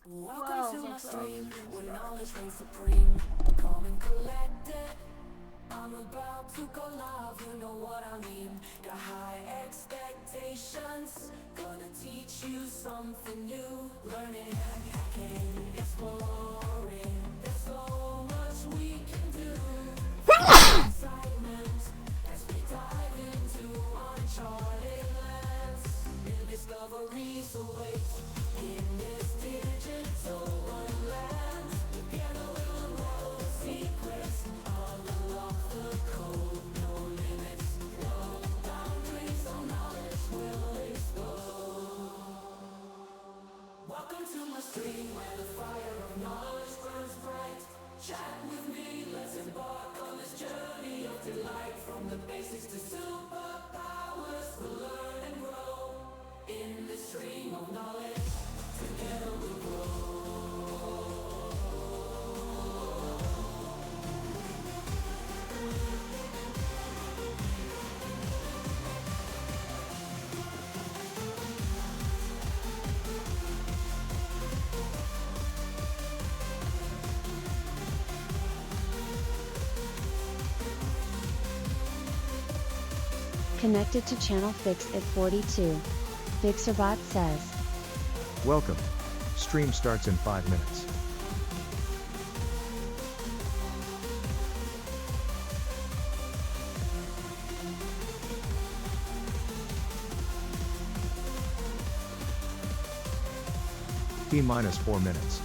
Welcome to my stream, where knowledge reigns supreme. Calm and collected, I'm about to go live, you know what I mean. Got high expectations, gonna teach you something new. Learning, hacking, exploring, there's so much we can do. Excitement as we dive into uncharted lands. New discoveries await in this digital wonderland. Together we'll unravel the secrets, unlock the code. No limits, no boundaries, so knowledge will explode. Welcome to my stream, where the fire of knowledge burns bright. Chat with me, let's embark on this journey of delight. From the basics to superpowers, we'll learn and grow in this stream of knowledge. Together we'll grow. Connected to channel Fix at 42. Fixerbot says. Welcome. Stream starts in 5 minutes. T-minus 4 minutes.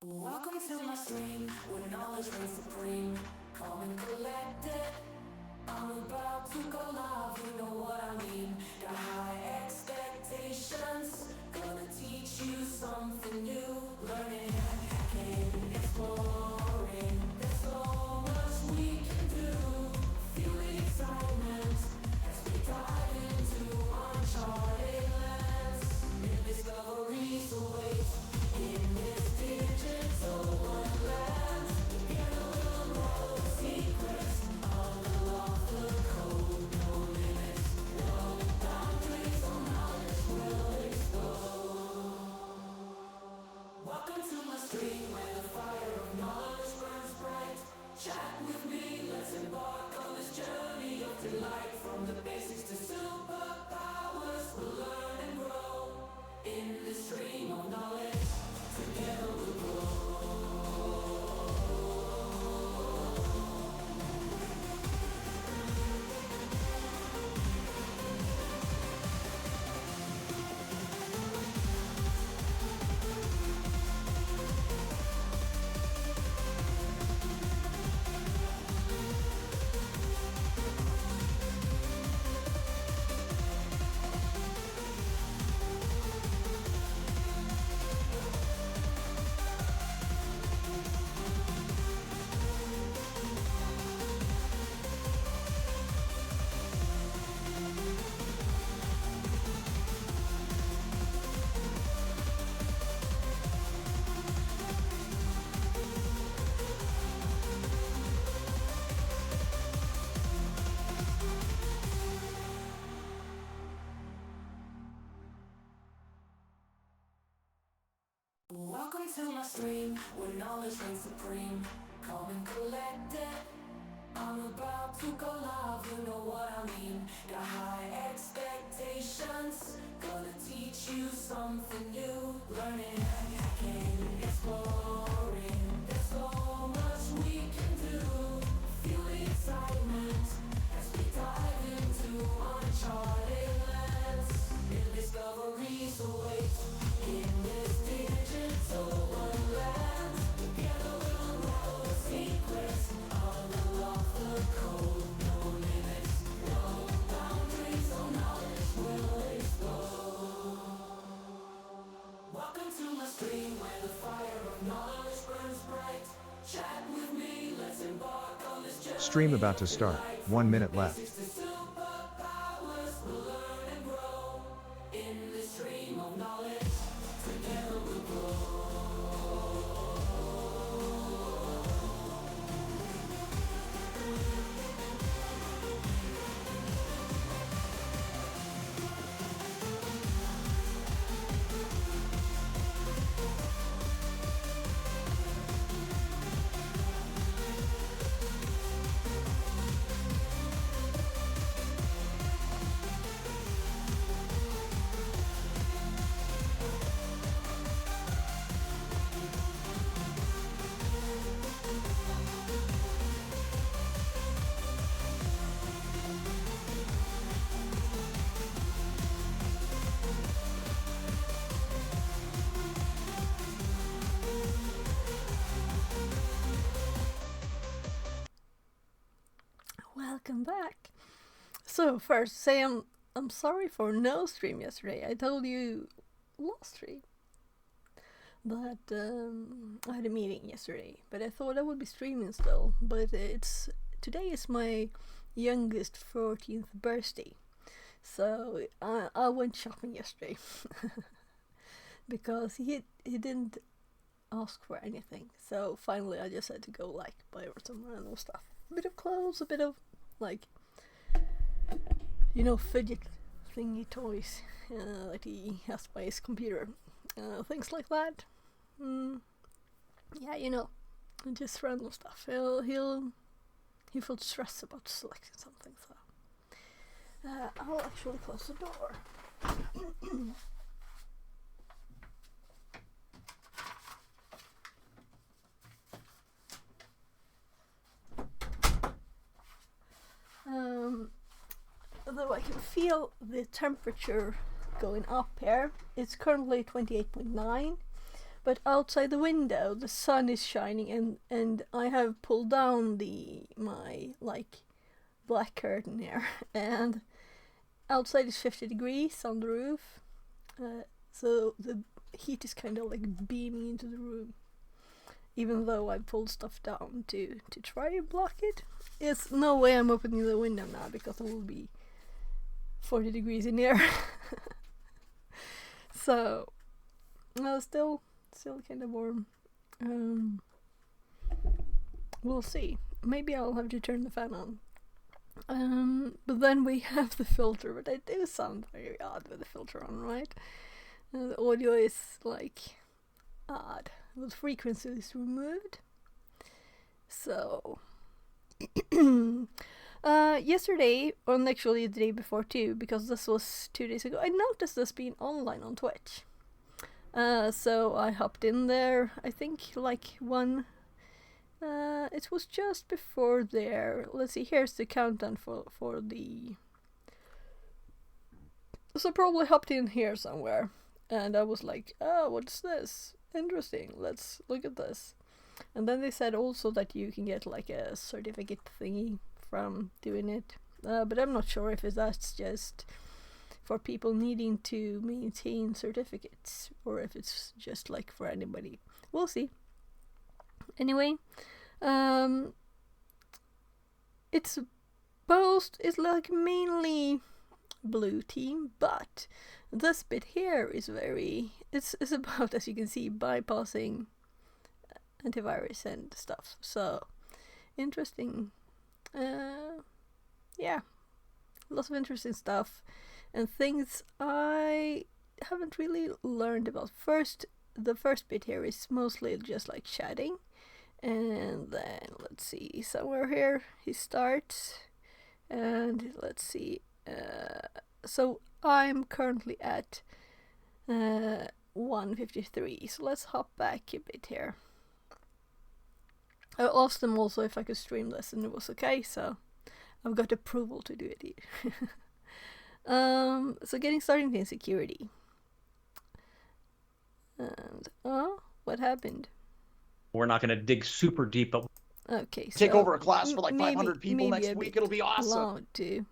Welcome to my stream, where knowledge reigns supreme. Calm and collected, I'm about to go live, you know what I mean. Got high expectations, gonna teach you something new. Learning, hacking, exploring, there's so much we can do. Feel the excitement as we dive into uncharted lands. New discoveries await in this digital wonderland. Together we'll unravel the secrets, unlock the code. No limits, no boundaries, so knowledge will explode. Welcome to my stream, where the fire of knowledge burns bright. Chat with me, let's embark on this journey of delight. From the basics to superpowers, we'll learn and grow in this stream of knowledge. Together we'll grow. Welcome to my stream, where knowledge reigns supreme. Calm and collected, I'm about to go live, you know what I mean. Got high expectations, gonna teach you something new. Learning, hacking, exploring, there's so much we can do. Feel the excitement as we dive into uncharted lands. New discoveries await in this digital wonderland. Together we'll unravel the secrets, unlock the code. No limits, no boundaries, so knowledge will explode. Welcome to my stream, where the fire of knowledge burns bright. Chat with me, let's embark on this journey. Stream about to start. 1 minute left. Superpowers, we'll learn and grow in this stream of knowledge. Together we'll grow. welcome back. So first, say I'm sorry for no stream yesterday. I told you last stream that I had a meeting yesterday, but I thought I would be streaming still. But today is my youngest 14th birthday, so I went shopping yesterday because he didn't ask for anything. So finally, I just had to go like buy some random stuff, a bit of clothes, a bit of like fidget thingy toys that he has by his computer, things like that. Yeah, just random stuff. He felt stressed about selecting something, so I'll actually close the door. Although I can feel the temperature going up here. It's currently 28.9, but outside the window the sun is shining, and I have pulled down my black curtain here, and outside is 50 degrees on the roof, so the heat is kind of like beaming into the room, even though I pulled stuff down to try and block it. It's no way I'm opening the window now because it will be 40 degrees in here. So still kind of warm. We'll see. Maybe I'll have to turn the fan on. But then we have the filter, but I do sound very odd with the filter on, right? The audio is like odd. The frequency is removed. So yesterday, and actually the day before too, because this was 2 days ago, I noticed this being online on Twitch. So I hopped in there. I think it was just before there. Let's see, here's the countdown for the. So probably hopped in here somewhere, and I was like, oh, what's this? Interesting. Let's look at this. And then they said also that you can get like a certificate thingy from doing it, but I'm not sure if that's just for people needing to maintain certificates or if it's just like for anybody. We'll see. Anyway, it's like mainly blue team, but this bit here is it's about, as you can see, bypassing antivirus and stuff. So interesting. Yeah, lots of interesting stuff and things I haven't really learned about. The first bit here is mostly just like chatting, and then let's see, somewhere here he starts, and let's see, so I'm currently at 153, so let's hop back a bit here. I asked them also if I could stream this, and it was okay, so I've got approval to do it here. So getting started in security. And what happened? We're not going to dig super deep, but okay, so take over a class for like 500 people maybe next week. It'll be awesome. Loud too.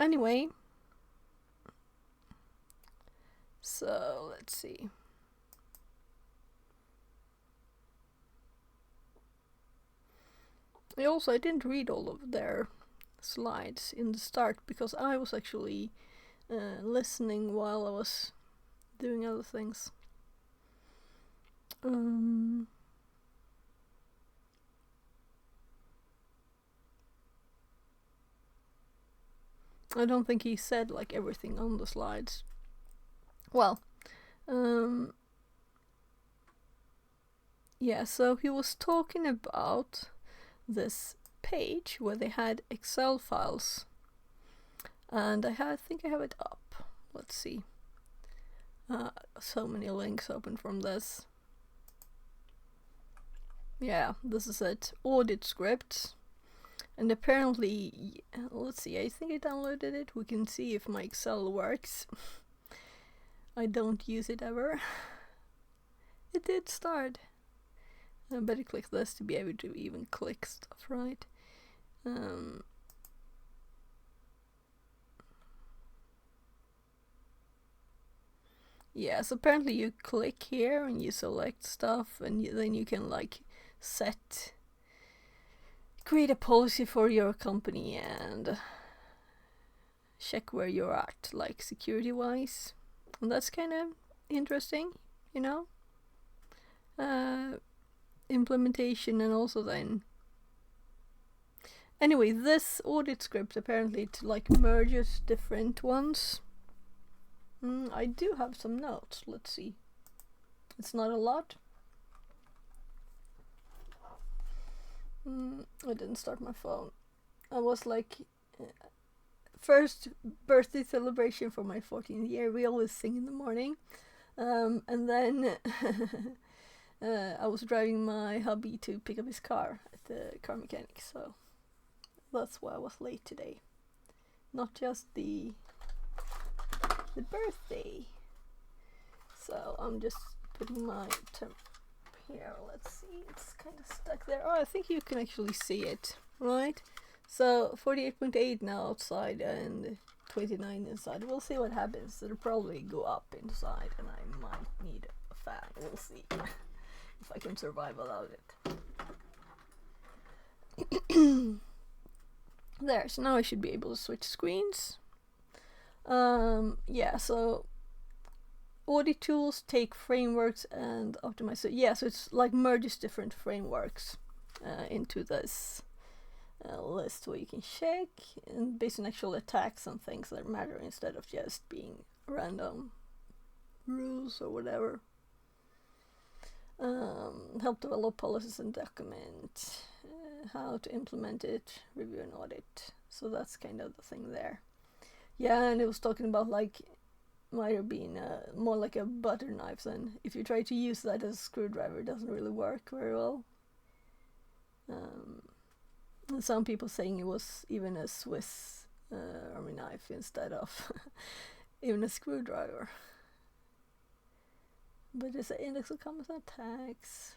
Anyway, so let's see. I didn't read all of their slides in the start because I was actually listening while I was doing other things. I don't think he said like everything on the slides. Well, yeah, so he was talking about this page where they had Excel files, and I think I have it up. Let's see. So many links open from this. Yeah, this is it. Audit scripts. And apparently, let's see, I think I downloaded it. We can see if my Excel works. I don't use it ever. It did start. I better click this to be able to even click stuff, right? Yeah, so apparently you click here and you select stuff, and then you can like create a policy for your company and check where you're at, like security wise. And that's kind of interesting, you know? Implementation, and also then. Anyway, this audit script apparently it like merges different ones. I do have some notes. Let's see. It's not a lot. I didn't start my phone. I was like, first birthday celebration for my 14th year. We always sing in the morning. And then I was driving my hubby to pick up his car at the car mechanic. So that's why I was late today. Not just the birthday. So I'm just putting my temp here. Let's see, it's kind of stuck there. Oh, I think you can actually see it, right? So 48.8 now outside and 29 inside. We'll see what happens. It'll probably go up inside and I might need a fan. We'll see if I can survive without it. There, so now I should be able to switch screens. Yeah, so audit tools take frameworks and optimize. So yeah, so it's like merges different frameworks into this list where you can check and based on actual attacks and things that matter instead of just being random rules or whatever. Help develop policies and document how to implement it, review and audit. So that's kind of the thing there. Yeah, and it was talking about like might have been more like a butter knife, and if you try to use that as a screwdriver it doesn't really work very well. And some people saying it was even a Swiss army knife instead of even a screwdriver. But it's an index of common attacks.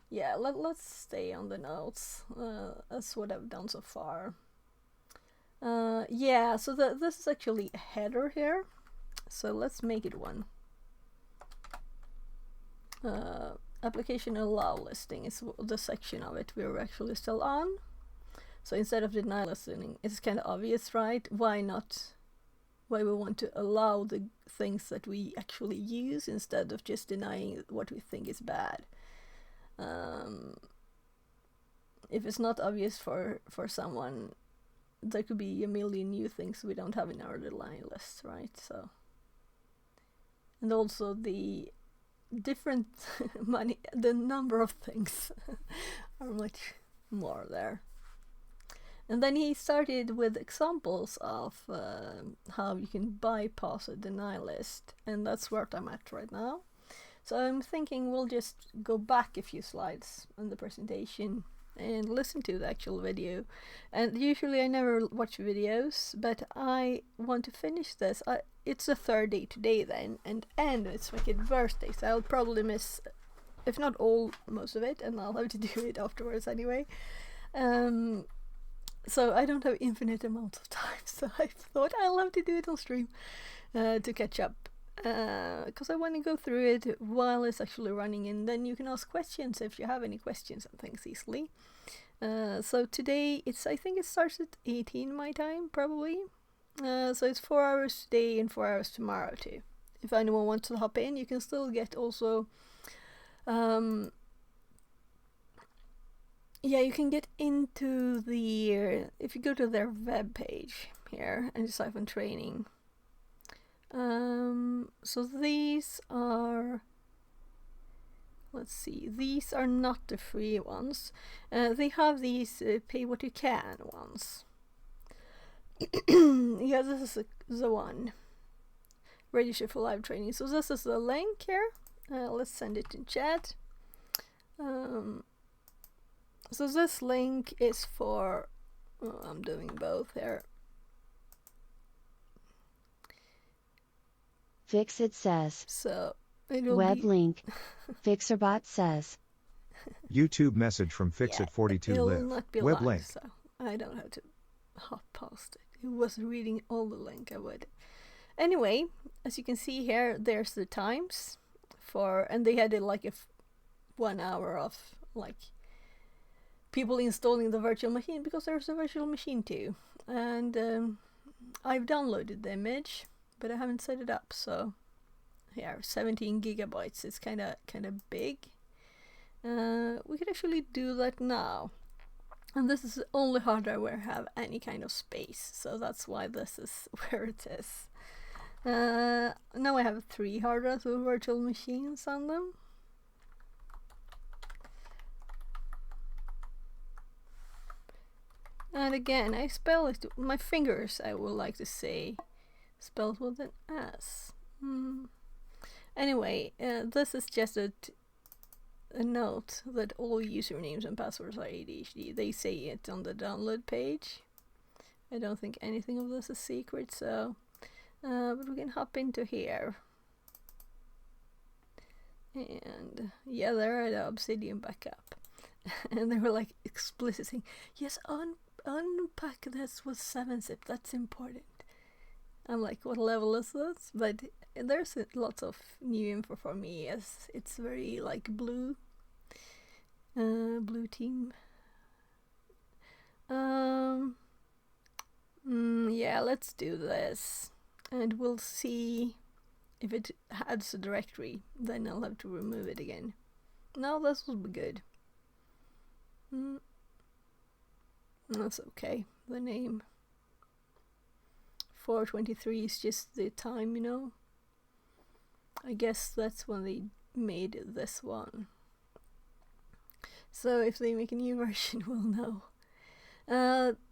Yeah, let's stay on the notes. That's what I've done so far. Yeah, so this is actually a header here. So let's make it one. Application allow listing is the section of it we're actually still on. So instead of deny listening, it's kind of obvious, right? Why we want to allow the things that we actually use instead of just denying what we think is bad. If it's not obvious for someone, there could be a million new things we don't have in our line list, right? So, and also the different money, the number of things are much more there. And then he started with examples of how you can bypass a deny list, and that's where I'm at right now. So I'm thinking we'll just go back a few slides on the presentation and listen to the actual video. And usually I never watch videos, but I want to finish this. It's the third day today then, and it's my kid's birthday, so I'll probably miss, if not all, most of it, and I'll have to do it afterwards anyway. So I don't have infinite amounts of time, so I thought I'll have to do it on stream to catch up. Because I want to go through it while it's actually running, and then you can ask questions if you have any questions and things easily. So today I think it starts at 18 my time, probably. So it's 4 hours today and 4 hours tomorrow too. If anyone wants to hop in, you can still get also yeah, you can get into the if you go to their web page here, Antosyphon training. So these are, let's see, these are not the free ones. They have these pay what you can ones. Yeah, this is the one. Register for live training. So this is the link here. Let's send it in chat. So this link is for, I'm doing both here. Fixit says. So it will Web be link. Fixerbot says. YouTube message from yeah, Fixit42 it'll Live. not be Web live, link. so I don't have to hop past it. It was reading all the link, I would. Anyway, as you can see here, there's the times for, and they had it like 1 hour of like people installing the virtual machine, because there's a virtual machine too. And I've downloaded the image, but I haven't set it up. So yeah, 17 gigabytes. It's kind of big. We could actually do that now. And this is the only hard drive where I have any kind of space, so that's why this is where it is. Now I have 3 hard drives with virtual machines on them. And again, I spell it, my fingers, I would like to say, spelled with an S. Anyway, this is just a note that all usernames and passwords are ADHD. They say it on the download page. I don't think anything of this is secret, so but we can hop into here. And yeah, there are the Obsidian backup. And they were like explicit saying, yes, unpack this with 7-zip, that's important. I'm like, what level is this? But there's lots of new info for me, as it's very like blue team. Yeah, let's do this, and we'll see if it adds a directory. Then I'll have to remove it again. No, this will be good. That's okay. The name 423 is just the time, you know. I guess that's when they made this one. So if they make a new version, we'll know.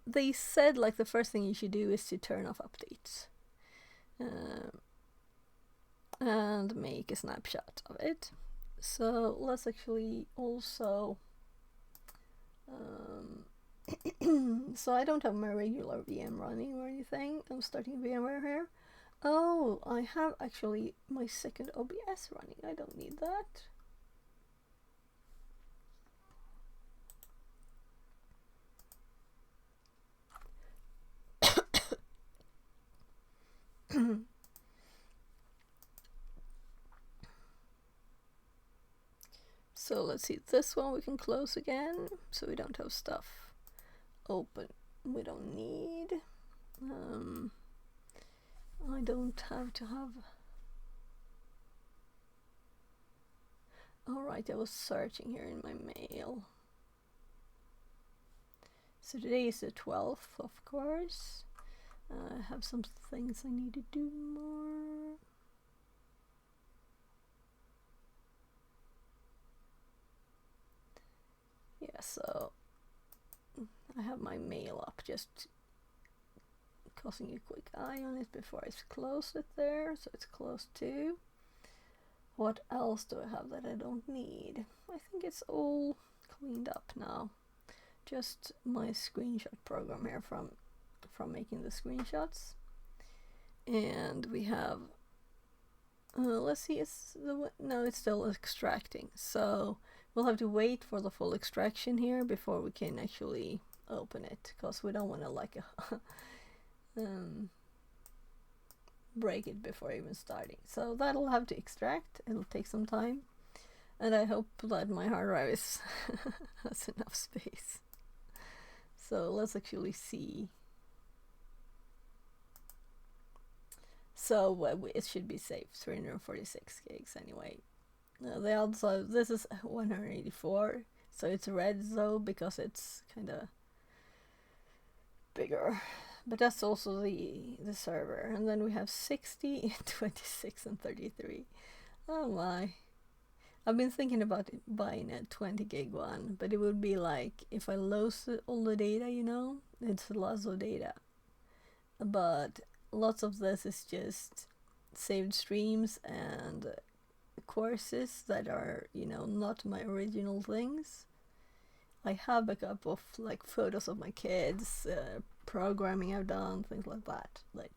They said like the first thing you should do is to turn off updates. And make a snapshot of it. So let's actually also so I don't have my regular VM running or anything. I'm starting VMware here. Oh, I have actually my second OBS running. I don't need that. So let's see, this one we can close again, so we don't have stuff open we don't need. I don't have to have. Alright, I was searching here in my mail. So today is the 12th, of course. I have some things I need to do more. Yeah, so I have my mail up, just casting a quick eye on it before I close it there, so it's closed too. What else do I have that I don't need? I think it's all cleaned up now. Just my screenshot program here from making the screenshots. And we have let's see, no, it's still extracting, so we'll have to wait for the full extraction here before we can actually open it, because we don't want to like break it before even starting. So that'll have to extract. It'll take some time, and I hope that my hard drive has enough space. So let's actually see. So it should be safe, 346 gigs anyway. They also, this is 184, so it's red though because it's kind of bigger. But that's also the server. And then we have 60, 26 and 33. Oh my. I've been thinking about buying a 20 gig one, but it would be like, if I lose all the data, you know, it's lots of data. But lots of this is just saved streams and courses that are, you know, not my original things. I have backup of like photos of my kids, programming I've done, things like that, like,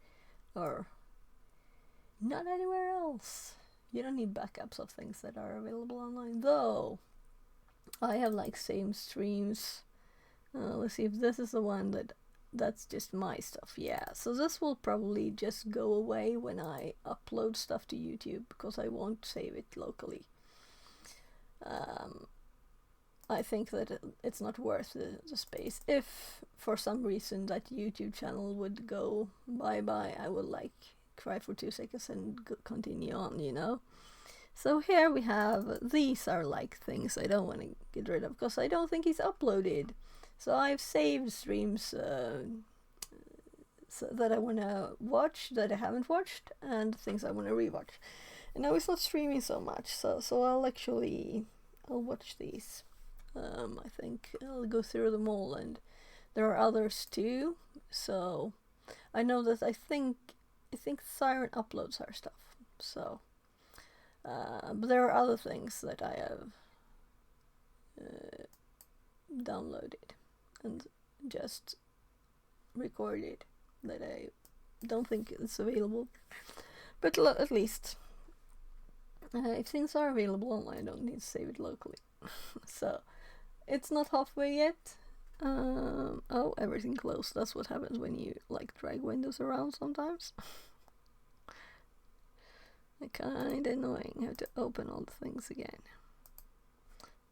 or not anywhere else. You don't need backups of things that are available online, though. I have like same streams Let's see if this is the one that's just my stuff. Yeah, so this will probably just go away when I upload stuff to YouTube because I won't save it locally. I think that it's not worth the space. If for some reason that YouTube channel would go bye-bye, I would like cry for 2 seconds and continue on, you know? So here we have, these are like things I don't want to get rid of because I don't think he's uploaded. So I've saved streams so that I want to watch that I haven't watched and things I want to rewatch. And now he's not streaming so much, so I'll watch these. I think I'll go through them all, and there are others too. So I know that I think Siren uploads her stuff. So, but there are other things that I have downloaded and just recorded that I don't think is available. But at least if things are available, I don't need to save it locally. So it's not halfway yet. Oh, everything closed. That's what happens when you like drag windows around sometimes. Kinda annoying. I have to open all the things again.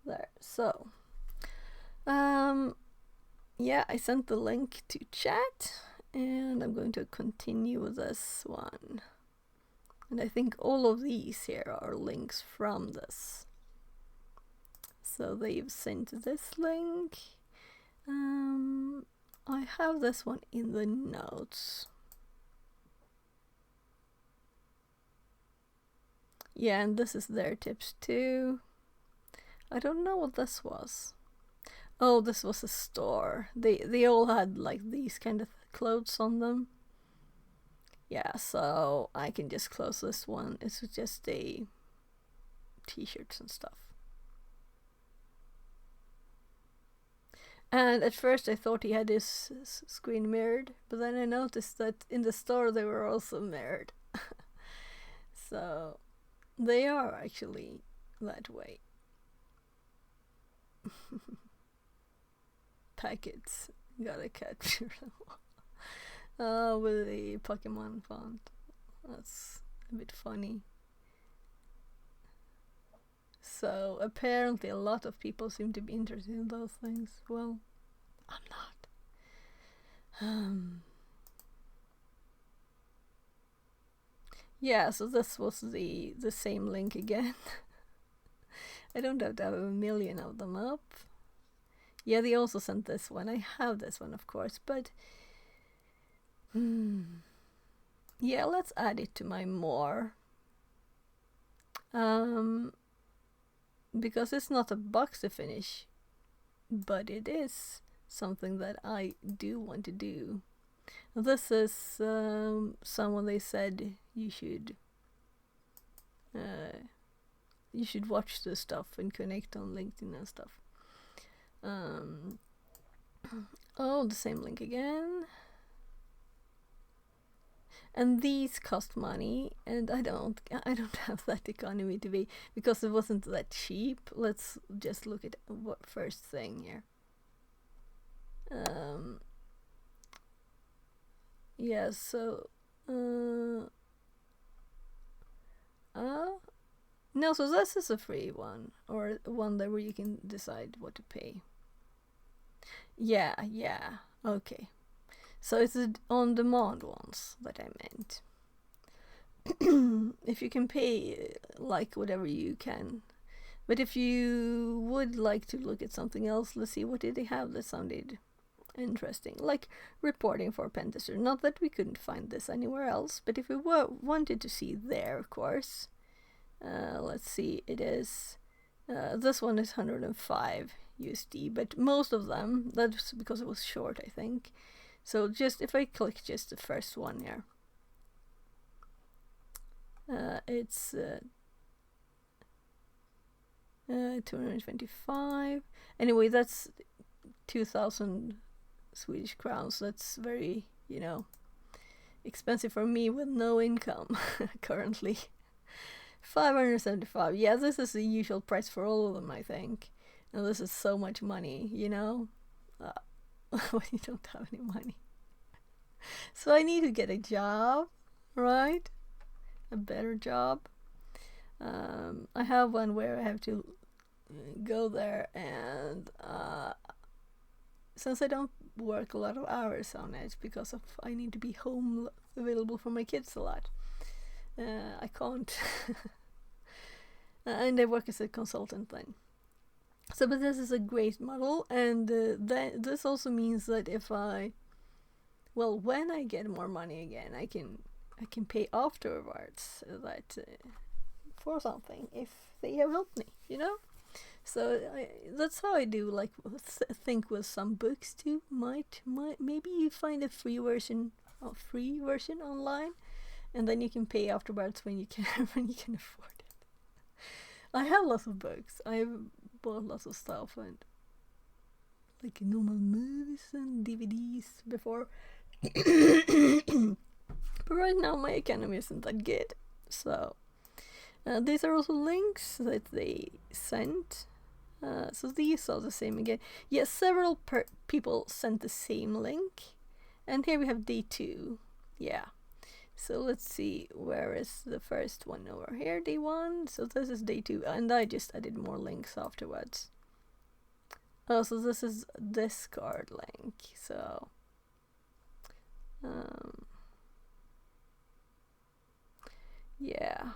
There. So yeah, I sent the link to chat and I'm going to continue with this one. And I think all of these here are links from this. So they've sent this link. I have this one in the notes. Yeah, and this is their tips too. I don't know what this was. Oh, this was a store. They all had like these kind of clothes on them. Yeah, so I can just close this one. It's just a t-shirts and stuff. And at first I thought he had his screen mirrored, but then I noticed that in the store they were also mirrored. So they are actually that way. Packets, gotta capture them. With the Pokemon font. That's a bit funny. So apparently a lot of people seem to be interested in those things. Well, I'm not. Yeah, so this was the same link again. I don't have to have a million of them up. Yeah, they also sent this one. I have this one, of course, but yeah, let's add it to my more. Because it's not a box to finish, but it is something that I do want to do. This is someone they said you should watch this stuff and connect on LinkedIn and stuff. Oh, the same link again. And these cost money, and I don't have that economy to be, because it wasn't that cheap. Let's just look at what first thing here. Yeah, so no, so this is a free one, or one that where you can decide what to pay. Yeah, okay. So it's the on-demand ones that I meant. If you can pay, like, whatever you can. But if you would like to look at something else, let's see, what did they have that sounded interesting? Like reporting for Pentester. Not that we couldn't find this anywhere else, but if we wanted to see there, of course. Let's see, it is... this one is 105 USD, but most of them, that's because it was short, I think. So just if I click just the first one here, it's 225. Anyway, that's 2,000 Swedish crowns. That's very, expensive for me with no income currently. 575. Yeah, this is the usual price for all of them, I think. And this is so much money, when you don't have any money. So I need to get a job, right? A better job. I have one where I have to go there, and since I don't work a lot of hours on it because of I need to be home available for my kids a lot, I can't. And I work as a consultant then. So, but this is a great model, and this also means that when I get more money again, I can pay afterwards that for something if they have helped me, you know. So that's how I do. Like think with some books too. Maybe you find a free version online, and then you can pay afterwards when you can when you can afford it. I have lots of books. I've bought lots of stuff and like normal movies and DVDs before. But right now my economy isn't that good. So these are also links that they sent. So these are the same again. Yes, several people sent the same link. And here we have day 2. Yeah. So let's see, where is the first one over here? Day 1. So this is day 2. And I just added more links afterwards. Oh, so this is Discord link. So yeah.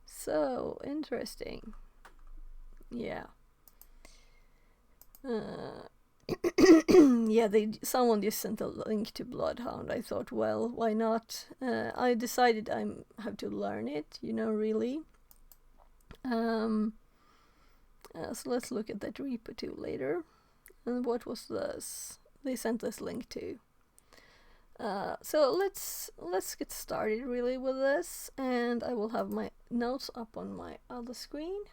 So interesting. Yeah. Yeah, someone just sent a link to Bloodhound. I thought, well, why not? I decided I have to learn it, really. So let's look at that repo too later. And what was this? They sent this link to. So let's get started really with this, and I will have my notes up on my other screen,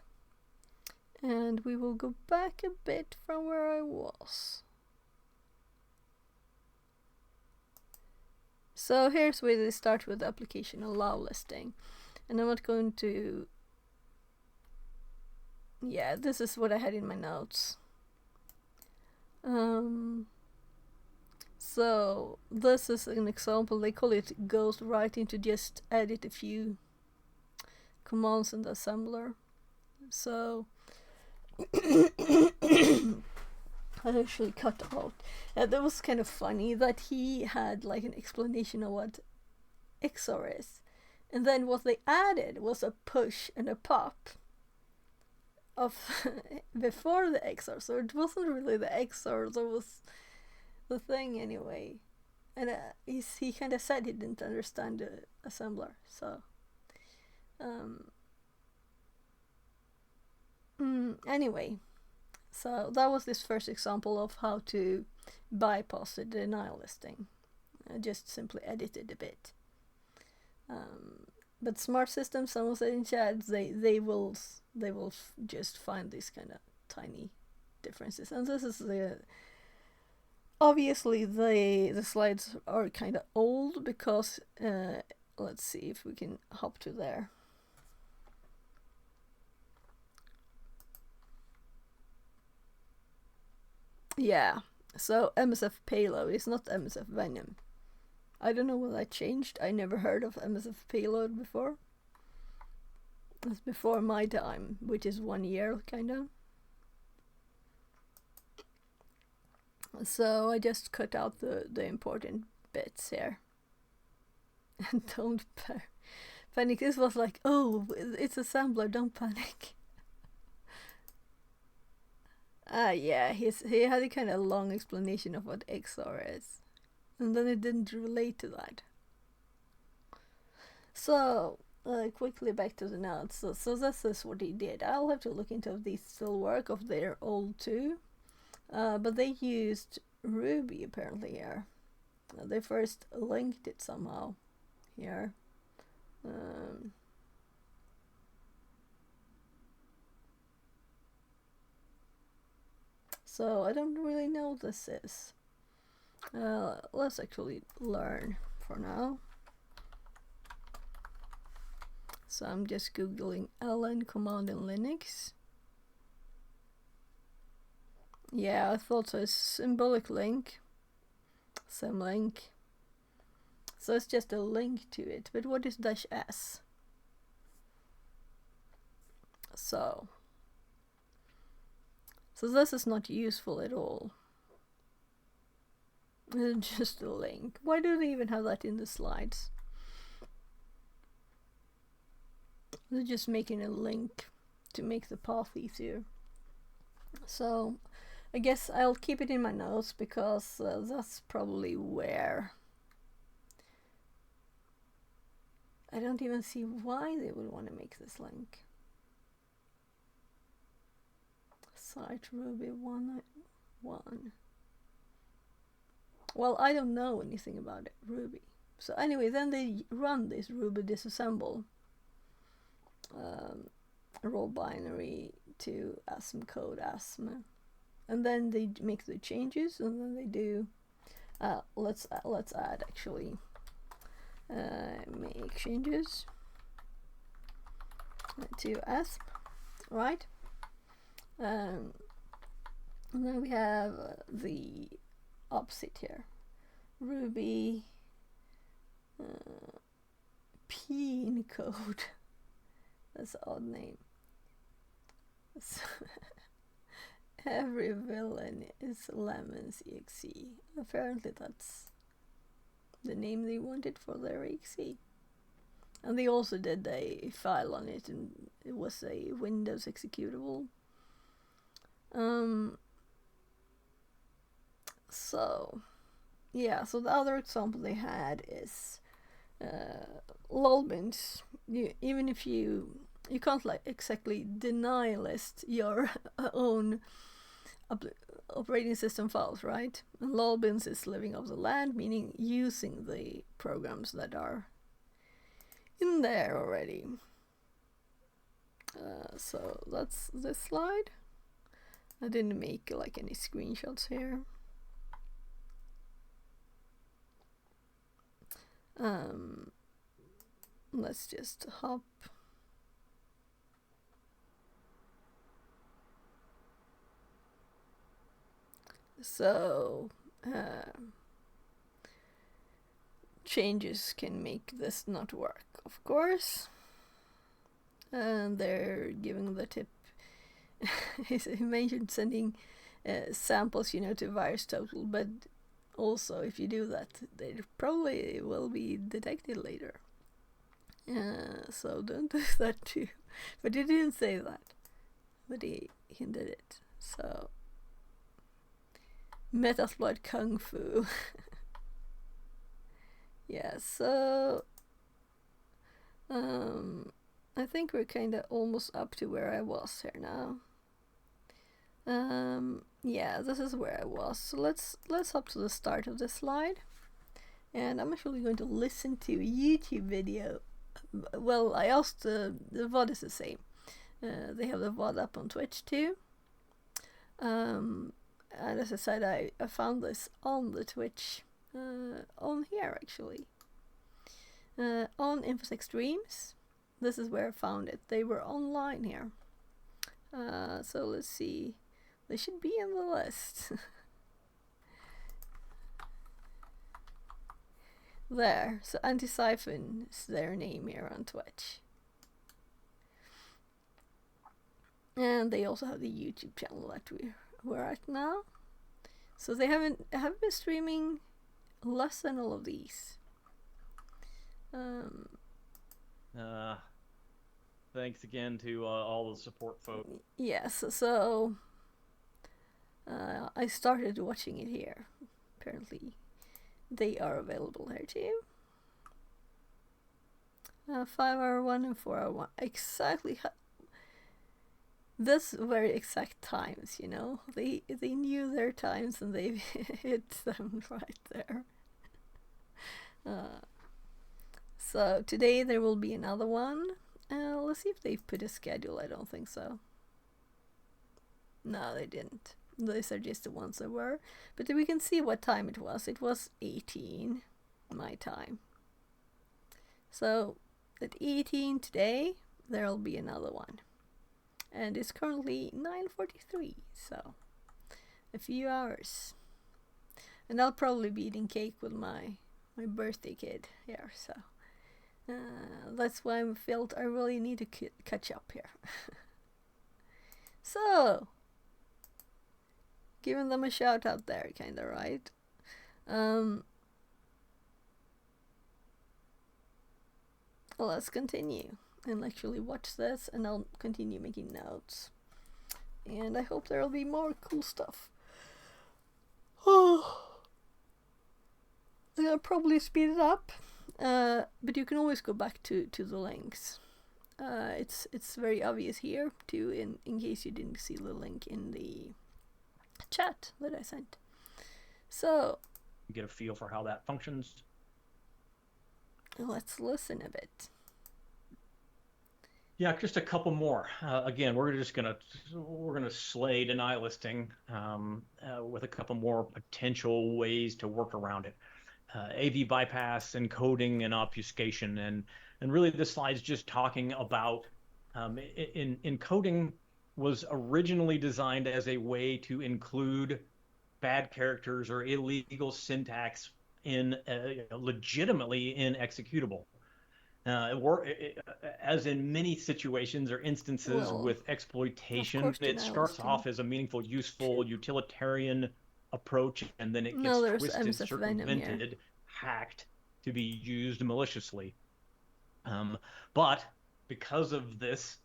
and we will go back a bit from where I was. So here's where they start with the application allow listing, and I'm not going to. Yeah, this is what I had in my notes. So this is an example. They call it ghost writing to just edit a few commands in the assembler. So I actually cut out. That was kind of funny that he had like an explanation of what XOR is, and then what they added was a push and a pop of before the XOR. So it wasn't really the XOR. There was the thing anyway, and he kind of said he didn't understand the assembler. So anyway, so that was this first example of how to bypass the denial listing. I just simply edited a bit. But smart systems, someone said in chat, they will just find these kind of tiny differences, and this is the. Obviously, the slides are kind of old because let's see if we can hop to there. Yeah, so MSF payload is not MSF venom. I don't know when that changed. I never heard of MSF payload before. It's before my time, which is 1 year, kind of. So I just cut out the important bits here. And don't panic. This was like, oh, it's assembler, don't panic. Yeah, he had a kind of long explanation of what XOR is, and then it didn't relate to that. So quickly back to the notes. So this is what he did. I'll have to look into if these still work, if they're old too. But they used Ruby apparently here. They first linked it somehow here. So I don't really know what this is. Let's actually learn for now. So I'm just googling ln command in Linux. Yeah, I thought so. It's symbolic link. Symlink. So it's just a link to it. But what is -s? So this is not useful at all. It's just a link. Why do they even have that in the slides? They're just making a link to make the path easier. So I guess I'll keep it in my notes because that's probably where. I don't even see why they would want to make this link. Site Ruby 1.1. Well, I don't know anything about it, Ruby. So anyway, then they run this Ruby disassemble raw binary to ASM code ASM, and then they make the changes, and then they do. Let's add actually. Make changes to ASP, right? And then we have the opposite here, Ruby pin code. That's an odd name. Every villain is Lemon's exe. Apparently that's the name they wanted for their exe. And they also did a file on it, and it was a Windows executable. So yeah, so the other example they had is lolbins. Even if you can't like exactly deny list your own operating system files, right? And lolbins is living off the land, meaning using the programs that are in there already. So that's this slide. I didn't make like any screenshots here. Let's just hop. So changes can make this not work, of course. And they're giving the tip. He mentioned sending samples, to VirusTotal, but also if you do that, they probably will be detected later. So don't do that too. But he didn't say that, but he hinted it. So Metasploit Kung Fu. Yeah, so I think we're kind of almost up to where I was here now. Yeah, this is where I was. So let's hop to the start of this slide, and I'm actually going to listen to a YouTube video. Well, I asked the VOD is the same. They have the VOD up on Twitch too. And as I said, I found this on the Twitch, on here actually, on InfoSec Streams. This is where I found it. They were online here. So let's see. They should be in the list. There. So Antosyphon is their name here on Twitch. And they also have the YouTube channel that we're at now. So they have been streaming less than all of these. Thanks again to all the support folks. Yes, so I started watching it here. Apparently they are available here too. 5-hour one and 4-hour one. Exactly. This very exact times, They knew their times and they hit them right there. So today there will be another one. Let's see if they've put a schedule. I don't think so. No, they didn't. These are just the ones that were. But we can see what time it was. It was 18 my time. So at 18 today, there'll be another one. And it's currently 9:43, so a few hours. And I'll probably be eating cake with my birthday kid here, so that's why I felt I really need to catch up here. So, giving them a shout out there, kinda, right? Let's continue and actually watch this, and I'll continue making notes. And I hope there'll be more cool stuff. I'll probably speed it up, but you can always go back to the links. It's very obvious here too, in case you didn't see the link in the chat that I sent. So Get a feel for how that functions. let's listen a bit. Yeah, just a couple more. Again, we're gonna slay deny listing with a couple more potential ways to work around it. AV bypass, encoding, and obfuscation, and really this slide's just talking about encoding was originally designed as a way to include bad characters or illegal syntax in legitimately in executable. As in many situations or instances with exploitation, it starts off as a meaningful, useful, utilitarian approach, and then it gets twisted, circumvented, hacked to be used maliciously. But because of this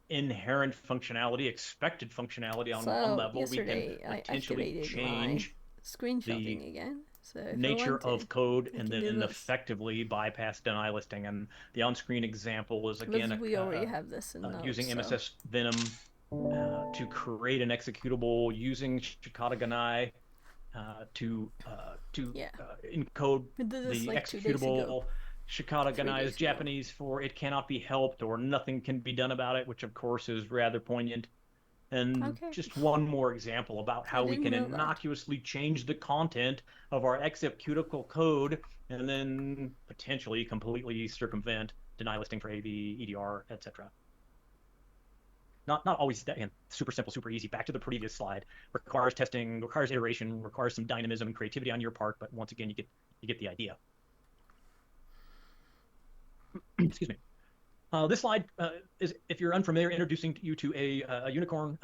inherent functionality, expected functionality on one level, we can potentially change screenshotting again. So nature of code and then effectively bypass deny listing. And the on-screen example is again we already have this in using MSS Venom to create an executable using Shikata Ganai to encode the executable. Shikata Ganai is Japanese for "it cannot be helped" or "nothing can be done about it," which of course is rather poignant. And just one more example about how we can innocuously change the content of our executable code and then potentially completely circumvent deny listing for AV, EDR, etc. Not always that, super simple, super easy. Back to the previous slide. Requires testing, requires iteration, requires some dynamism and creativity on your part, but once again, you get the idea. Excuse me. This slide is, if you're unfamiliar, introducing you to a unicorn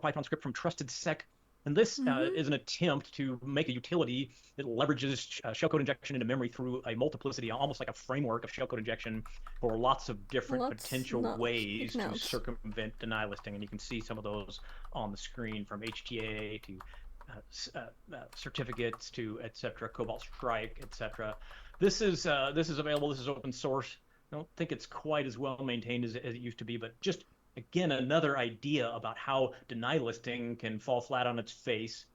Python script from Trusted Sec. And this is an attempt to make a utility that leverages shellcode injection into memory through a multiplicity, almost like a framework of shellcode injection for lots of different potential ways to circumvent deny listing. And you can see some of those on the screen, from HTA to certificates to etc. Cobalt Strike, etc. This is available. This is open source. I don't think it's quite as well maintained as it used to be, but just again another idea about how deny listing can fall flat on its face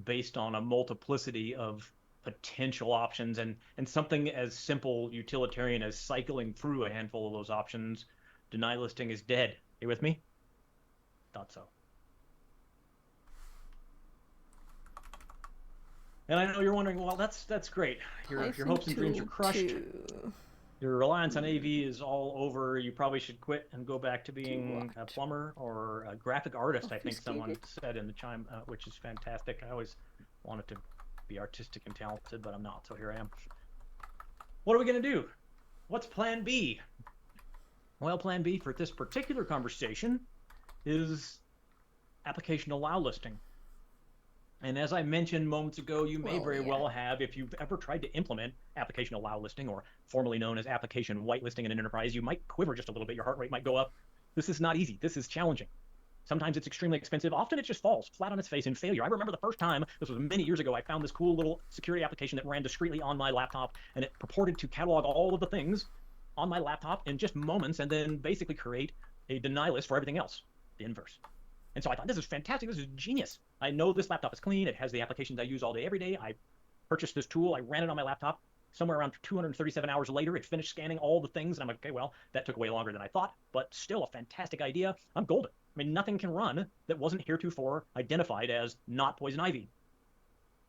based on a multiplicity of potential options, and something as simple utilitarian as cycling through a handful of those options. Deny listing is dead. You with me? Thought so. And I know you're wondering, well, that's great. Your hopes and dreams are crushed. Your reliance on AV is all over. You probably should quit and go back to being a plumber or a graphic artist, I think someone said in the chime, which is fantastic. I always wanted to be artistic and talented, but I'm not, so here I am. What are we going to do? What's plan B? Well, plan B for this particular conversation is application allow listing. And as I mentioned moments ago, you may very well have, if you've ever tried to implement application allow listing, or formerly known as application whitelisting in an enterprise, you might quiver just a little bit. Your heart rate might go up. This is not easy. This is challenging. Sometimes it's extremely expensive. Often it just falls flat on its face in failure. I remember the first time, this was many years ago, I found this cool little security application that ran discreetly on my laptop, and it purported to catalog all of the things on my laptop in just moments and then basically create a deny list for everything else, the inverse. And so I thought, this is fantastic. This is genius. I know this laptop is clean. It has the applications I use all day, every day. I purchased this tool. I ran it on my laptop. Somewhere around 237 hours later, it finished scanning all the things. And I'm like, okay, well, that took way longer than I thought, but still a fantastic idea. I'm golden. I mean, nothing can run that wasn't heretofore identified as not poison ivy.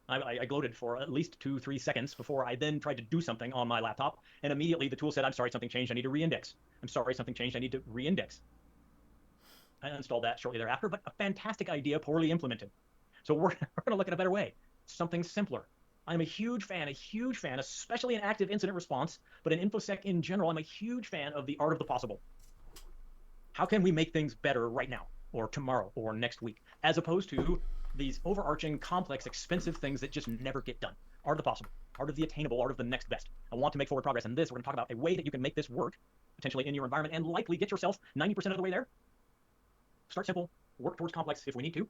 I gloated for at least 2-3 seconds before I then tried to do something on my laptop. And immediately the tool said, I'm sorry, something changed. I need to reindex. I'm sorry, something changed. I need to reindex. I installed that shortly thereafter, but a fantastic idea, poorly implemented. So we're going to look at a better way, something simpler. I'm a huge fan, especially in active incident response, but in InfoSec in general, I'm a huge fan of the art of the possible. How can we make things better right now, or tomorrow, or next week, as opposed to these overarching, complex, expensive things that just never get done? Art of the possible, art of the attainable, art of the next best. I want to make forward progress in this. We're going to talk about a way that you can make this work, potentially in your environment, and likely get yourself 90% of the way there. Start simple, work towards complex if we need to.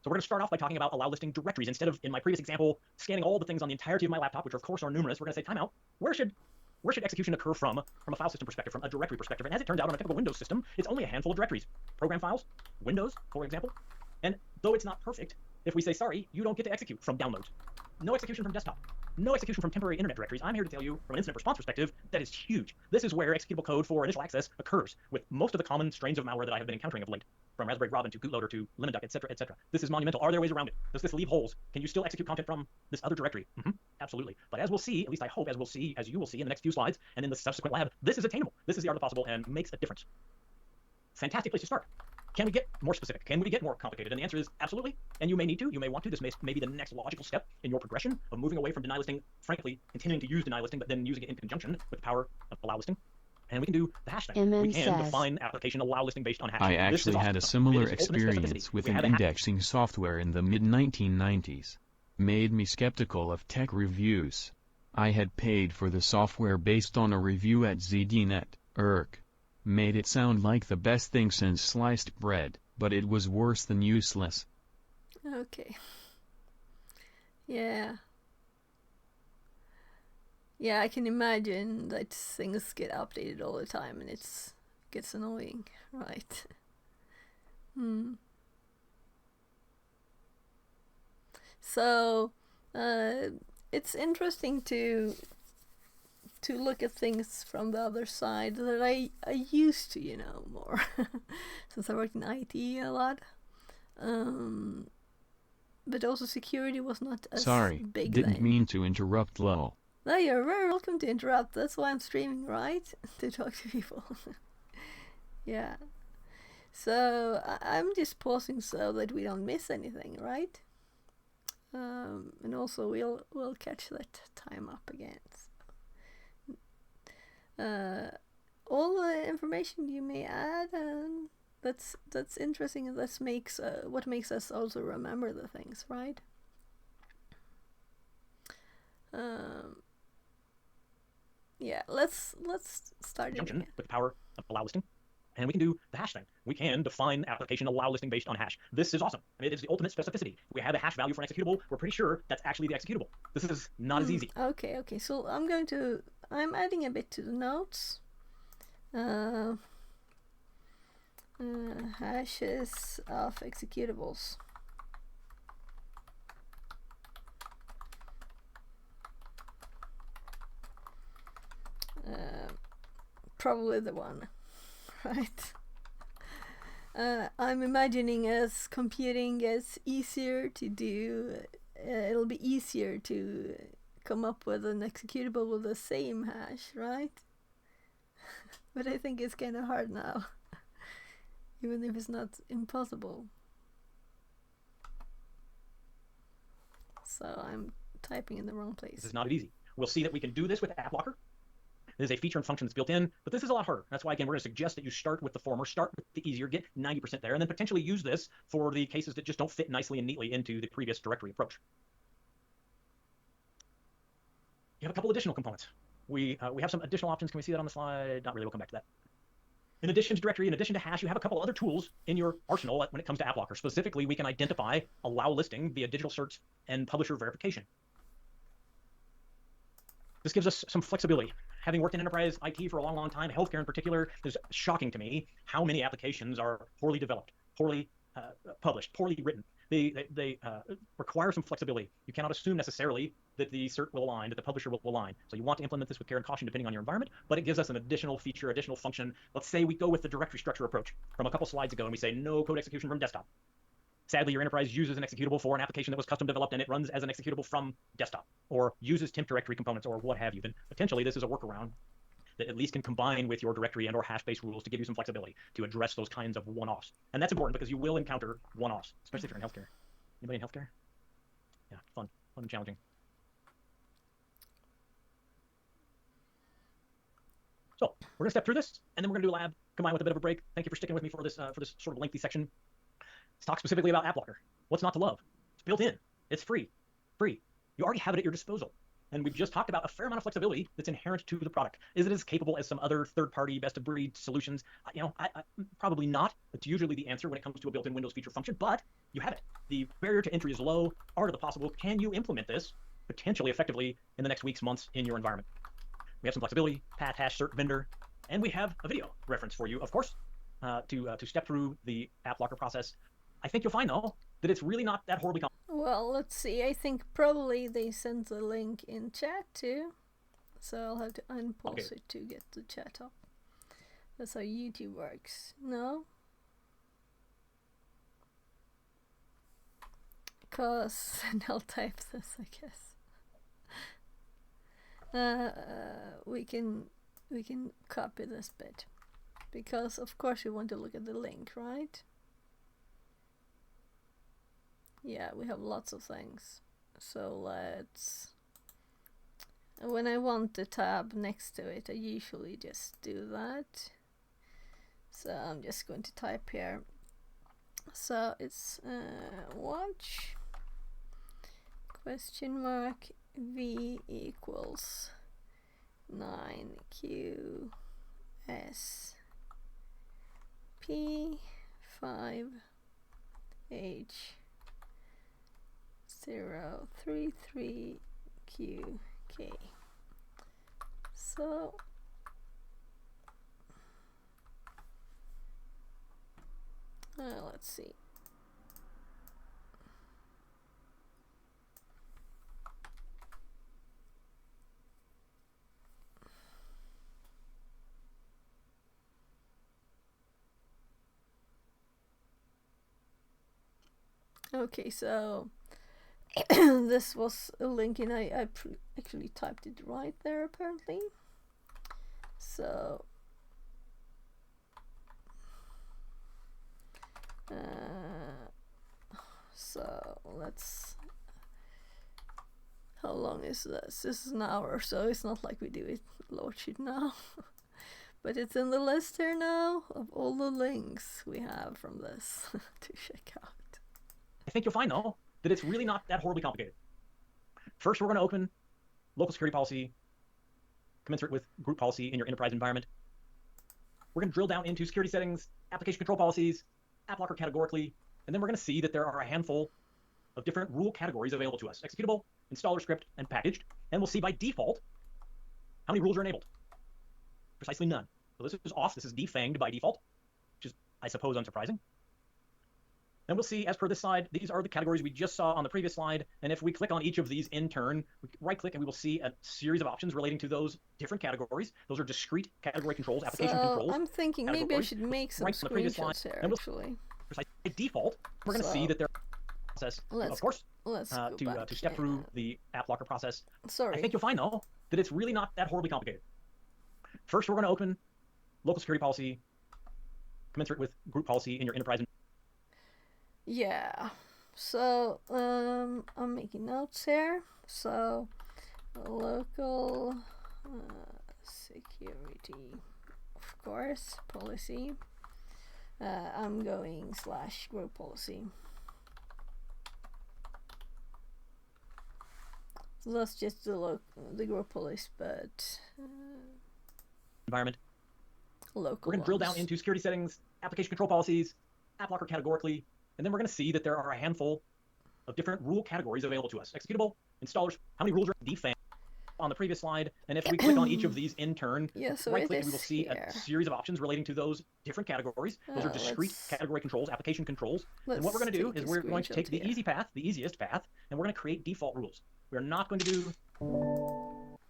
So we're going to start off by talking about allow listing directories. Instead of, in my previous example, scanning all the things on the entirety of my laptop, which of course are numerous, we're going to say timeout. Where should execution occur from a file system perspective, from a directory perspective? And as it turns out, on a typical Windows system, it's only a handful of directories. Program files, Windows, for example. And though it's not perfect, if we say, sorry, you don't get to execute from downloads, no execution from desktop, no execution from temporary internet directories, I'm here to tell you from an incident response perspective, that is huge. This is where executable code for initial access occurs with most of the common strains of malware that I have been encountering of late, from Raspberry Robin to Bootloader to Lemon-Duck, etc., etc. This is monumental. Are there ways around it? Does this leave holes? Can you still execute content from this other directory? Absolutely. But as we'll see, at least I hope, as you will see in the next few slides and in the subsequent lab, this is attainable. This is the art of the possible and makes a difference. Fantastic place to start. Can we get more specific? Can we get more complicated? And the answer is absolutely. And you may need to, you may want to. This may be the next logical step in your progression of moving away from deny listing, frankly, continuing to use deny listing, but then using it in conjunction with the power of allow listing. And we can do the hash thing. We can define application allow listing based on hash. I actually had a similar experience with an indexing software in the mid-1990s. Made me skeptical of tech reviews. I had paid for the software based on a review at ZDNet, IRC. Made it sound like the best thing since sliced bread, but it was worse than useless. Okay. Yeah. Yeah, I can imagine that things get updated all the time and it gets annoying, right? So, it's interesting to look at things from the other side that I used to, more, since I worked in IT a lot. But also security was not as big didn't then. mean to interrupt, lol. No, you're very welcome to interrupt. That's why I'm streaming, right? To talk to people. Yeah. So I'm just pausing so that we don't miss anything, right? And also we'll catch that time up again. So. All the information you may add, that's interesting, and that makes what makes us also remember the things, right? Yeah, let's start it again. With the power of allow listing. And we can do the hash thing. We can define application allow listing based on hash. This is awesome. I mean, it is the ultimate specificity. We have a hash value for an executable. We're pretty sure that's actually the executable. This is not as easy. Okay. So I'm adding a bit to the notes. Hashes of executables. Probably the one, right? I'm imagining as computing gets easier to do, it'll be easier to come up with an executable with the same hash, right? But I think it's kind of hard now, even if it's not impossible. So I'm typing in the wrong place. This is not easy. We'll see that we can do this with AppLocker. There's a feature and function that's built in, but this is a lot harder. That's why, again, we're going to suggest that you start with the former, start with the easier, get 90% there, and then potentially use this for the cases that just don't fit nicely and neatly into the previous directory approach. You have a couple additional components. We have some additional options. Can we see that on the slide? Not really. We'll come back to that. In addition to directory, in addition to hash, you have a couple other tools in your arsenal when it comes to AppLocker. Specifically, we can identify allow listing via digital search and publisher verification. This gives us some flexibility. Having worked in enterprise IT for a long, long time, healthcare in particular, it's shocking to me how many applications are poorly developed, poorly published, poorly written. They require some flexibility. You cannot assume necessarily that the cert will align, that the publisher will align. So you want to implement this with care and caution depending on your environment, but it gives us an additional feature, additional function. Let's say we go with the directory structure approach from a couple slides ago and we say no code execution from desktop. Sadly, your enterprise uses an executable for an application that was custom developed and it runs as an executable from desktop, or uses temp directory components, or what have you. Then potentially this is a workaround that at least can combine with your directory and or hash-based rules to give you some flexibility to address those kinds of one-offs. And that's important because you will encounter one-offs, especially if you're in healthcare. Anybody in healthcare? Yeah, fun and challenging. So we're gonna step through this, and then we're gonna do a lab combined with a bit of a break. Thank you for sticking with me for this sort of lengthy section. Let's talk specifically about AppLocker. What's not to love? It's built in. It's free. You already have it at your disposal. And we've just talked about a fair amount of flexibility that's inherent to the product. Is it as capable as some other third-party best-of-breed solutions? Probably not. That's usually the answer when it comes to a built-in Windows feature function, but you have it. The barrier to entry is low. Art of the possible. Can you implement this potentially effectively in the next weeks, months in your environment? We have some flexibility, path, hash, cert, vendor, and we have a video reference for you, of course, to step through the AppLocker process. I think you'll find, though, that it's really not that horribly complicated. Well, let's see. I think probably they sent the link in chat too. So I'll have to unpause it to get the chat up. That's how YouTube works. No? Because I'll type this, I guess. We can copy this bit. Because of course you want to look at the link, right? Yeah, we have lots of things. So let's... When I want the tab next to it, I usually just do that. So I'm just going to type here. So it's watch question mark v equals 9q s p 5 h 033 q k. So let's see. Okay, so this was a link, and I actually typed it right there apparently. So let's, how long is this? This is an hour, so it's not like we do it load sheet now. But it's in the list here now of all the links we have from this to check out. I think you'll find, though, that it's really not that horribly complicated. First, we're going to open local security policy, commensurate with group policy in your enterprise environment. We're going to drill down into security settings, application control policies, AppLocker categorically, and then we're going to see that there are a handful of different rule categories available to us: executable, installer script, and packaged. And we'll see by default how many rules are enabled. Precisely none. So this is off. This is defanged by default, which is, I suppose, unsurprising. And we'll see, as per this slide, these are the categories we just saw on the previous slide. And if we click on each of these in turn, we right-click and we will see a series of options relating to those different categories. Those are discrete category controls, application controls. I'm thinking maybe I should make some screenshots here, actually. By default, we're going to see that there process, of course, to step through the AppLocker process. Sorry. I think you'll find, though, that it's really not that horribly complicated. First, we're going to open local security policy, commensurate with group policy in your enterprise. Yeah, so I'm making notes here. So local security, of course, policy. I'm going / group policy. So that's just the group policy, but environment. Local. We're going to drill down into security settings, application control policies, AppLocker categorically. And then we're going to see that there are a handful of different rule categories available to us: executable, installers. How many rules are defanged on the previous slide? And if we click on each of these in turn, so right-click, and we will see a series of options relating to those different categories. Those are discrete category controls, application controls. And what we're going to do is we're going to take the easy path, the easiest path, and we're going to create default rules. We're not going to do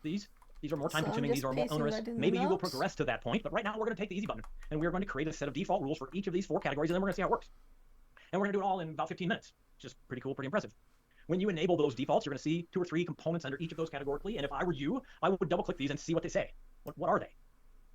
these. These are more time-consuming. These are more onerous. Maybe you will progress to that point, but right now we're going to take the easy button, and we're going to create a set of default rules for each of these 4 categories, and then we're going to see how it works. And we're going to do it all in about 15 minutes, which is pretty cool, pretty impressive. When you enable those defaults, you're going to see 2 or 3 components under each of those categorically. And if I were you, I would double-click these and see what they say. What are they?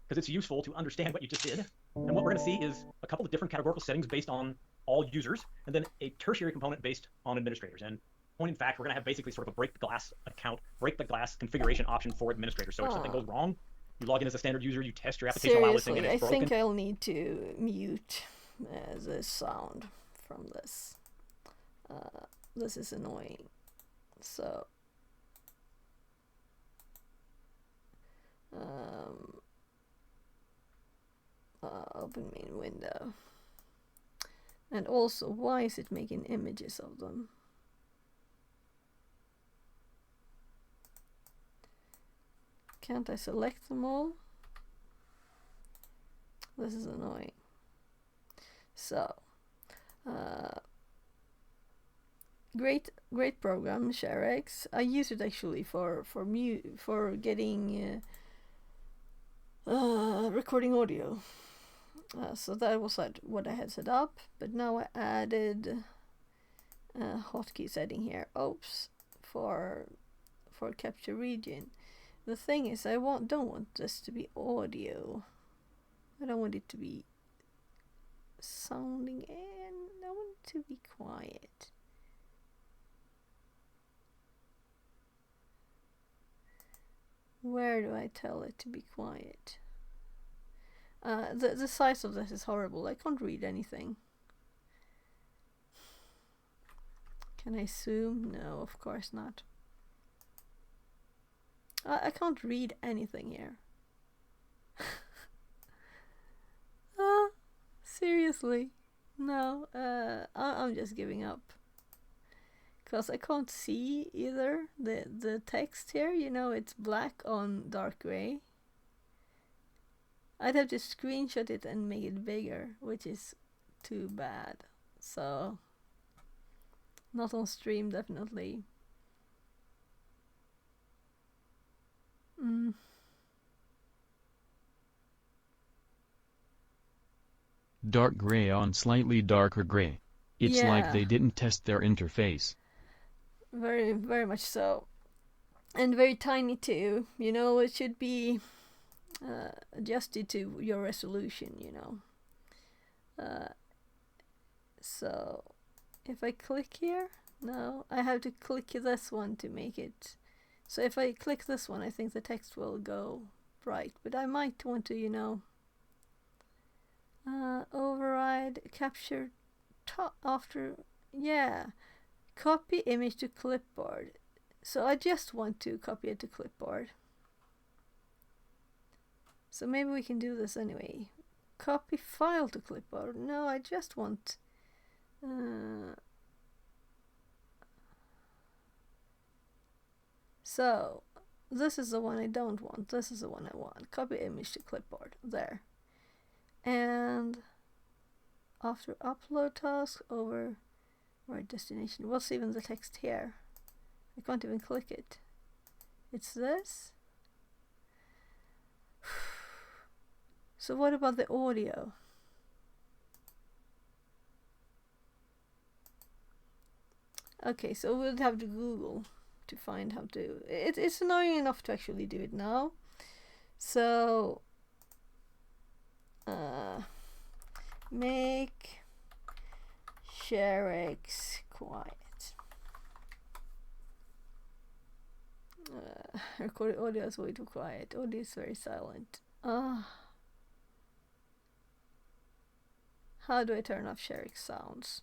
Because it's useful to understand what you just did. And what we're going to see is a couple of different categorical settings based on all users, and then a tertiary component based on administrators. And in fact, we're going to have basically sort of a break the glass account, break the glass configuration option for administrators. So if something goes wrong, you log in as a standard user, you test your application allow listing, and it's broken. I think I'll need to mute the sound from this. This is annoying. So open main window. And also, why is it making images of them? Can't I select them all? This is annoying. So, great program, ShareX. I use it actually for getting recording audio. So that was what I had set up, but now I added a hotkey setting here. Oops, for capture region. The thing is, I don't want this to be audio. I don't want it to be sounding, and I want it to be quiet. Where do I tell it to be quiet? The size of this is horrible. I can't read anything. Can I zoom? No, of course not. I can't read anything here. Seriously? No, I'm just giving up. Because I can't see either the text here. You know, it's black on dark gray. I'd have to screenshot it and make it bigger, which is too bad. So, not on stream, definitely. Dark gray on slightly darker gray. It's like they didn't test their interface. Very, very much so. And very tiny too. You know, it should be adjusted to your resolution, you know. So, if I click here, no, I have to click this one to make it. So if I click this one, I think the text will go bright. But I might want to, you know, override capture after, copy image to clipboard. So I just want to copy it to clipboard. So maybe we can do this anyway. Copy file to clipboard. No, I just want so this is the one I don't want. This is the one I want. Copy image to clipboard. There. And after upload task over right destination. What's even the text here? I can't even click it. It's this. So what about the audio? Okay, so we'll have to Google to find how to. It's annoying enough to actually do it now. So make ShareX quiet. Recorded audio is way too quiet. Audio is very silent. How do I turn off ShareX sounds?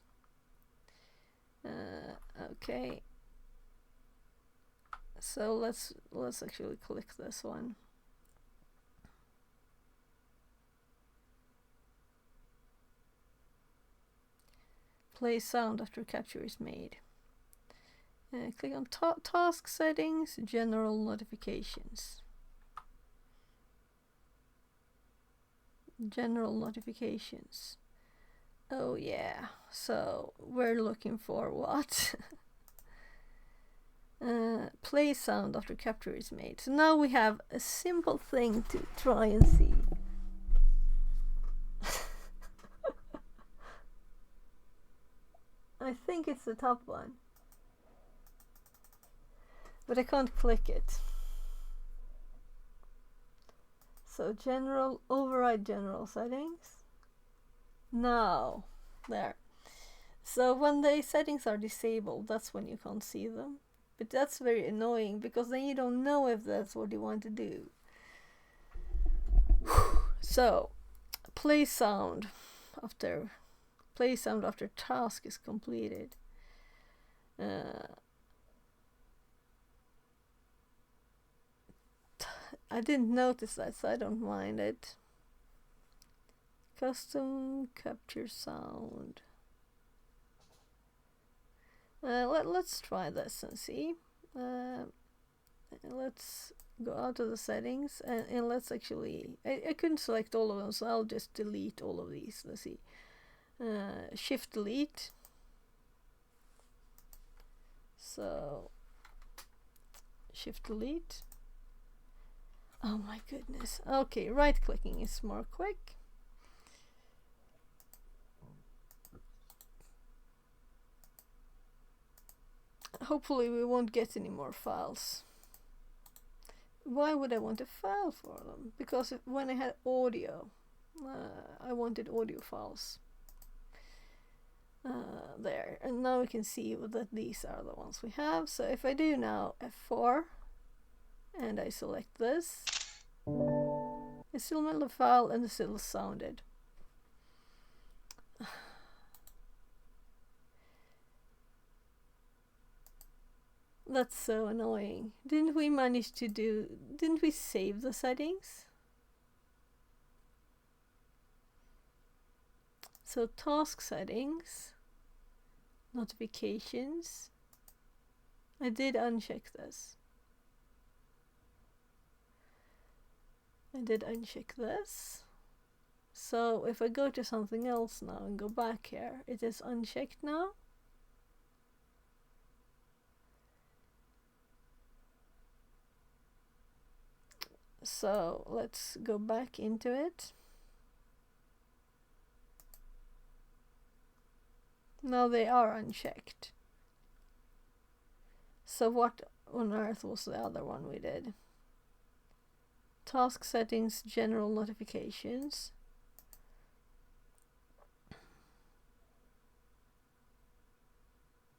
Okay. So let's actually click this one. Play sound after capture is made. Click on task settings, general notifications. General notifications. Oh yeah, so we're looking for what? Play sound after capture is made. So now we have a simple thing to try and see. I think it's the top one. But I can't click it. So general, override general settings. Now, there. So when the settings are disabled, that's when you can't see them. But that's very annoying because then you don't know if that's what you want to do. So, play sound after task is completed. I didn't notice that, so I don't mind it. Custom capture sound. Let's try this and see. Let's go out of the settings and let's actually. I couldn't select all of them, so I'll just delete all of these. Let's see. Shift delete. So shift delete. Oh my goodness. Okay, right clicking is more quick. Hopefully we won't get any more files. Why would I want a file for them? Because when I had audio, I wanted audio files. There, and now we can see that these are the ones we have. So if I do now F4 and I select this, it still made the file and it still sounded. That's so annoying. Didn't we save the settings? So task settings, notifications. I did uncheck this. So if I go to something else now and go back here, it is unchecked now. So let's go back into it. Now they are unchecked. So what on earth was the other one we did? Task settings, general notifications.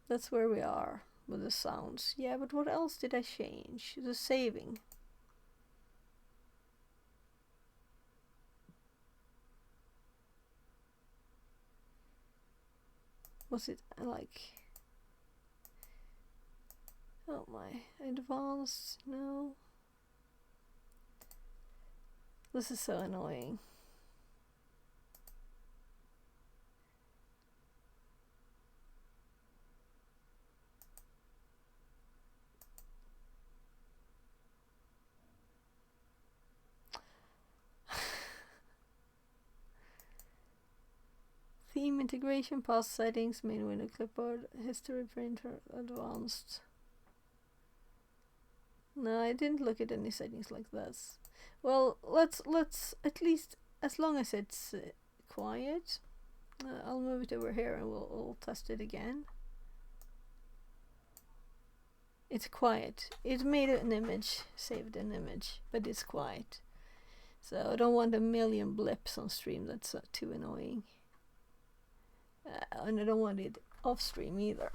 That's where we are with the sounds. Yeah, but what else did I change? The saving. Was it like... Oh my, advanced, no. This is so annoying. Theme integration, past settings, main window clipboard, history printer, advanced. No, I didn't look at any settings like this. Well, let's at least, as long as it's quiet, I'll move it over here and we'll test it again. It's quiet. It made an image, saved an image, but it's quiet. So I don't want a million blips on stream. That's too annoying. And I don't want it off stream either.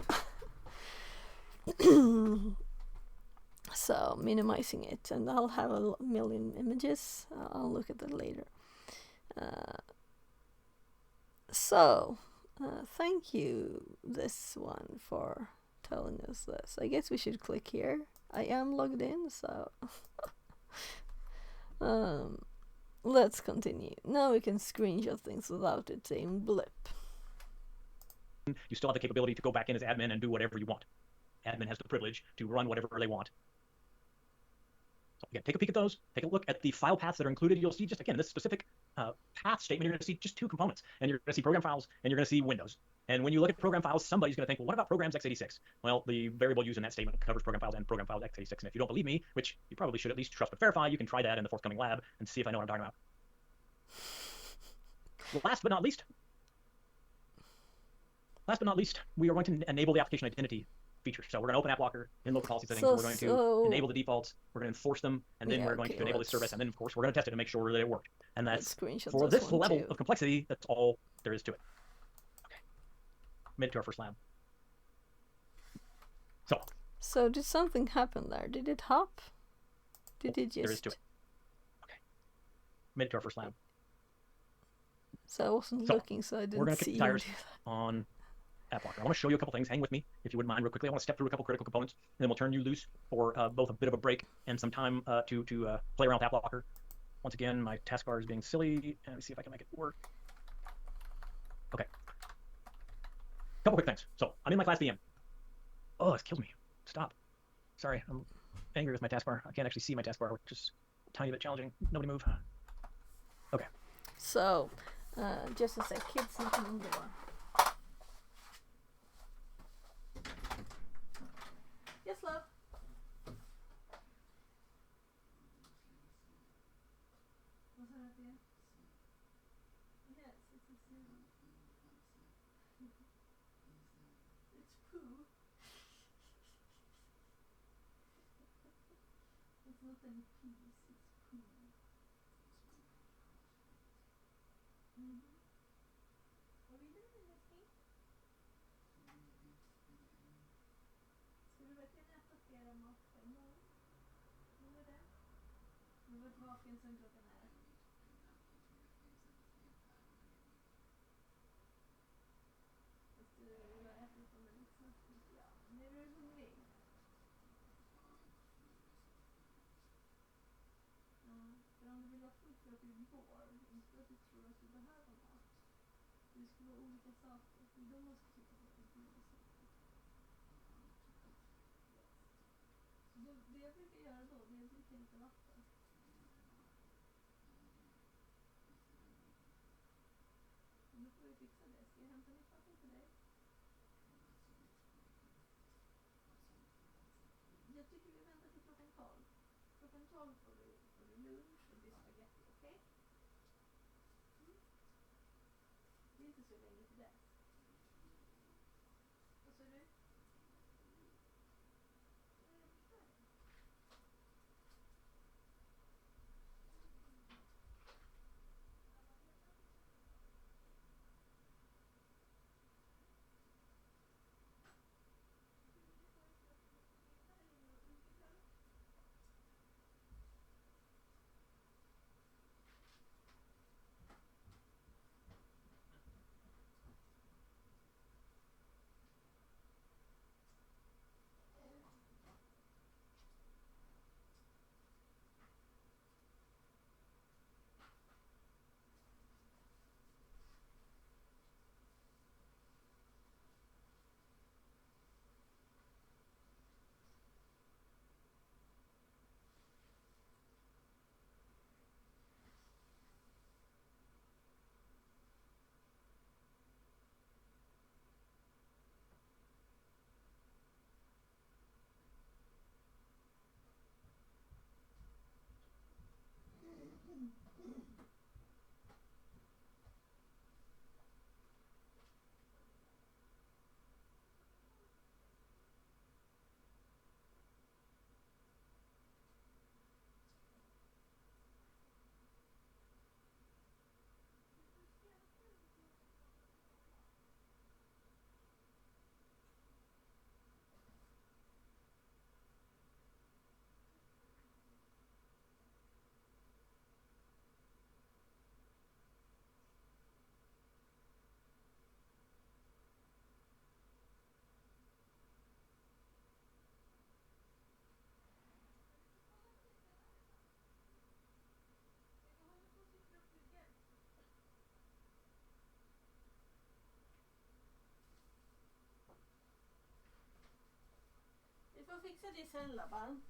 So minimizing it, and I'll have a million images. I'll look at that later. Thank you, this one, for telling us this. I guess we should click here. I am logged in, so let's continue. Now we can screenshot things without it saying blip. You still have the capability to go back in as admin and do whatever you want. Admin has the privilege to run whatever they want. So again, take a peek at those. Take a look at the file paths that are included. You'll see just, again, this specific path statement, you're going to see just two components. And you're going to see program files, and you're going to see Windows. And when you look at program files, somebody's going to think, well, what about programs x86? Well, the variable used in that statement covers program files and program files x86. And if you don't believe me, which you probably should at least trust but verify, you can try that in the forthcoming lab and see if I know what I'm talking about. Last but not least, we are going to enable the application identity feature. So we're going to open AppLocker in local policy settings. We're going to enable the defaults. We're going to enforce them, and then we're going to enable the service. And then, of course, we're going to test it to make sure that it worked. And that's, for this level of complexity, that's all there is to it. Okay. Made it to our first lab. So did something happen there? Did it hop? Did it just... There is to it. Okay. Made it to our first lab. So I wasn't looking, so I didn't see. We're going to kick the tires on AppLocker. I want to show you a couple things. Hang with me, if you wouldn't mind, real quickly. I want to step through a couple critical components, and then we'll turn you loose for both a bit of a break and some time to play around with AppLocker. Once again, my taskbar is being silly. Let me see if I can make it work. Okay. Couple quick things. So I'm in my class VM. Oh, this kills me. Stop. Sorry, I'm angry with my taskbar. I can't actually see my taskbar, which is a tiny bit challenging. Nobody move. Okay. So, just a sec. Kids knocking on the door. Yes, love. Was that at the end? Yes, it's a zero. It's poo. It's not any peas, it's poo. Vad vill du med älskling? Ska du verkligen äta flera mat på en gång? Vill du det? Du har varit vaken sedan klockan är. Fast du har ätit dem väldigt snabbt, tycker jag. Men är du hungrig? Ja, för om du vill vara full för att du går, inte för att du tror att du behöver mat. Det ska vara olika saker. Det är då man ska tycka att det är goda saker. Så då, det jag brukar göra då, det är att dricka lite vatten. Men då får vi fixa det. Ska jag hämta nytt vatten till dig? Jag tycker vi väntar till klockan 12. Klockan 12 får du lunch och det är spaghetti, okej? Det är inte så länge till dess. Vad sa du? Vi får fixa det sen, Labban.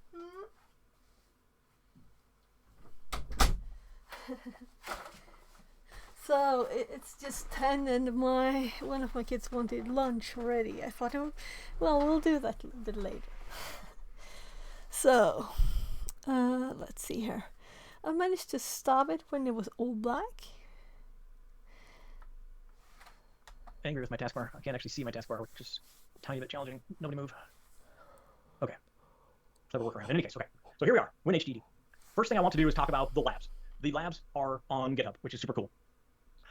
So it's just 10 and one of my kids wanted lunch already. I thought, oh, well, we'll do that a bit later. So, let's see here. I managed to stop it when it was all black. Angry with my taskbar. I can't actually see my taskbar, which is a tiny bit challenging. Nobody move. Okay. Clever workaround. In any case, okay. So here we are, WinHDD. First thing I want to do is talk about the labs. The labs are on GitHub, which is super cool.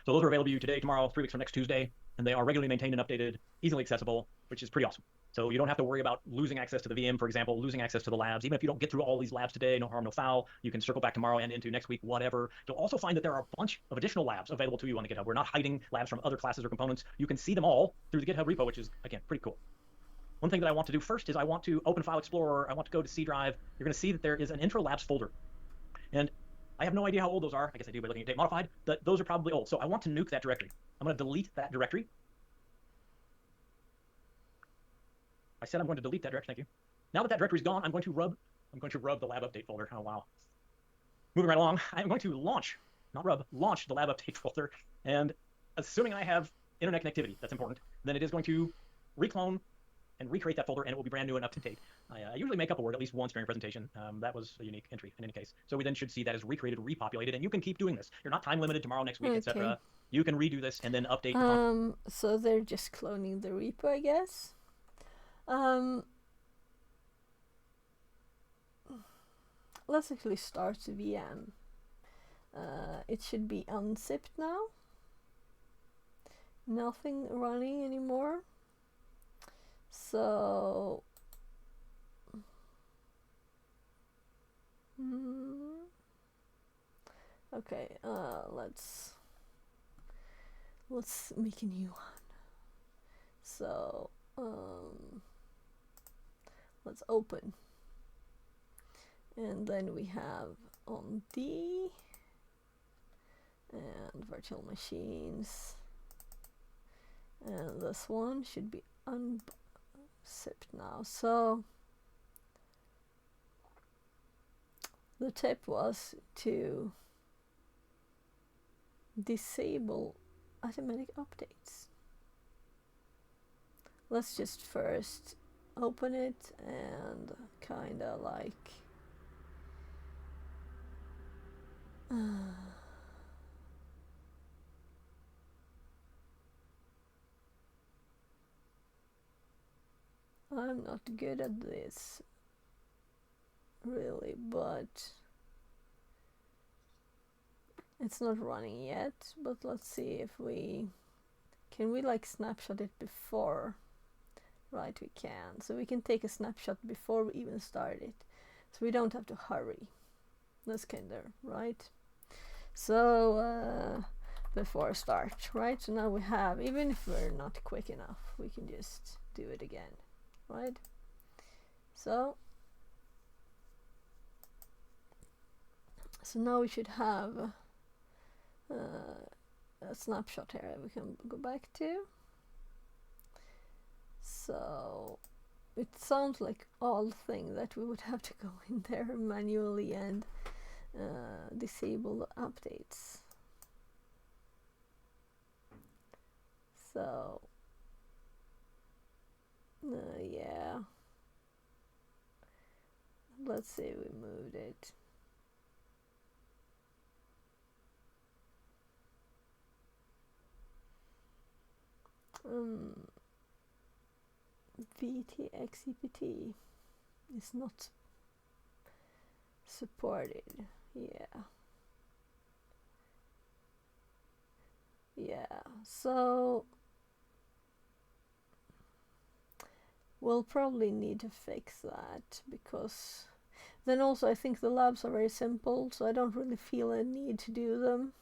So those are available to you today, tomorrow, 3 weeks from next Tuesday, and they are regularly maintained and updated, easily accessible, which is pretty awesome. So you don't have to worry about losing access to the VM, for example, losing access to the labs. Even if you don't get through all these labs today, no harm, no foul, you can circle back tomorrow and into next week, whatever. You'll also find that there are a bunch of additional labs available to you on the GitHub. We're not hiding labs from other classes or components. You can see them all through the GitHub repo, which is, again, pretty cool. One thing that I want to do first is I want to open File Explorer. I want to go to C drive. You're going to see that there is an intro labs folder. And I have no idea how old those are. I guess I do by looking at date modified. Those are probably old. So I want to nuke that directory. I'm going to delete that directory. I said I'm going to delete that directory. Thank you. Now that that directory's gone, I'm going to rub the lab update folder. Oh, wow. Moving right along, I'm going to launch, not rub, launch the lab update folder. And assuming I have internet connectivity, that's important, then it is going to reclone and recreate that folder, and it will be brand new and up to date. I usually make up a word at least once during a presentation. That was a unique entry in any case. So we then should see that as recreated, repopulated, and you can keep doing this. You're not time limited tomorrow, next week, etc. You can redo this and then update. So they're just cloning the repo, I guess. Let's actually start the VM. It should be unzipped now. Nothing running anymore. So okay, let's make a new one. So let's open, and then we have on D and virtual machines, and this one should be unzipped now. So the tip was to disable automatic updates. Let's just first open it and kinda like I'm not good at this really, but it's not running yet. But let's see if we can like snapshot it before. Right, we can. So we can take a snapshot before we even start it, so we don't have to hurry. That's kind of right. So before start, right? So now we have, even if we're not quick enough, we can just do it again, right? So now we should have a snapshot here we can go back to. So it sounds like all thing that we would have to go in there manually and disable the updates. So yeah, let's say we moved it. VTXEPT is not supported. Yeah, so we'll probably need to fix that, because then also I think the labs are very simple, so I don't really feel a need to do them.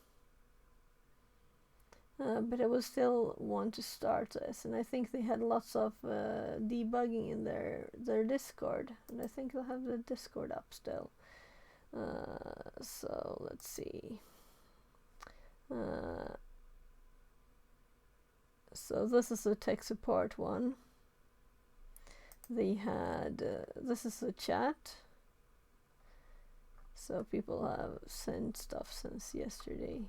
But I will still want to start this, and I think they had lots of debugging in their Discord, and I think they'll have the Discord up still. So let's see. So this is the tech support one. They had this is the chat. So people have sent stuff since yesterday.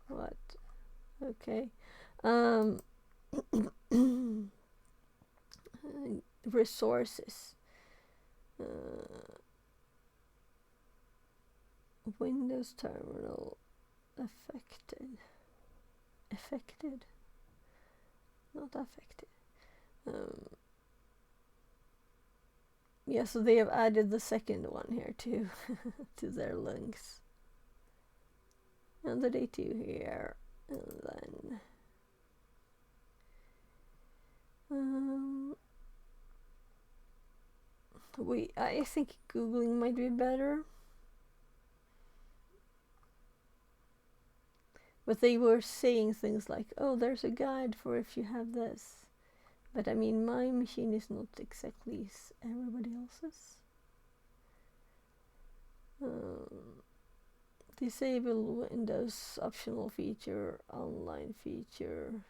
What? Okay. Resources. Windows terminal affected. Not affected. Yeah, so they have added the second one here too to their links. And the day 2 here, and then I think Googling might be better. But they were saying things like, oh, there's a guide for if you have this. But I mean, my machine is not exactly everybody else's. Disable Windows optional feature, online feature.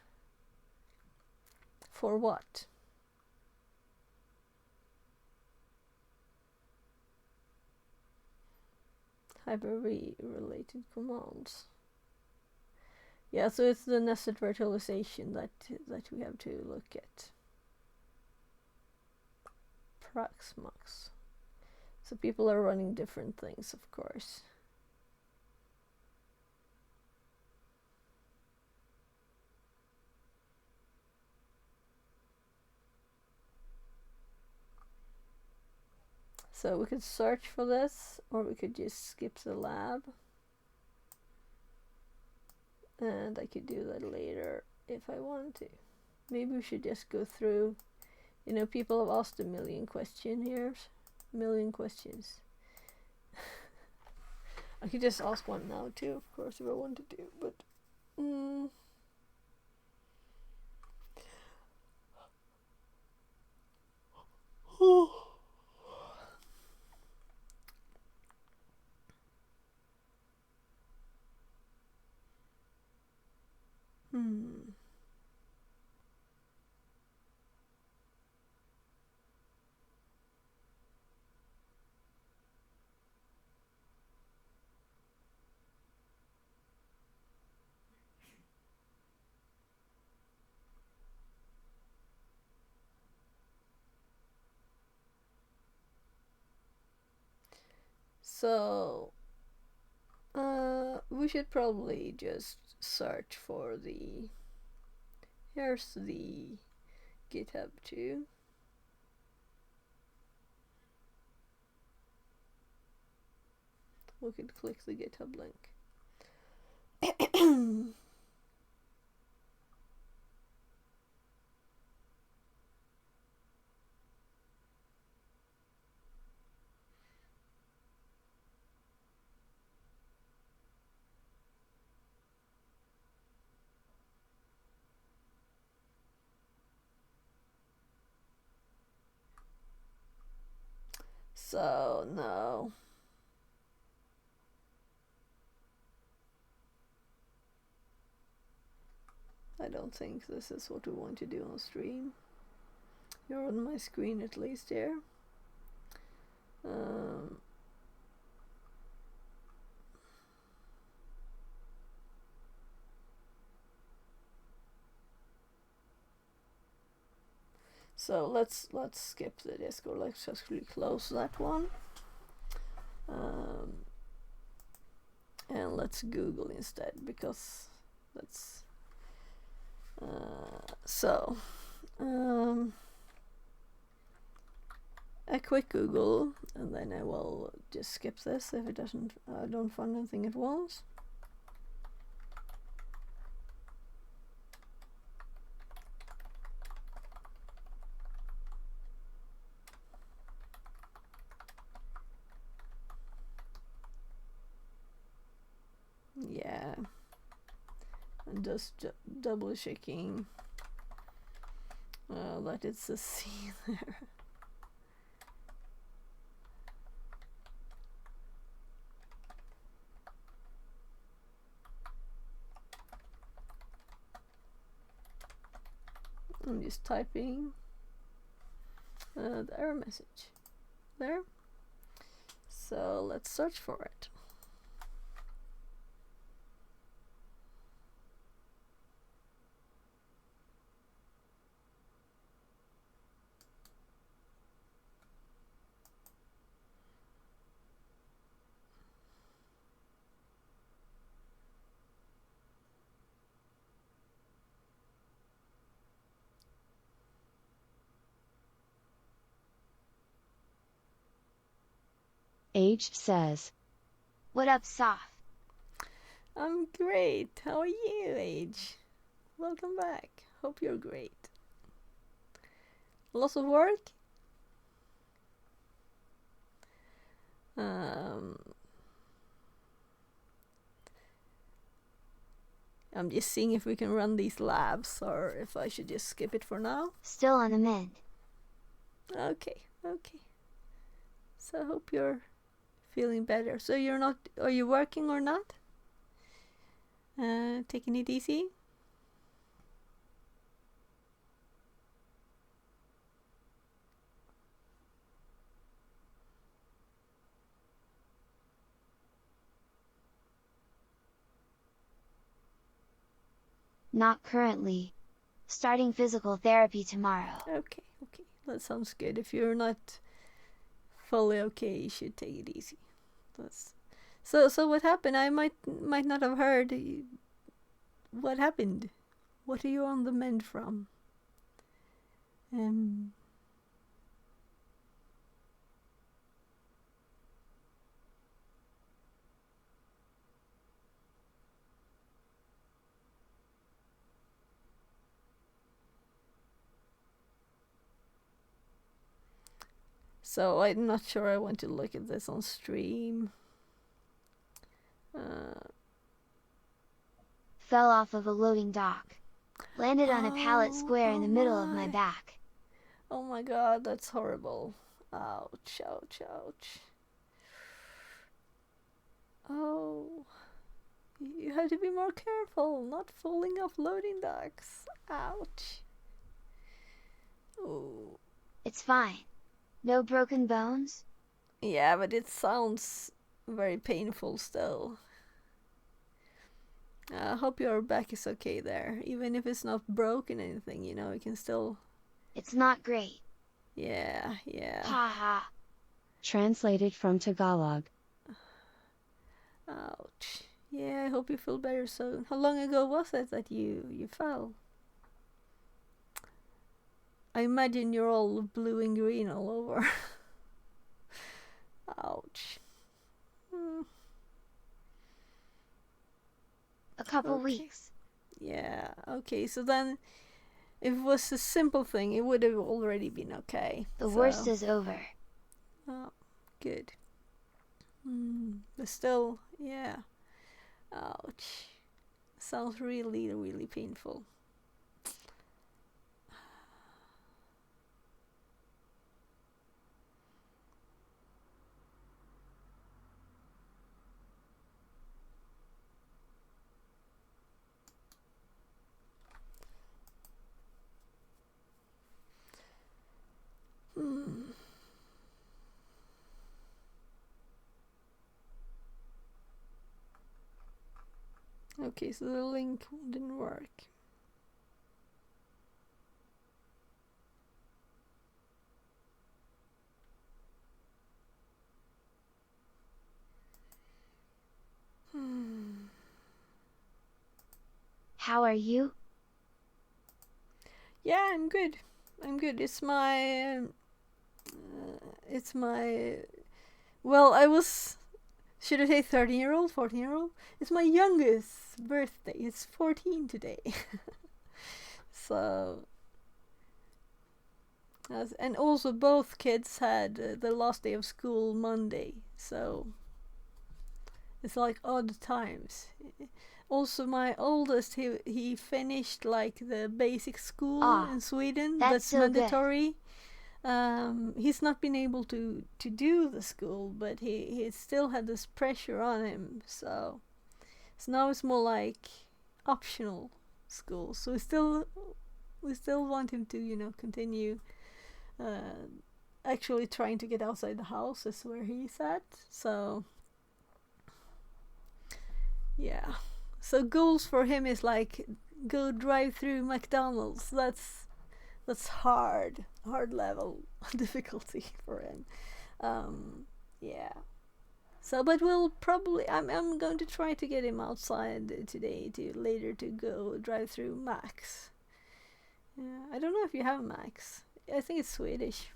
For what? Hyper-V related commands. Yeah, so it's the nested virtualization that we have to look at. Proxmox. So people are running different things, of course. So we could search for this, or we could just skip the lab. And I could do that later if I want to. Maybe we should just go through. You know, people have asked a million questions here. Million questions. I could just ask one now too, of course, if I wanted to, but So we should probably just search for the. Here's the GitHub too. We could click the GitHub link. So no. I don't think this is what we want to do on stream. You're on my screen at least here. So let's skip the Discord. Let's actually close that one. And let's Google instead, because that's a quick Google, and then I will just skip this if it doesn't. I don't find anything at once. Yeah, and just double checking that it's a C there. I'm just typing the error message there. So let's search for it. Age says. What up, Soph? I'm great. How are you, Age? Welcome back. Hope you're great. Lots of work? I'm just seeing if we can run these labs or if I should just skip it for now. Still on the mend. Okay. So I hope you're feeling better. So are you working or not? Taking it easy? Not currently. Starting physical therapy tomorrow. Okay. That sounds good. If you're not fully okay, you should take it easy. So what happened? I might not have heard. What happened? What are you on the mend from? So I'm not sure I want to look at this on stream. Fell off of a loading dock. Landed on a pallet square in the middle of my back. Oh my god, that's horrible. Ouch. Oh. You have to be more careful, not falling off loading docks. Ouch. Oh. It's fine. No broken bones? Yeah, but it sounds very painful still. I hope your back is okay there. Even if it's not broken anything, you can still... It's not great. Yeah. Ha ha. Translated from Tagalog. Ouch. Yeah, I hope you feel better soon. How long ago was it that you fell? I imagine you're all blue and green all over. Ouch. A couple weeks. Yeah, okay, so then if it was a simple thing, it would have already been okay. The worst is over. Oh, good. But still, yeah. Ouch. Sounds really, really painful. Okay, so the link didn't work. How are you? Yeah, I'm good. It's my well, I was, should I say 13-year-old, 14-year-old? It's my youngest birthday. It's 14 today. So and also both kids had the last day of school Monday, so it's like odd times. Also, my oldest, he finished like the basic school in Sweden. That's so mandatory. He's not been able to do the school, but he still had this pressure on him. So now it's more like optional school. So we still want him to continue actually trying to get outside the house is where he's at. So yeah. So goals for him is like go drive through McDonald's. That's hard level difficulty for him. Yeah. So, but we'll probably I'm going to try to get him outside today to later to go drive through Max. Yeah, I don't know if you have Max. I think it's Swedish.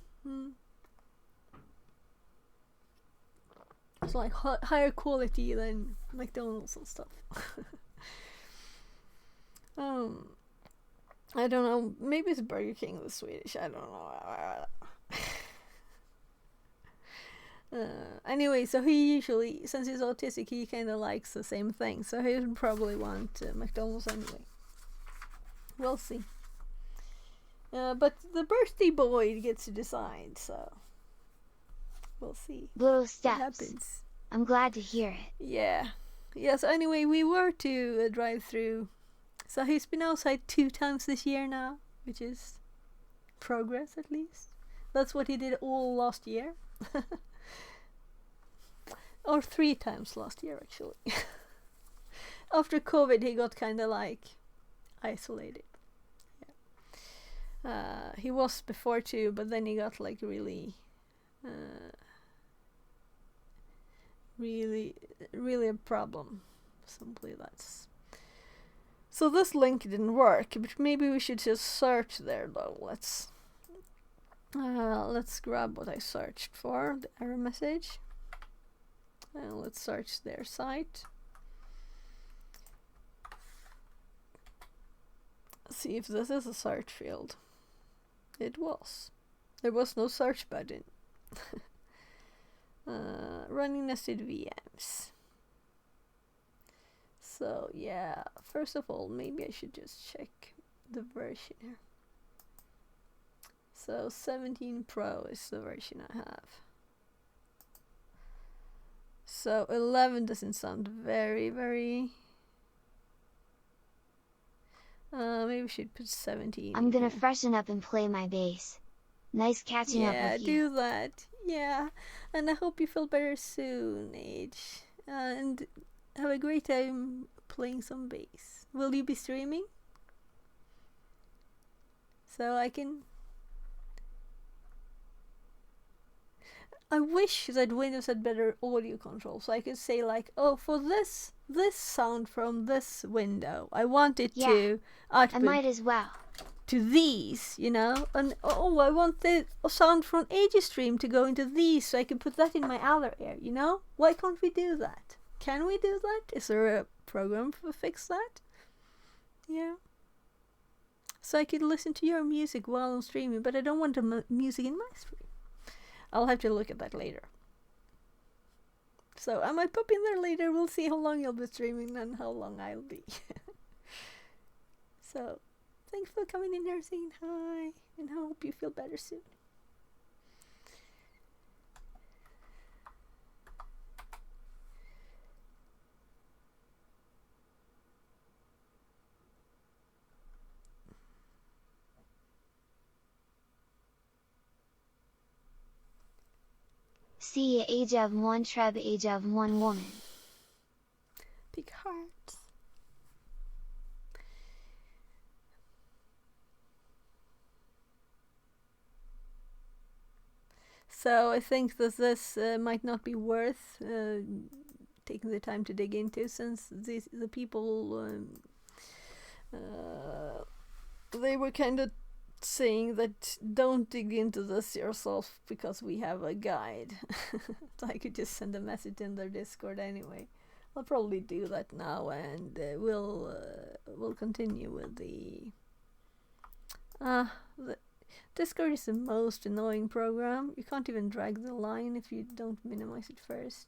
It's like higher quality than McDonald's and stuff. I don't know. Maybe it's Burger King the Swedish. I don't know. Anyway, so he usually, since he's autistic, he kind of likes the same thing. So he would probably want McDonald's anyway. We'll see. But the birthday boy gets to decide, so we'll see. Little steps. What happens. I'm glad to hear it. Yeah. So anyway, we were to drive through. So he's been outside 2 times this year now, which is progress at least. That's what he did all last year. Or 3 times last year, actually. After COVID, he got kind of like isolated. Yeah. He was before too, but then he got like really a problem. Simply that's. So this link didn't work, but maybe we should just search there though. Let's grab what I searched for, the error message. And let's search their site. See if this is a search field. It was. There was no search button. Running nested VMs. So yeah, first of all, maybe I should just check the version here. So 17 Pro is the version I have. So 11 doesn't sound very maybe we should put 17. I'm gonna freshen up and play my bass. Nice catching up with you. Yeah, do that. Yeah, and I hope you feel better soon, Age. And have a great time playing some bass. Will you be streaming? So I can... I wish that Windows had better audio control, so I could say like, oh, for this sound from this window, I want it to output I might as well. to these, you know, and oh, I want the sound from Aegis stream to go into these, so I can put that in my other ear, you know? Why can't we do that? Can we do that? Is there a program to fix that? Yeah. So I could listen to your music while I'm streaming, but I don't want the music in my stream. I'll have to look at that later. So I might pop in there later. We'll see how long you'll be streaming and how long I'll be. So thanks for coming in here saying hi, and I hope you feel better soon. See age of 1 treb, age of 1 woman. Big hearts. So I think that this might not be worth taking the time to dig into, since the people they were kind of saying that don't dig into this yourself because we have a guide. So I could just send a message in their Discord anyway. I'll probably do that now, and we'll continue with the Discord is the most annoying program. You can't even drag the line if you don't minimize it first.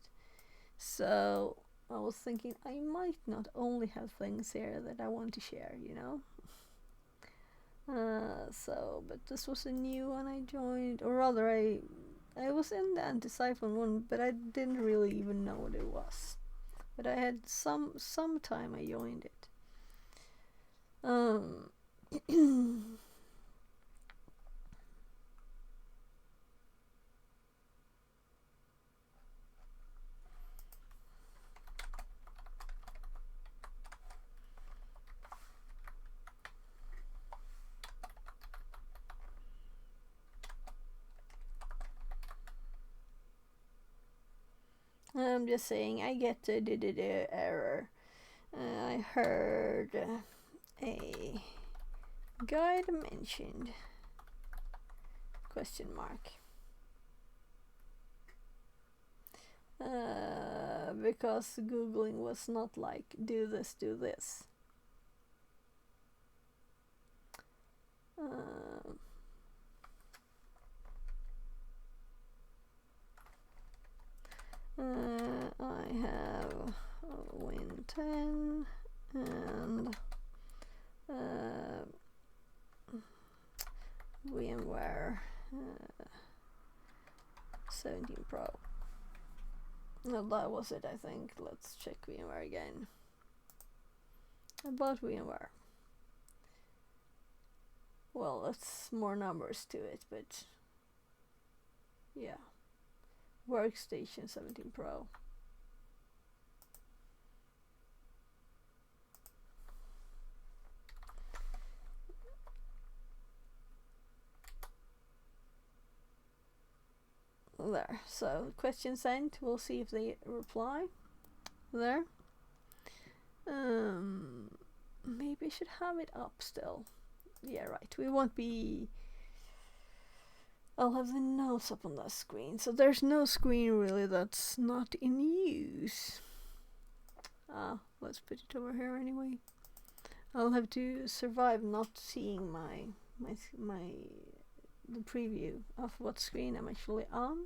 So I was thinking I might not only have things here that I want to share, you know. But this was a new one I joined, or rather I was in the Antosyphon one, but I didn't really even know what it was. But I had some time I joined it. I'm just saying, I get the error. I heard a guide mentioned question mark. because Googling was not like do this, do this. I have Win 10 and VMware 17 Pro. No, that was it, I think. Let's check VMware again. I bought VMware. Well, that's more numbers to it, but yeah. Workstation 17 Pro. There. So question sent. We'll see if they reply. There. Maybe I should have it up still. Yeah, right. We won't be. I'll have the notes up on the screen. So there's no screen really that's not in use. Let's put it over here anyway. I'll have to survive not seeing the preview of what screen I'm actually on.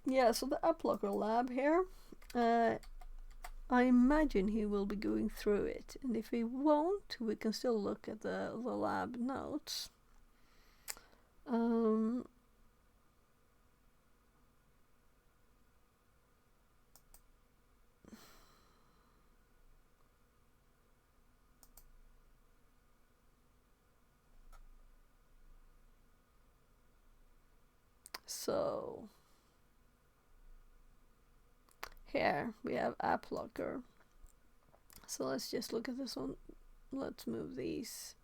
Yeah, so the AppLocker lab here, I imagine he will be going through it, and if he won't, we can still look at the lab notes. So here we have AppLocker. So let's just look at this one. Let's move these.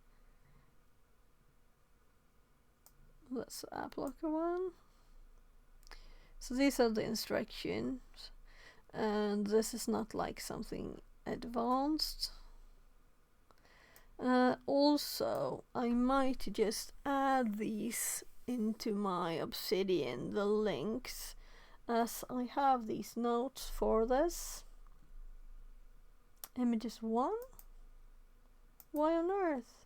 That's the AppLocker one. So these are the instructions, and this is not like something advanced. Also, I might just add these into my Obsidian, the links, as I have these notes for this. Images 1? Why on earth?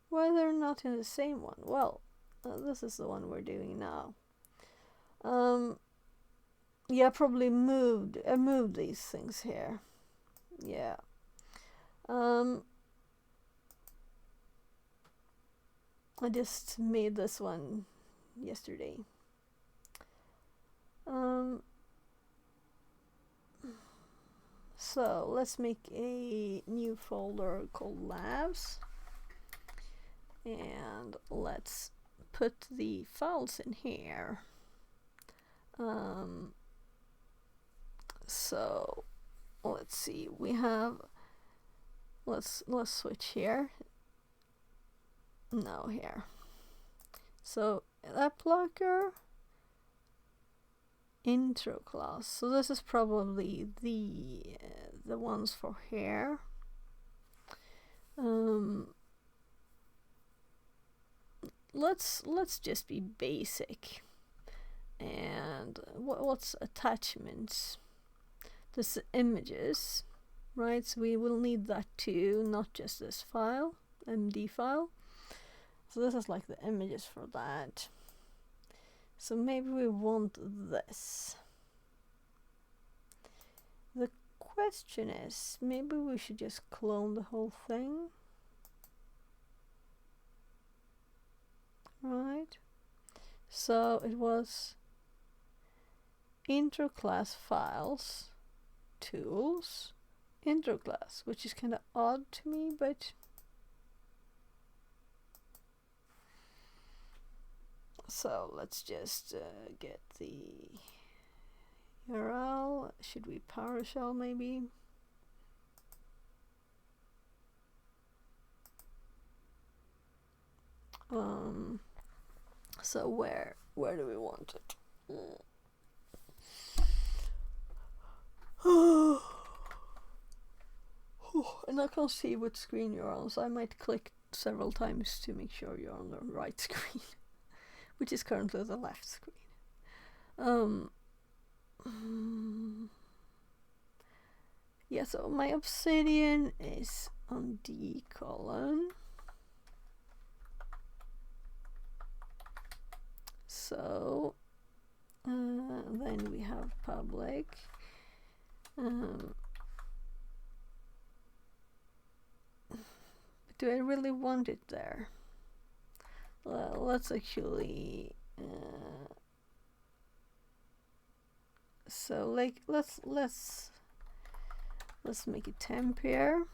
Why they're not in the same one? Well, this is the one we're doing now. Yeah, probably moved these things here. Yeah. I just made this one yesterday. So let's make a new folder called labs, and let's put the files in here. So let's see, we have, let's switch here. No, here. So AppLocker intro class. So this is probably the ones for here. Let's just be basic. And what's attachments? This images, right? So we will need that too, not just this file, MD file. So this is like the images for that. So maybe we want this. The question is, maybe we should just clone the whole thing. Right? So it was intro class files, tools, intro class, which is kind of odd to me, but so let's just get the URL. Should we PowerShell maybe? So where do we want it? And I can't see what screen you're on, so I might click several times to make sure you're on the right screen, which is currently the left screen. Yeah, so my obsidian is on D column. So then we have public. Do I really want it there? Well, let's actually so like let's make it temp here.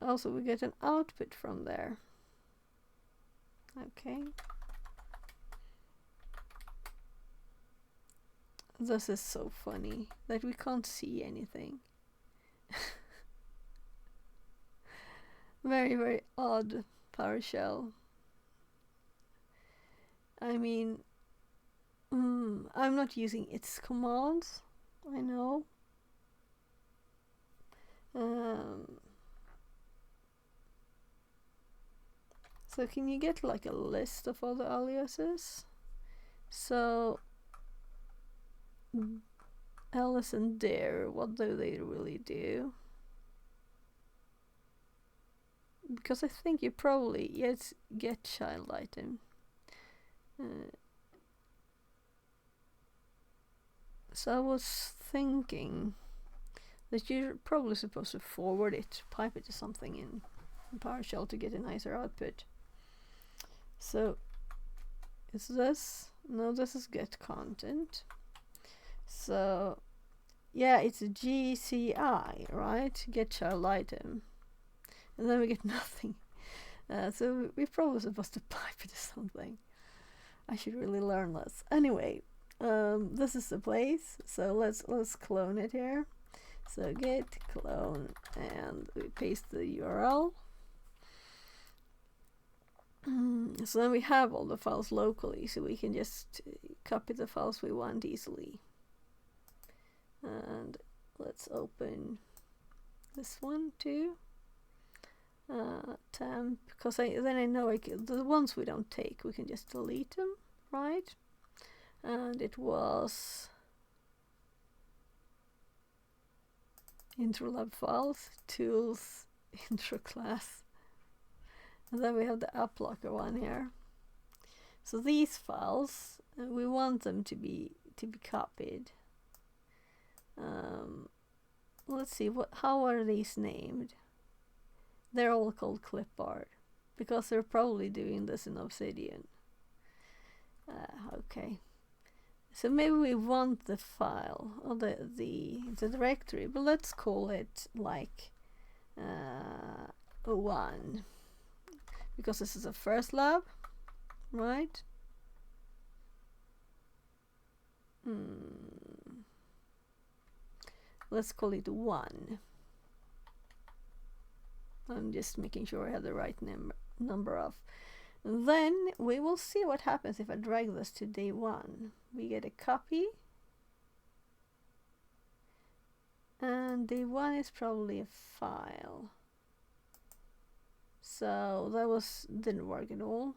Also, we get an output from there. Okay. This is so funny that we can't see anything. Very, very odd PowerShell. I mean, I'm not using its commands, I know. So can you get like a list of all the aliases? So Alice and Dare, what do they really do? Because I think you probably, yes, get child item. So I was thinking that you're probably supposed to forward it, pipe it to something in PowerShell to get a nicer output. So is this? No, this is get content. So yeah, it's a GCI, right? Get child item. And then we get nothing. So we're probably supposed to pipe it to something. I should really learn this. Anyway, this is the place. So let's clone it here. So git clone, and we paste the URL. So then we have all the files locally, so we can just copy the files we want easily. And let's open this one too. Temp, because then I know the ones we don't take, we can just delete them, right? And it was intro lab files, tools, intro class, and then we have the app locker one here. So these files, we want them to be copied. Let's see, how are these named? They're all called clipboard because they're probably doing this in Obsidian. Okay, so maybe we want the file or the directory, but let's call it like 1 because this is the first lab, right? Let's call it 1. I'm just making sure I have the right number of. And then we will see what happens if I drag this to day 1. We get a copy. And day 1 is probably a file. So that didn't work at all.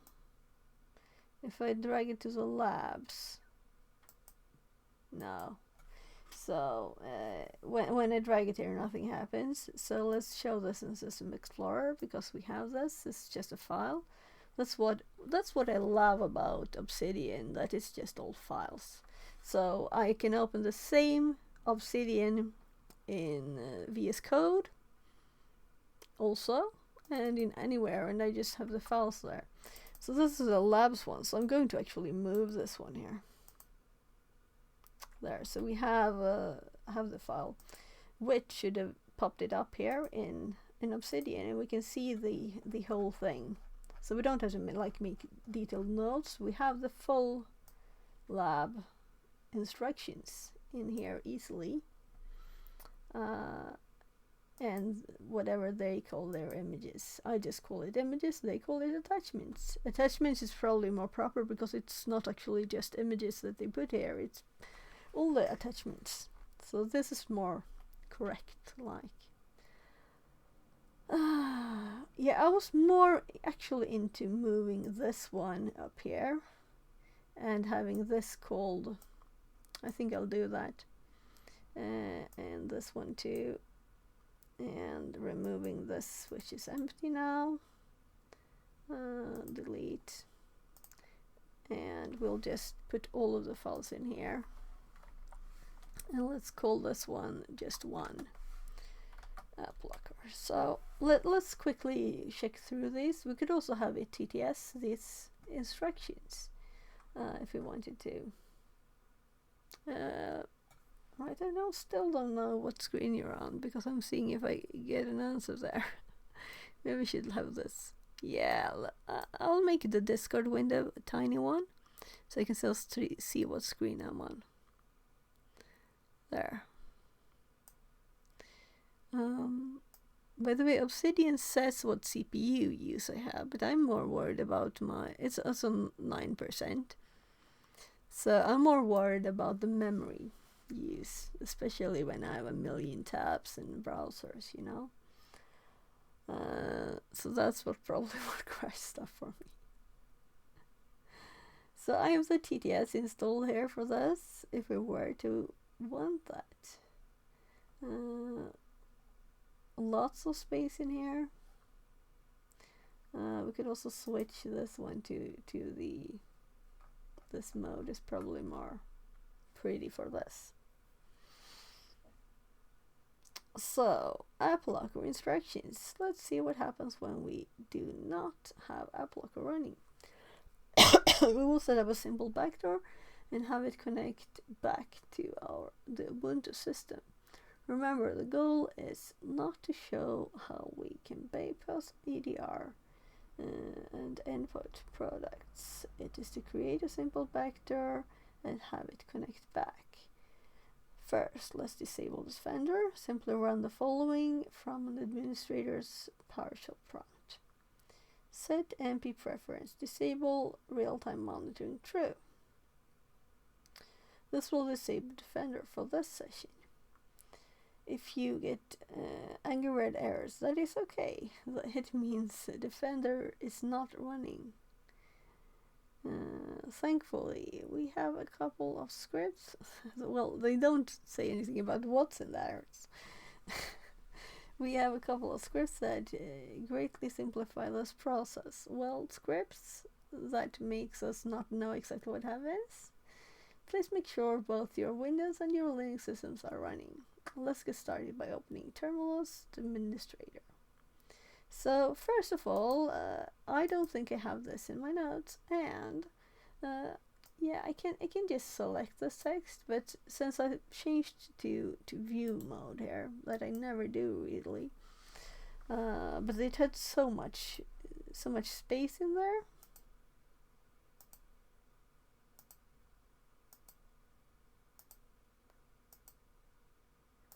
If I drag it to the labs, no. So when I drag it here, nothing happens. So let's show this in System Explorer because we have this. It's just a file. That's what I love about Obsidian. That it's just all files. So I can open the same Obsidian in VS Code also, and in anywhere, and I just have the files there. So this is a labs one. So I'm going to actually move this one here. There, so we have the file, which should have popped it up here in Obsidian, and we can see the whole thing. So we don't have to make detailed notes. We have the full lab instructions in here easily, and whatever they call their images. I just call it images. They call it attachments. Attachments is probably more proper because it's not actually just images that they put here. It's all the attachments. So this is more correct, like. yeah, I was more actually into moving this one up here and having this called, I think I'll do that, and this one too, and removing this which is empty now, delete, and we'll just put all of the files in here, and let's call this one just one app locker. So let's quickly check through these. We could also have it TTS these instructions if we wanted to. I don't know, still don't know what screen you're on, because I'm seeing if I get an answer there. Maybe we should have this. Yeah, I'll make the Discord window a tiny one, so I can still see what screen I'm on. There. By the way, Obsidian says what CPU use I have, but I'm more worried about it's also 9%. So I'm more worried about the memory use, especially when I have a million tabs and browsers, you know. So that's what probably would crash stuff for me. So I have the TTS installed here for this, if we were to want that. Lots of space in here. We could also switch this one to this mode is probably more pretty for this. So, app locker instructions. Let's see what happens when we do not have app locker running. We will set up a simple backdoor and have it connect back to the Ubuntu system. Remember, the goal is not to show how we can bypass EDR and input products. It is to create a simple backdoor and have it connect back. First, let's disable Defender. Simply run the following from an administrator's PowerShell prompt. Set MP preference. Disable real-time monitoring true. This will disable Defender for this session. If you get angry red errors, that is okay. It means Defender is not running. Thankfully, we have a couple of scripts. Well, they don't say anything about what's in the errors. We have a couple of scripts that greatly simplify this process. Well, scripts that makes us not know exactly what happens. Please make sure both your Windows and your Linux systems are running. Let's get started by opening Terminal as Administrator. So first of all, I don't think I have this in my notes, and yeah, I can just select this text, but since I changed to view mode here, that I never do really, but it had so much space in there.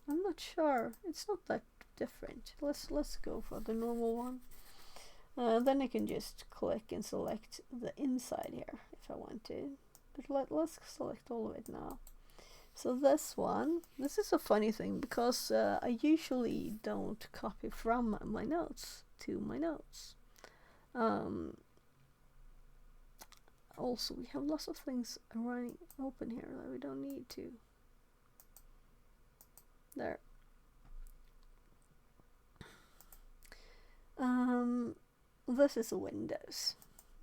I'm not sure. It's not that different. Let's go for the normal one. Then I can just click and select the inside here if I want to. But let's select all of it now. So this one, this is a funny thing because I usually don't copy from my notes to my notes. Also, we have lots of things running open here that we don't need to. There. This is Windows,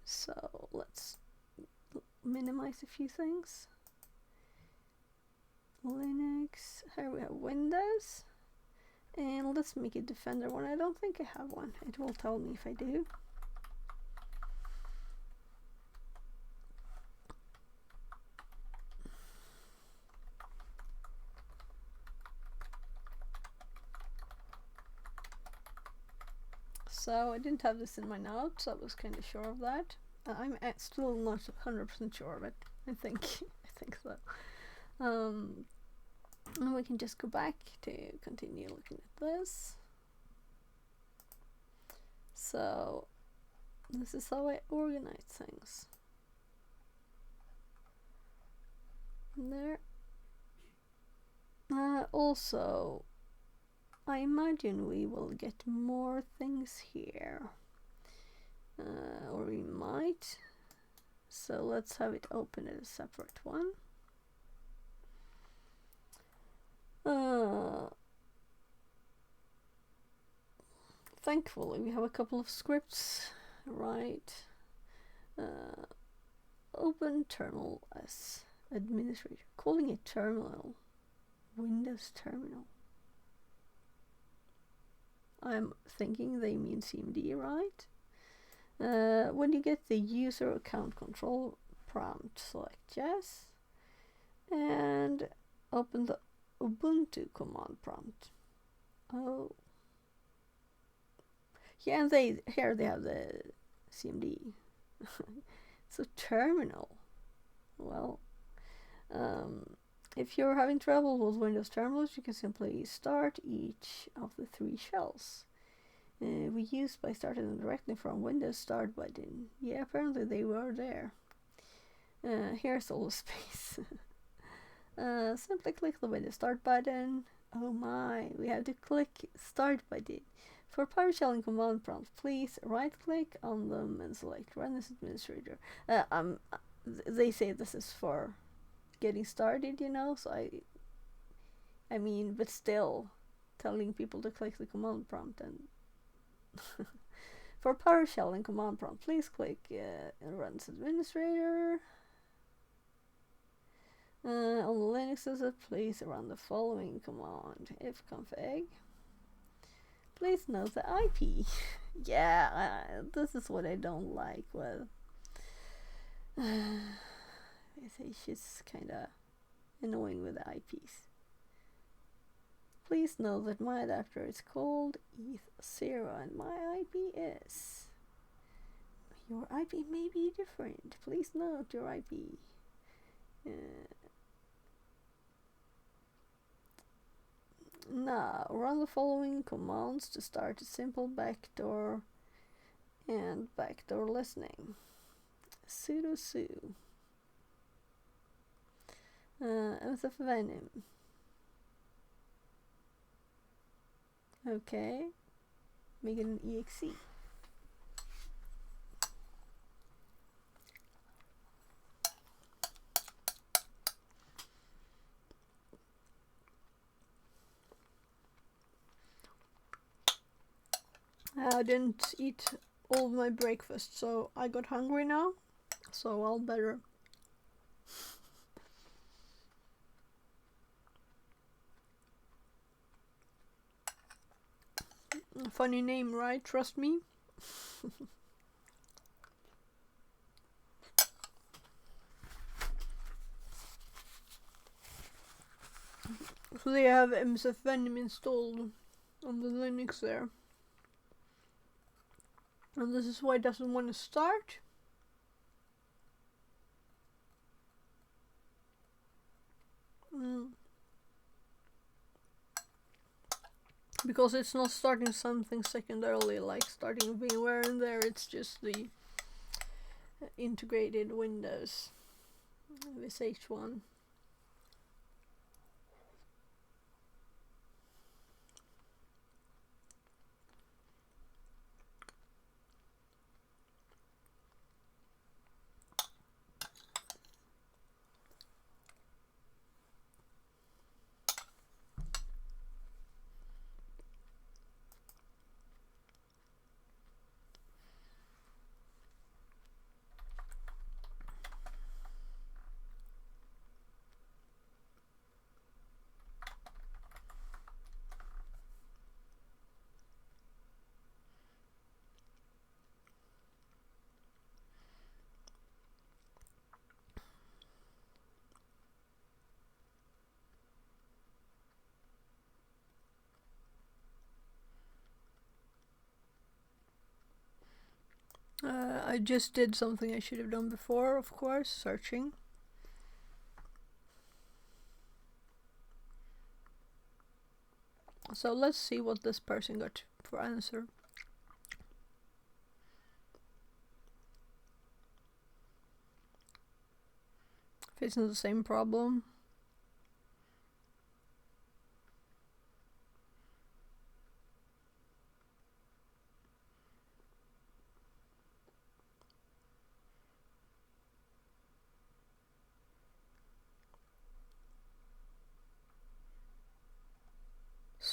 so let's minimize a few things. Linux, here we have Windows, and let's make a Defender one. I don't think I have one. It will tell me if I do. So I didn't have this in my notes. I was kind of sure of that. I'm still not 100% sure, but I think so. And we can just go back to continue looking at this. So this is how I organize things. And there. Also, I imagine we will get more things here. Or we might. So let's have it open as a separate one. Thankfully we have a couple of scripts, right? Open terminal as administrator. Calling it terminal. Windows terminal. I'm thinking they mean CMD, right? When you get the user account control prompt, select yes, and open the Ubuntu command prompt. Oh, yeah, and here they have the CMD. So terminal. Well, if you're having trouble with Windows terminals, you can simply start each of the 3 shells. We used by starting them directly from Windows Start button. Yeah, apparently they were there. Here's all the space. Simply click the Windows Start button. Oh my, we have to click Start button. For PowerShell and command prompts, please right-click on them and select Run as Administrator. They say this is for getting started, you know, so I mean, but still, telling people to click the command prompt and for PowerShell and command prompt, please click Run as Administrator. On the Linux user, please run the following command: ifconfig. Please note the IP. Yeah, this is what I don't like. Well, it's just kind of annoying with the IPs. Please note that my adapter is called ETH0 and my IP is. Your IP may be different. Please note your IP. Now, run the following commands to start a simple backdoor and backdoor listening. Sudo su. Antosyphon. Okay. Make it an exe. I didn't eat all of my breakfast, so I got hungry now, so I'll better. Funny name, right? Trust me. So they have Antosyphon installed on the Linux there. And this is why it doesn't want to start. Because it's not starting something secondarily like starting VMware in there, it's just the integrated Windows, this H1. I just did something I should have done before, of course, searching. So let's see what this person got for answer. Facing the same problem.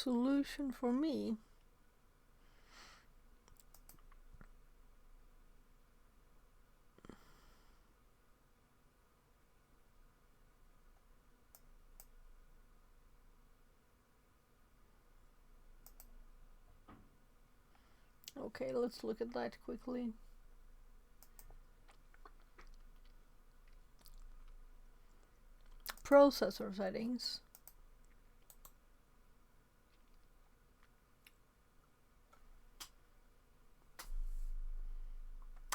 solution for me. Okay, let's look at that quickly. Processor settings.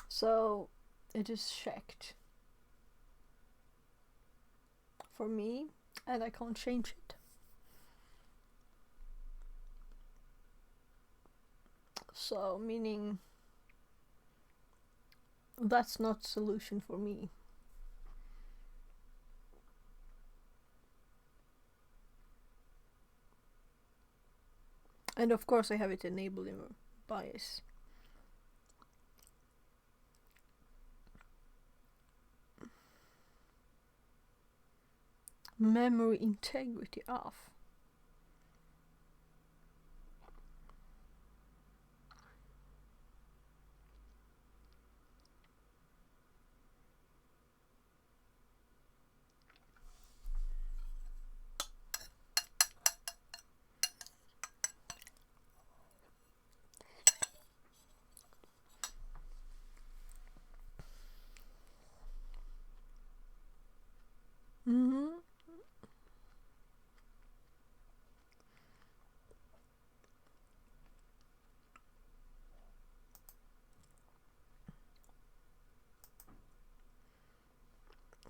So it is checked for me and I can't change it. So meaning that's not solution for me. And of course I have it enabled in BIOS. Memory integrity off.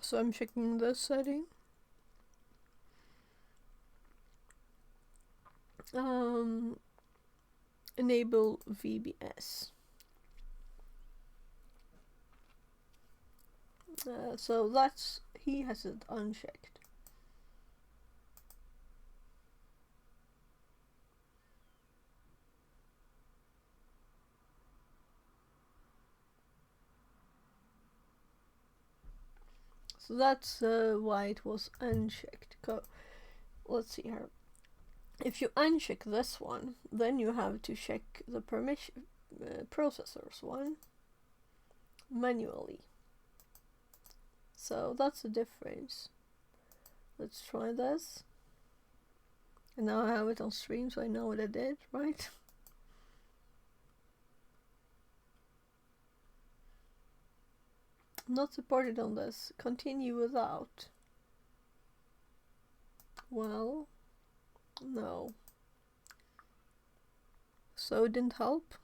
So I'm checking this setting. Enable VBS. So that's, he has it unchecked. So that's why it was unchecked. Let's see here. If you uncheck this one, then you have to check the permission processors one manually. So that's the difference. Let's try this. And now I have it on stream, so I know what I did, right? Not supported on this. Continue without. Well, no. So it didn't help.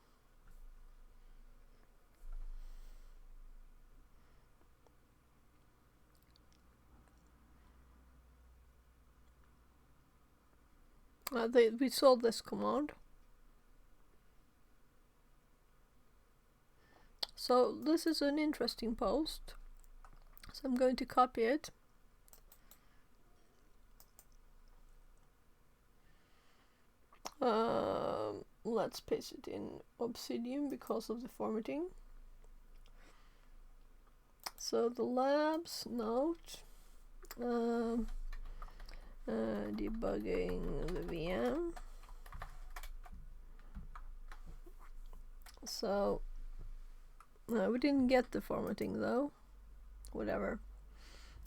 We saw this command. So this is an interesting post. So I'm going to copy it. Let's paste it in Obsidian because of the formatting. So the labs note, debugging the VM. So we didn't get the formatting though. Whatever,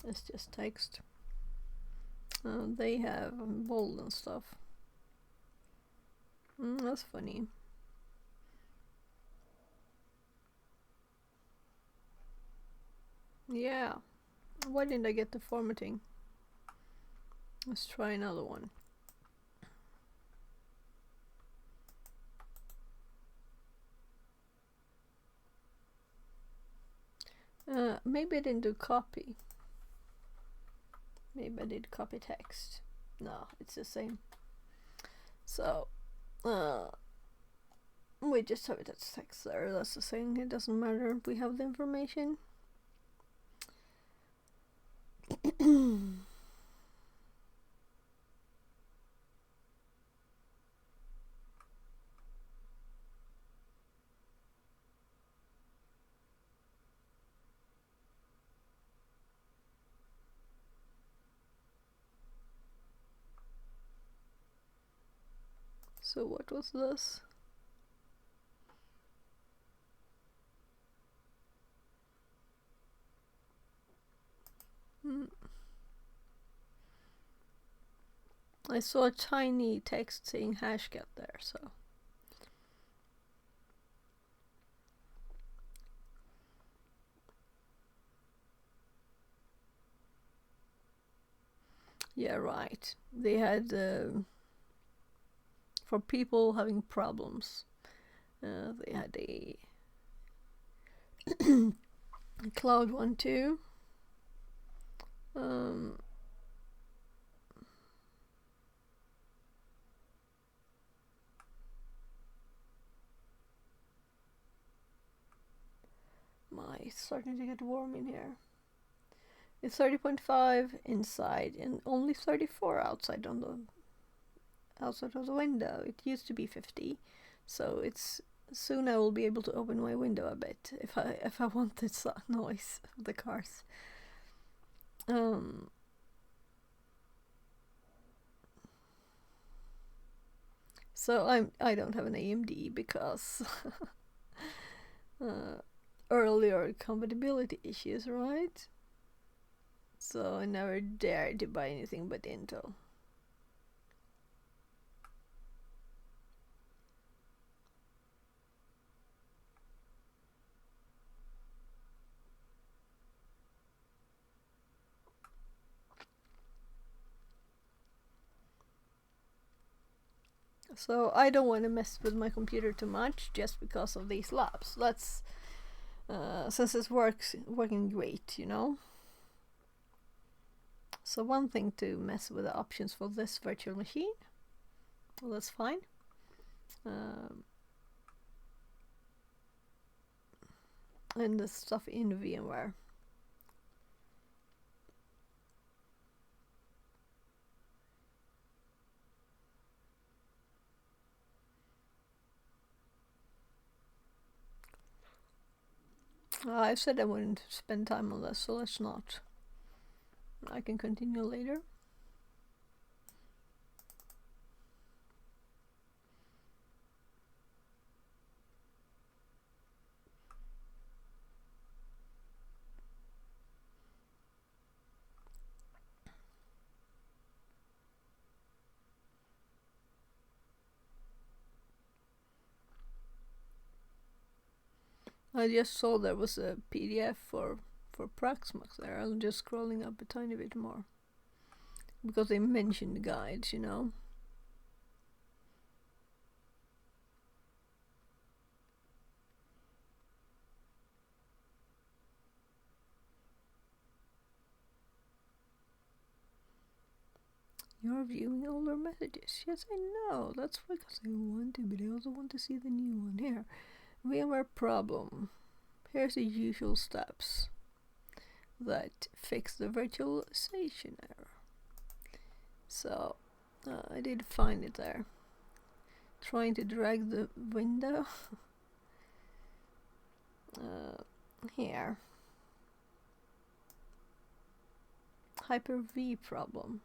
it's just text. They have bold and stuff. That's funny. Yeah, why didn't I get the formatting? Let's try another one. Maybe I didn't do copy. Maybe I did copy text. No, it's the same. So we just have it as text there. That's the thing. It doesn't matter if we have the information. So what was this? I saw a tiny text saying hashcat there, so. Yeah, right. They had, for people having problems, they had a cloud one too. It's starting to get warm in here. It's 30.5 inside and only 34 outside of the window. It used to be 50, so it's soon I will be able to open my window a bit if I want this noise of the cars. So I don't have an AMD because earlier compatibility issues, right? So I never dared to buy anything but Intel. So I don't want to mess with my computer too much just because of these labs. That's since it's working great, you know. So one thing to mess with the options for this virtual machine. Well, that's fine. And the stuff in VMware. I said I wouldn't spend time on this, so let's not. I can continue later. I just saw there was a PDF for Proxmox there. I'm just scrolling up a tiny bit more. Because they mentioned the guides, you know. You're viewing older messages. Yes, I know. That's because I want to, but I also want to see the new one here. VMware problem. Here's the usual steps that fix the virtualization error. So, I did find it there. Trying to drag the window. Here. Hyper-V problem.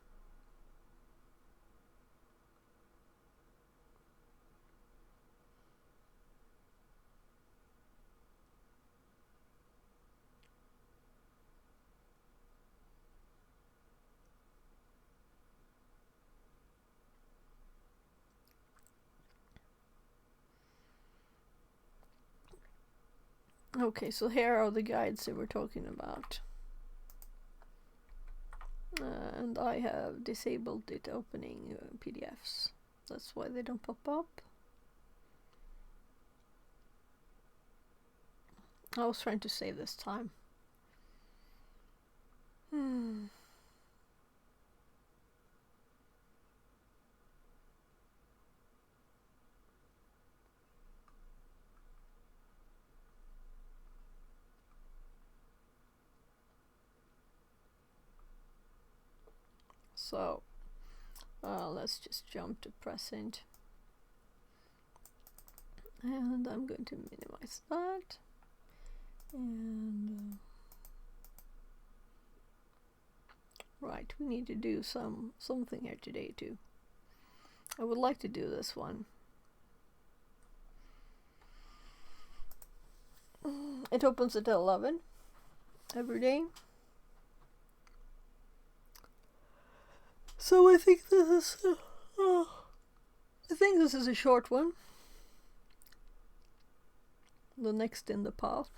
Okay, so here are the guides that we're talking about. And I have disabled it opening PDFs. That's why they don't pop up. I was trying to save this time. So, let's just jump to present. And I'm going to minimize that. And we need to do something here today too. I would like to do this one It opens at 11 every day. So I think this is a short one. The next in the path.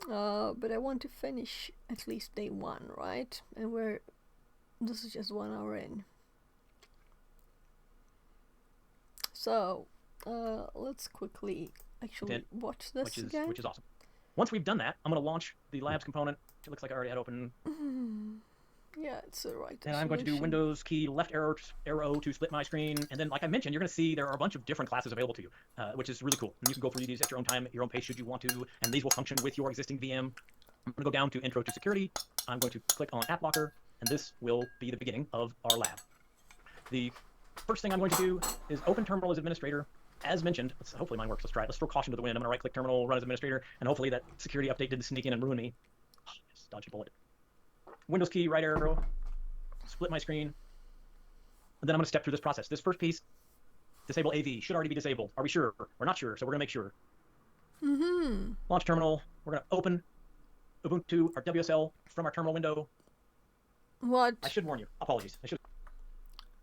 But I want to finish at least day 1, right? And this is just 1 hour in. So let's quickly actually watch this again. Which is awesome. Once we've done that, I'm going to launch the labs component. It looks like I already had open. Yeah, it's the right. And I'm going to do Windows key left arrow to split my screen. And then, like I mentioned, you're going to see there are a bunch of different classes available to you, which is really cool. And you can go through these at your own time, at your own pace, should you want to. And these will function with your existing VM. I'm going to go down to Intro to Security. I'm going to click on App Locker, and this will be the beginning of our lab. The first thing I'm going to do is open Terminal as administrator. As mentioned, hopefully mine works. Let's try it. Let's throw caution to the wind. I'm going to right-click Terminal, run as administrator, and hopefully that security update didn't sneak in and ruin me. Oh, yes, dodgy bullet. Windows key, right arrow, split my screen, and then I'm going to step through this process. This first piece, disable AV, should already be disabled. Are we sure? We're not sure, so we're going to make sure. Launch terminal. We're going to open Ubuntu, our WSL, from our terminal window. What? I should warn you. Apologies. I should.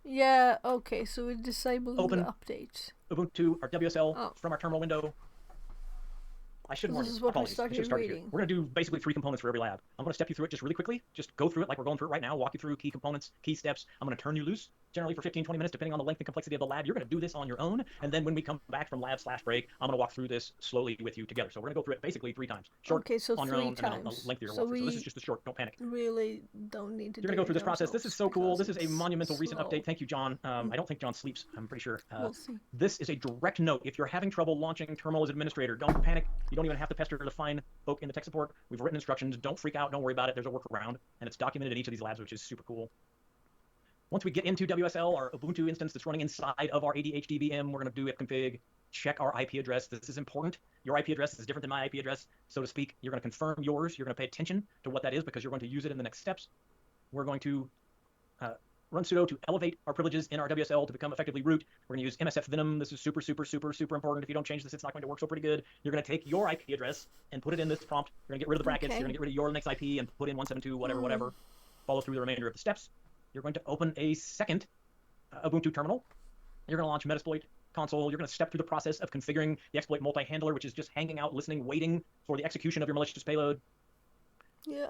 Yeah, okay, so we disable the update. Ubuntu, our WSL, from our terminal window. I should warn you. This is what we Apologies. started reading. We're going to do basically 3 components for every lab. I'm going to step you through it just really quickly. Just go through it like we're going through it right now. Walk you through key components, key steps. I'm going to turn you loose, generally for 15, 20 minutes, depending on the length and complexity of the lab. You're going to do this on your own. And then when we come back from lab/break, I'm going to walk through this slowly with you together. So we're going to go through it basically 3 times. Short, okay, so on your 3 own, times. And then a lengthier walkthrough. So this is just a short. Don't panic. Really don't need to. You're going to go through this process. This is so cool. This is a monumental recent update. Thank you, John. I don't think John sleeps. I'm pretty sure. We'll see. This is a direct note. If you're having trouble launching Terminal as administrator, don't panic. You don't even have to pester the fine folk in the tech support. We've written instructions. Don't freak out. Don't worry about it. There's a workaround, and it's documented in each of these labs, which is super cool. Once we get into WSL, our Ubuntu instance that's running inside of our ADHD VM, we're going to do ipconfig, check our IP address. This is important. Your IP address is different than my IP address, so to speak. You're going to confirm yours. You're going to pay attention to what that is because you're going to use it in the next steps. We're going to run sudo to elevate our privileges in our WSL to become effectively root. We're going to use MSF Venom. This is super, super, super, super important. If you don't change this, it's not going to work so pretty good. You're going to take your IP address and put it in this prompt. You're going to get rid of the brackets. Okay. You're going to get rid of your Linux IP and put in 172, whatever. Follow through the remainder of the steps. You're going to open a second Ubuntu terminal. You're going to launch Metasploit console. You're going to step through the process of configuring the exploit multi-handler, which is just hanging out, listening, waiting for the execution of your malicious payload. Yeah.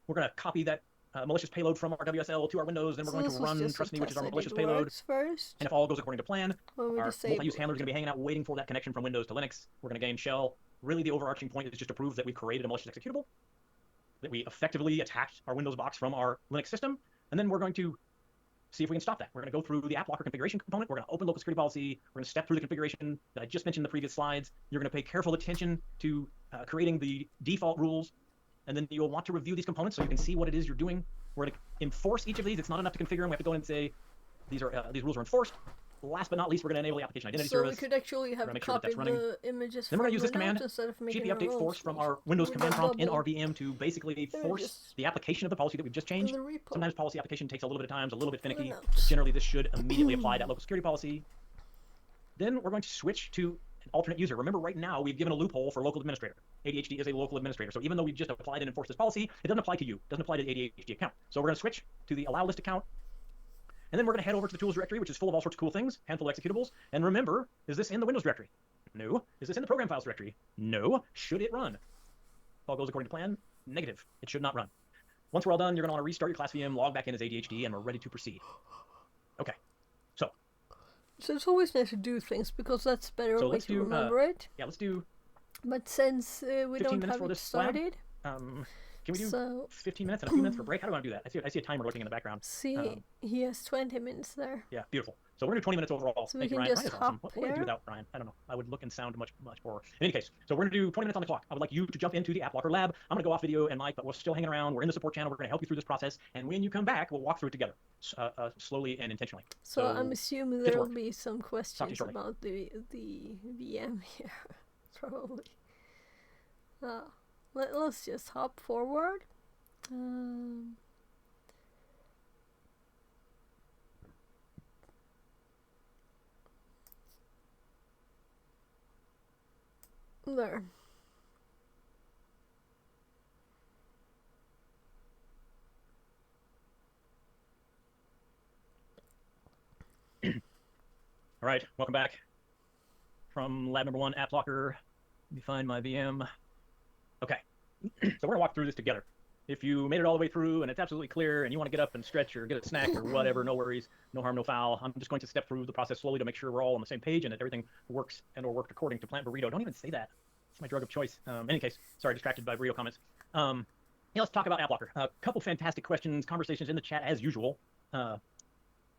We're going to copy that malicious payload from our WSL to our Windows, then we're going to run Trust Me, which is our malicious payload. First. And if all goes according to plan, our multi-use handler is going to be hanging out waiting for that connection from Windows to Linux. We're going to gain shell. Really, the overarching point is just to prove that we created a malicious executable, that we effectively attacked our Windows box from our Linux system, and then we're going to see if we can stop that. We're going to go through the app locker configuration component. We're going to open local security policy. We're going to step through the configuration that I just mentioned in the previous slides. You're going to pay careful attention to creating the default rules, and then you'll want to review these components so you can see what it is you're doing. We're going to enforce each of these. It's not enough to configure them. We have to go in and say these rules are enforced. Last but not least, we're going to enable the application identity service. So we could actually have copied the images then we're going to use this command, instead of making gp update force from our Windows command prompt in our VM to basically force the application of the policy that we've just changed. Sometimes policy application takes a little bit of time, it's a little bit finicky. Generally, this should immediately apply that local security policy. Then we're going to switch to an alternate user. Remember, right now, we've given a loophole for local administrator. ADHD is a local administrator. So even though we've just applied and enforced this policy, it doesn't apply to you. It doesn't apply to the ADHD account. So we're going to switch to the allow list account. And then we're going to head over to the tools directory, which is full of all sorts of cool things, handful of executables. And remember, is this in the Windows directory? No. Is this in the program files directory? No. Should it run? If all goes according to plan, negative. It should not run. Once we're all done, you're going to want to restart your class VM, log back in as ADHD, and we're ready to proceed. Okay. So it's always nice to do things because that's better way to remember it. Yeah, let's do. But since we don't have it started, can we do 15 minutes and a few minutes for break? How do I do that? I see a timer looking in the background. See, he has 20 minutes there. Yeah, beautiful. So we're going to do 20 minutes overall. So Thank you, Ryan. Ryan is awesome. What would I do without Ryan? I don't know. I would look and sound much poorer. In any case, so we're going to do 20 minutes on the clock. I would like you to jump into the App Locker lab. I'm going to go off video and mic, but we're still hanging around. We're in the support channel. We're going to help you through this process. And when you come back, we'll walk through it together, slowly and intentionally. So I'm assuming there will be some questions about the VM here, probably. Let's just hop forward. There. All right, welcome back from lab number 1, app locker. Let me find my VM. Okay, so we're gonna walk through this together. If you made it all the way through and it's absolutely clear and you want to get up and stretch or get a snack or whatever, no worries, no harm, no foul. I'm just going to step through the process slowly to make sure we're all on the same page and that everything works and or worked according to Plant Burrito. Don't even say that. It's my drug of choice. In any case, sorry, distracted by burrito comments. Yeah, let's talk about app locker. A couple fantastic questions, conversations in the chat as usual.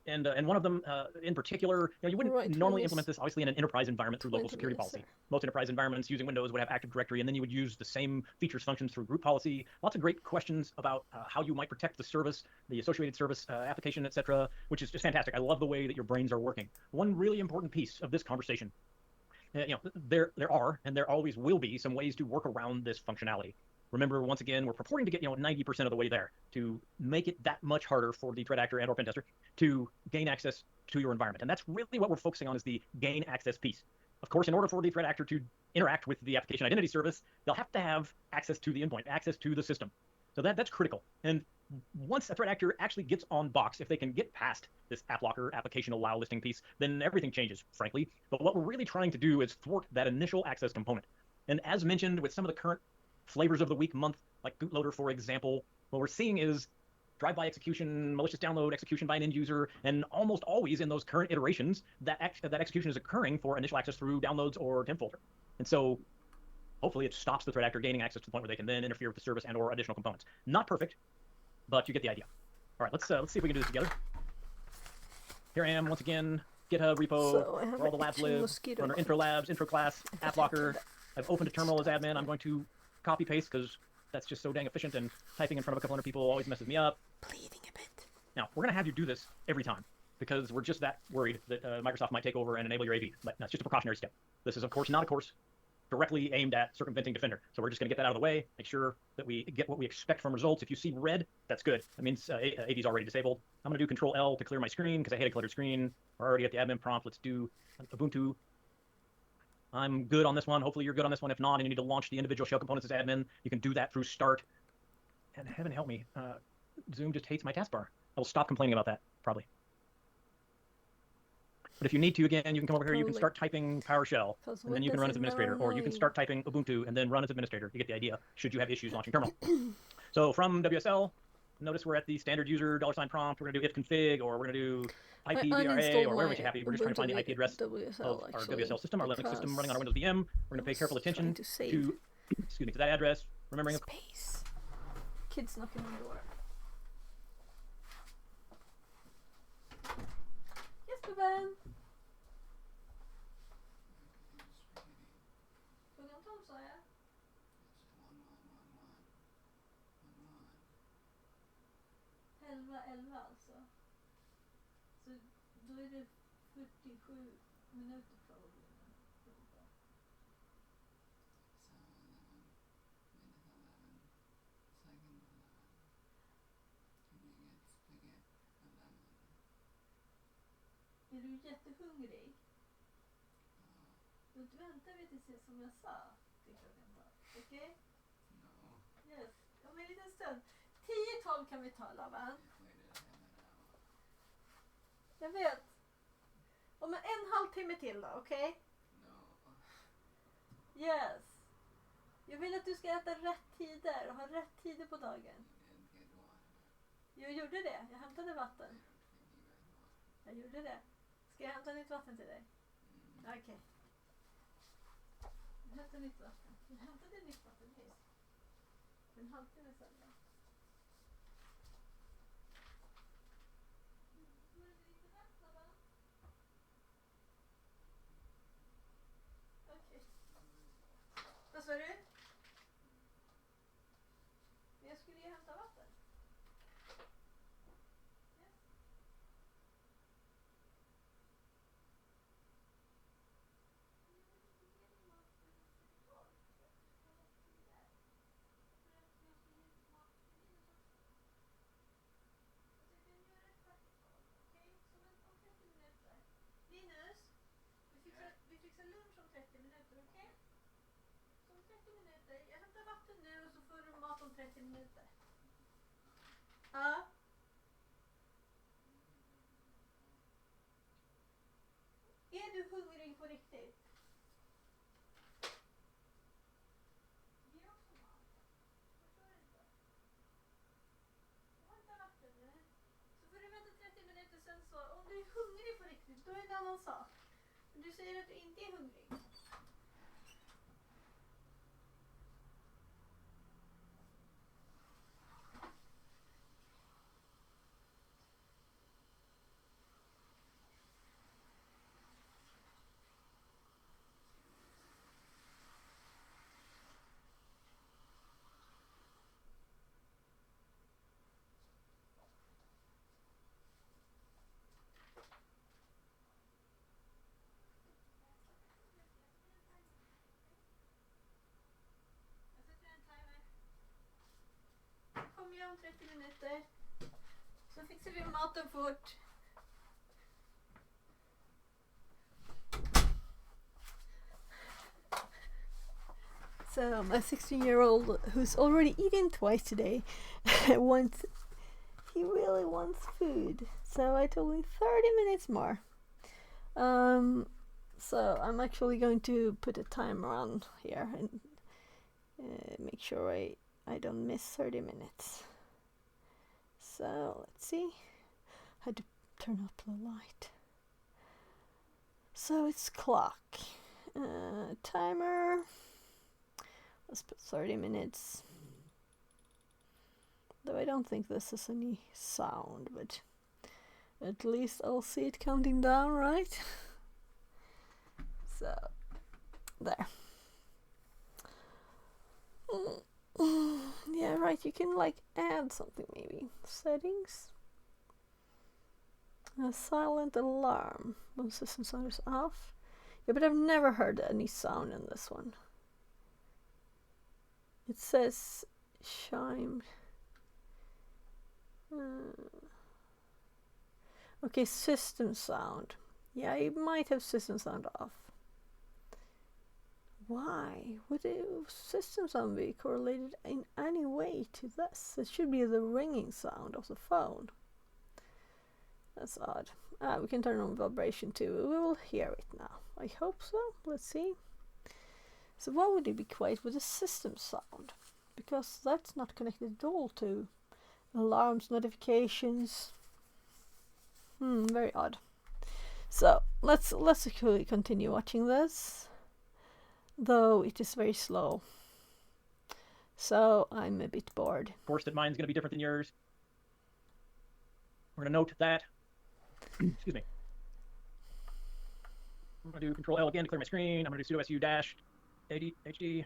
And one of them in particular, you wouldn't normally implement this obviously in an enterprise environment through local security policy. Most enterprise environments using Windows would have Active Directory, and then you would use the same features functions through group policy. Lots of great questions about how you might protect the service, the associated service application, etc., which is just fantastic. I love the way that your brains are working. One really important piece of this conversation, there are and there always will be some ways to work around this functionality. Remember, once again, we're purporting to get 90% of the way there to make it that much harder for the threat actor and or pen tester to gain access to your environment. And that's really what we're focusing on, is the gain access piece. Of course, in order for the threat actor to interact with the application identity service, they'll have to have access to the endpoint, access to the system. So that's critical. And once a threat actor actually gets on box, if they can get past this app locker application allow listing piece, then everything changes, frankly. But what we're really trying to do is thwart that initial access component. And as mentioned, with some of the current flavors of the week month, like bootloader, for example, what we're seeing is drive-by execution, malicious download execution by an end user, and almost always in those current iterations, that execution is occurring for initial access through downloads or temp folder. And so hopefully it stops the threat actor gaining access to the point where they can then interfere with the service and or additional components. Not perfect, but you get the idea. All right, let's see if we can do this together. Here I am once again, GitHub repo, where all the labs live, run our intro labs, intro class, app locker. I've opened a terminal as admin. I'm going to copy paste because that's just so dang efficient, and typing in front of a couple hundred people always messes me up. Bleeding a bit. Now, we're going to have you do this every time because we're just that worried that Microsoft might take over and enable your AV. But that's just a precautionary step. This is, of course, not a course directly aimed at circumventing Defender. So we're just going to get that out of the way, make sure that we get what we expect from results. If you see red, that's good. That means AV is already disabled. I'm going to do Control L to clear my screen because I hate a cluttered screen. We're already at the admin prompt. Let's do Ubuntu. I'm good on this one. Hopefully you're good on this one. If not, and you need to launch the individual shell components as admin, you can do that through start. And heaven help me, Zoom just hates my taskbar. I will stop complaining about that, probably. But if you need to, again, you can come over here, you can start typing PowerShell, and then you can run as administrator, or you can start typing Ubuntu and then run as administrator. You get the idea, should you have issues launching terminal. So from WSL, notice we're at the standard user $prompt. We're going to do ifconfig, or we're going to do IPVRA, or wherever makes you happy. We're just trying to find the IP address of our WSL system, our Linux system running on our Windows VM. We're going to pay careful attention to that address, remembering space. Kids knocking on the door. Yes, Beben. Sjunga Tom, sa jag. 11 alltså. Så då är det 47 minuter kvar att bli. Är du jättehungrig? Då väntar vi tills jag, som jag sa, till klockan 12. Okej? Yes. Om en liten stund. 10-12 kan vi ta, Laban. Jag vet. Om en halvtimme till då, okej? Yes. Jag vill att du ska äta rätt tider och ha rätt tider på dagen. Jag gjorde det. Jag hämtade vatten. Jag gjorde det. Ska jag hämta nytt vatten till dig? Okej. Okay. Jag hämtar nytt vatten. Jag hämtade nytt vatten nyss. En halvtimme sedan. Okej. Vad sa du? Jag skulle ju hämta vatten. Linus, vi fixar lunch om 30 minuter, okej? minuter. Jag hämtar vatten nu och så får du mat om 30 minuter. Ja. Är du hungrig på riktigt? Ge också mat. Förstår inte. Jag hämtar vatten nu. Så får du vänta 30 minuter sen så. Om du är hungrig på riktigt, då är det en annan sak. Men du säger att du inte är hungrig. Kom igen om 30 minuter. Så fixar vi maten fort. So my 16-year-old who's already eaten twice today he really wants food. So I told him 30 minutes more. So I'm actually going to put a timer on here and make sure I don't miss 30 minutes. So let's see. I had to turn up the light. So it's clock. Timer. Let's put 30 minutes. Though I don't think this is any sound, but at least I'll see it counting down, right? So, there. Yeah, right, you can like add something maybe. Settings. A silent alarm when system sound is off. Yeah, but I've never heard any sound in this one. It says chime. Okay, system sound. Yeah, you might have system sound off. Why would the system sound be correlated in any way to this? It should be the ringing sound of the phone. That's odd. We can turn on vibration too. We will hear it now. I hope so. Let's see. So why would it be quiet with the system sound? Because that's not connected at all to alarms, notifications. Very odd. So let's actually continue watching this, though it is very slow. So I'm a bit bored. Of course, that mine's going to be different than yours. We're going to note that. Excuse me. I'm going to do Control L again to clear my screen. I'm going to do sudo su dash HD.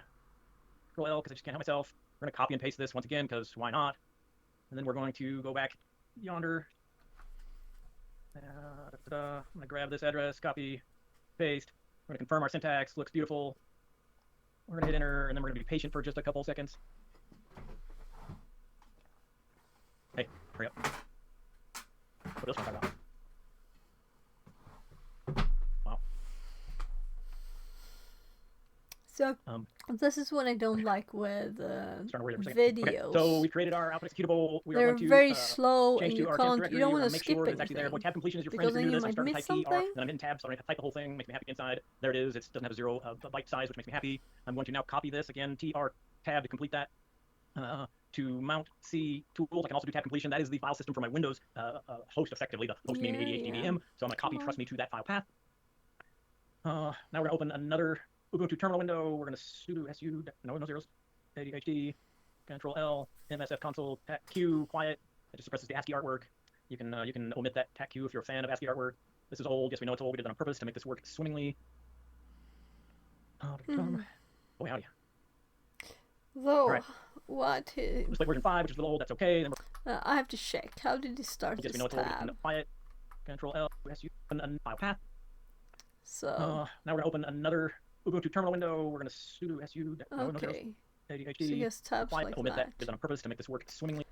Control L because I just can't help myself. We're going to copy and paste this once again because why not? And then we're going to go back yonder. I'm going to grab this address, copy, paste. We're going to confirm our syntax. Looks beautiful. We're going to hit enter, and then we're going to be patient for just a couple seconds. Hey, hurry up. What else am I talking about? Wow. So this is what I don't like with videos. Okay, so we created our output executable. We They're are going to very slow, and you can't. You don't want to make skip sure anything. Actually there. Well, tab completion is your Because friend. then you This. might I miss type TR, something. then I'm hitting tab, so I don't have to type the whole thing. Makes me happy inside. There it is. It doesn't have a zero byte size, which makes me happy. I'm going to now copy this again. TR tab to complete that. To mount C tools, I can also do tab completion. That is the file system for my Windows host, effectively the host meaning 88 dBm. So I'm going to copy trust me to that file path. Now we're going to open another Ubuntu terminal window. We're going to sudo su no zeros ADHD Control L MSF console TAC Q quiet. It just suppresses the ASCII artwork. You can omit that TAC Q if you're a fan of ASCII artwork. This is old. Yes, we know it's old. We did that on purpose to make this work swimmingly. Boy, howdy. Though, right. What? Display version 5, which is a little old. That's okay. Then I have to check. How did it start yes, this we know it's old. tab? Quiet. Control L SU open file path. So now we're going to open another Ubuntu terminal window. We're going to sudo su no zeros okay. ADHD. So yes, tabs quiet. like Omit that. Did that on purpose to make this work swimmingly.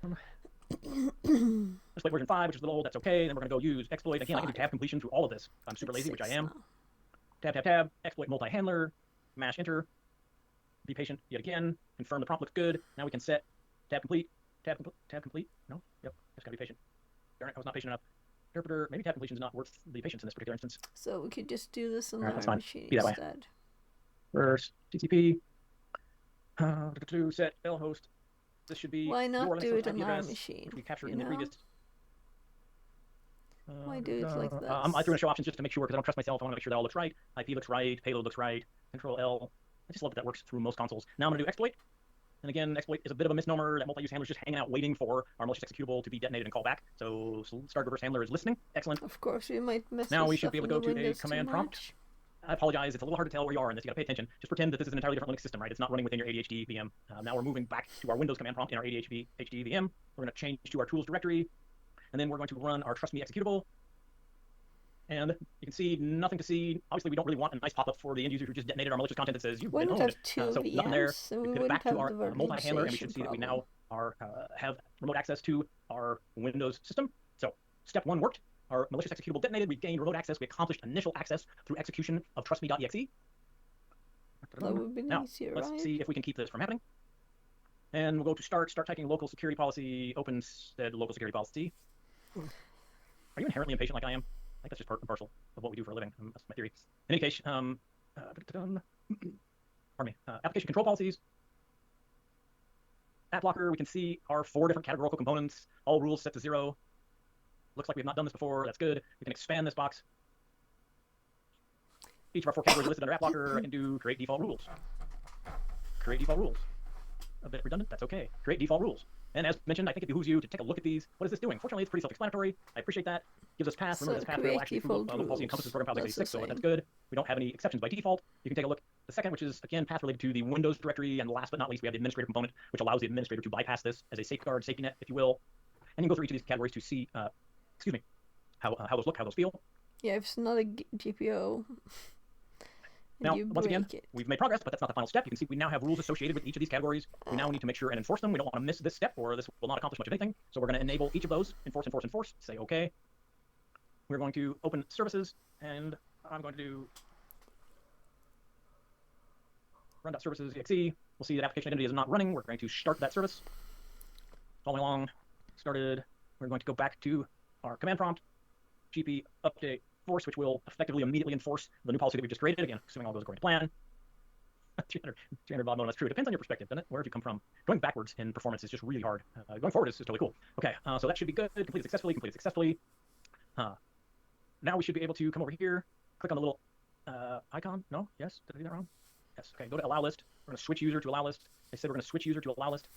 Display version 5, which is a little old. That's okay. Then we're going to go use exploit. Again, I can do tab completion through all of this. I'm super lazy, which I am. Now. Tab, exploit multi-handler, mash enter. be patient yet again. Confirm the prompt looks good. Now we can set tab complete. Tab complete. No? Yep. Just gotta be patient. Darn it, I was not patient enough. Interpreter, maybe tab completion is not worth the patience in this particular instance. So we could just do this on All right, that's our fine. machine Be that way. instead. First, TCP. Set L host. This should be Why not your Linux do host it on IP our address, machine? which we captured You in the know? previous. Why do it like this? I threw in a show options just to make sure, because I don't trust myself. I want to make sure that all looks right. IP looks right. Payload looks right. Control L. I just love that works through most consoles. Now I'm going to do exploit. And again, exploit is a bit of a misnomer. That multi-use handler is just hanging out waiting for our malicious executable to be detonated and call back. So start reverse handler is listening. Excellent. Of course, we might mess Now with we should stuff be able in to the go to a Windows command too prompt. much. I apologize. It's a little hard to tell where you are in this. You got to pay attention. Just pretend that this is an entirely different Linux system, right? It's not running within your ADHD VM. Now we're moving back to our Windows command prompt in our ADHD VM. We're going to change to our tools directory, and then we're going to run our trust me executable. And you can see nothing to see. Obviously, we don't really want a nice pop-up for the end user who just detonated our malicious content that says you've been Wouldn't owned. have two So nothing there. VMs, so we pivot wouldn't back to have our the multi-handler, and we should virtualization see that we problem. now are have remote access to our Windows system. So step 1 worked. Our malicious executable detonated. We gained remote access. We accomplished initial access through execution of trustme.exe. That would be Now, easier, let's right? see if we can keep this from happening. And we'll go to start typing local security policy, open stead local security policy. Are you inherently impatient like I am? I think that's just part and parcel of what we do for a living. That's my theory. In any case, pardon me, application control policies. App blocker, we can see our 4 different categorical components, all rules set to 0. Looks like we've not done this before. That's good. We can expand this box. Each of our 4 categories listed under app blocker. I can do create default rules. Create default rules. A bit redundant, that's okay. Create default rules. And as mentioned, I think it behooves you to take a look at these. What is this doing? Fortunately, it's pretty self-explanatory. I appreciate that. Gives us path. Remember, So this path will actually create the policy encompasses program files rules. x86, so that's good. We don't have any exceptions by default. You can take a look. The second, which is, again, path related to the Windows directory. And last but not least, we have the administrator component, which allows the administrator to bypass this as a safeguard, safety net, if you will. And you can go through each of these categories to see, how those look, how those feel. Yeah, if it's not a GPO, Now, you once again, break it. we've made progress, but that's not the final step. You can see we now have rules associated with each of these categories. We now need to make sure and enforce them. We don't want to miss this step, or this will not accomplish much of anything. So we're going to enable each of those, enforce, say OK. We're going to open services, and I'm going to do run.services.exe. We'll see that application identity is not running. We're going to start that service. Following along, started. We're going to go back to our command prompt, gp update force, which will effectively immediately enforce the new policy that we've just created. Again, assuming all goes according to plan. 300 baud modem, that's true. It depends on your perspective, doesn't it? Where have you come from? Going backwards in performance is just really hard. Going forward is totally cool. Okay, so that should be good. Completed successfully. Now we should be able to come over here, click on the little icon. No? Yes? Did I do that wrong? Yes. Okay, go to allow list. We're going to switch user to allow list. I said we're going to switch user to allow list.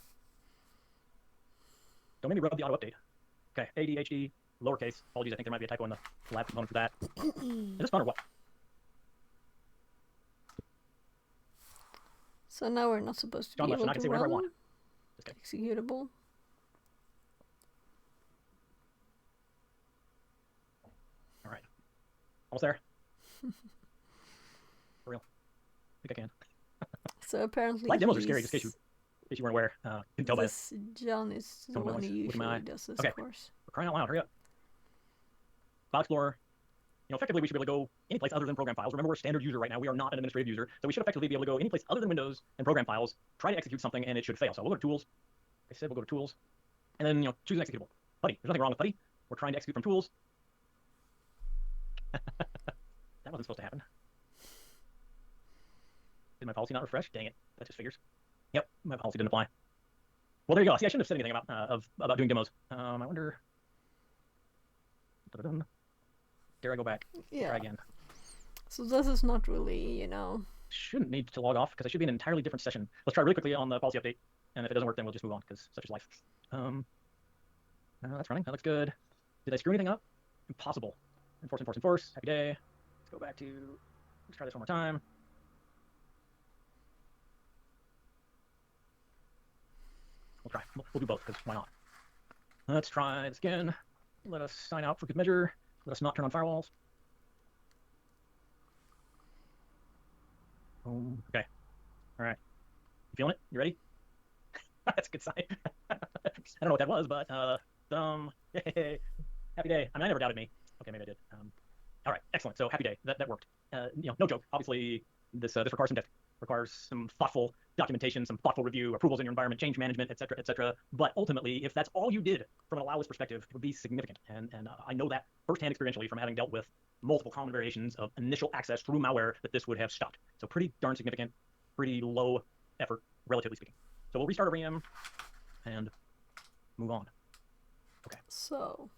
Don't make me rub the auto update. Okay, ADHD, lowercase. Apologies, I think there might be a typo in the lab component for that. Is this fun or what? So now we're not supposed to John be left, able and I can to say whatever I run want. Just kidding. executable. All right. Almost there. For real. I think I can. So apparently Live demos are scary, just in case you weren't aware. You can tell by this John is the Tone one noise. who Look at my usually eye. does this Okay. course. We're crying out loud, hurry up. File Explorer. Effectively, we should be able to go any place other than program files. Remember, we're a standard user right now. We are not an administrative user. So we should effectively be able to go any place other than Windows and program files, try to execute something, and it should fail. So we'll go to Tools. Like I said, we'll go to Tools. And then, choose an executable. Putty. There's nothing wrong with Putty. We're trying to execute from Tools. That wasn't supposed to happen. Did my policy not refresh? Dang it. That just figures. Yep, my policy didn't apply. Well, there you go. See, I shouldn't have said anything about doing demos. I wonder... Dare I go back? Yeah. Try again. So this is not really, Shouldn't need to log off because I should be in an entirely different session. Let's try really quickly on the policy update, and if it doesn't work, then we'll just move on because such is life. That's running. That looks good. Did I screw anything up? Impossible. Enforce. Happy day. Let's go back to. Let's try this one more time. We'll try. We'll do both because why not? Let's try this again. Let us sign out for good measure. Let us not turn on firewalls. Okay. All right. You feeling it? You ready? That's a good sign. I don't know what that was, but yay. Happy day. I mean, I never doubted me. Okay, maybe I did. All right, excellent. So happy day. That worked. No joke. Obviously, this requires some thoughtful documentation, some thoughtful review, approvals in your environment, change management, et cetera, et cetera. But ultimately, if that's all you did from an allow list perspective, it would be significant. And I know that firsthand experientially from having dealt with multiple common variations of initial access through malware that this would have stopped. So pretty darn significant, pretty low effort, relatively speaking. So we'll restart a VM and move on. Okay. So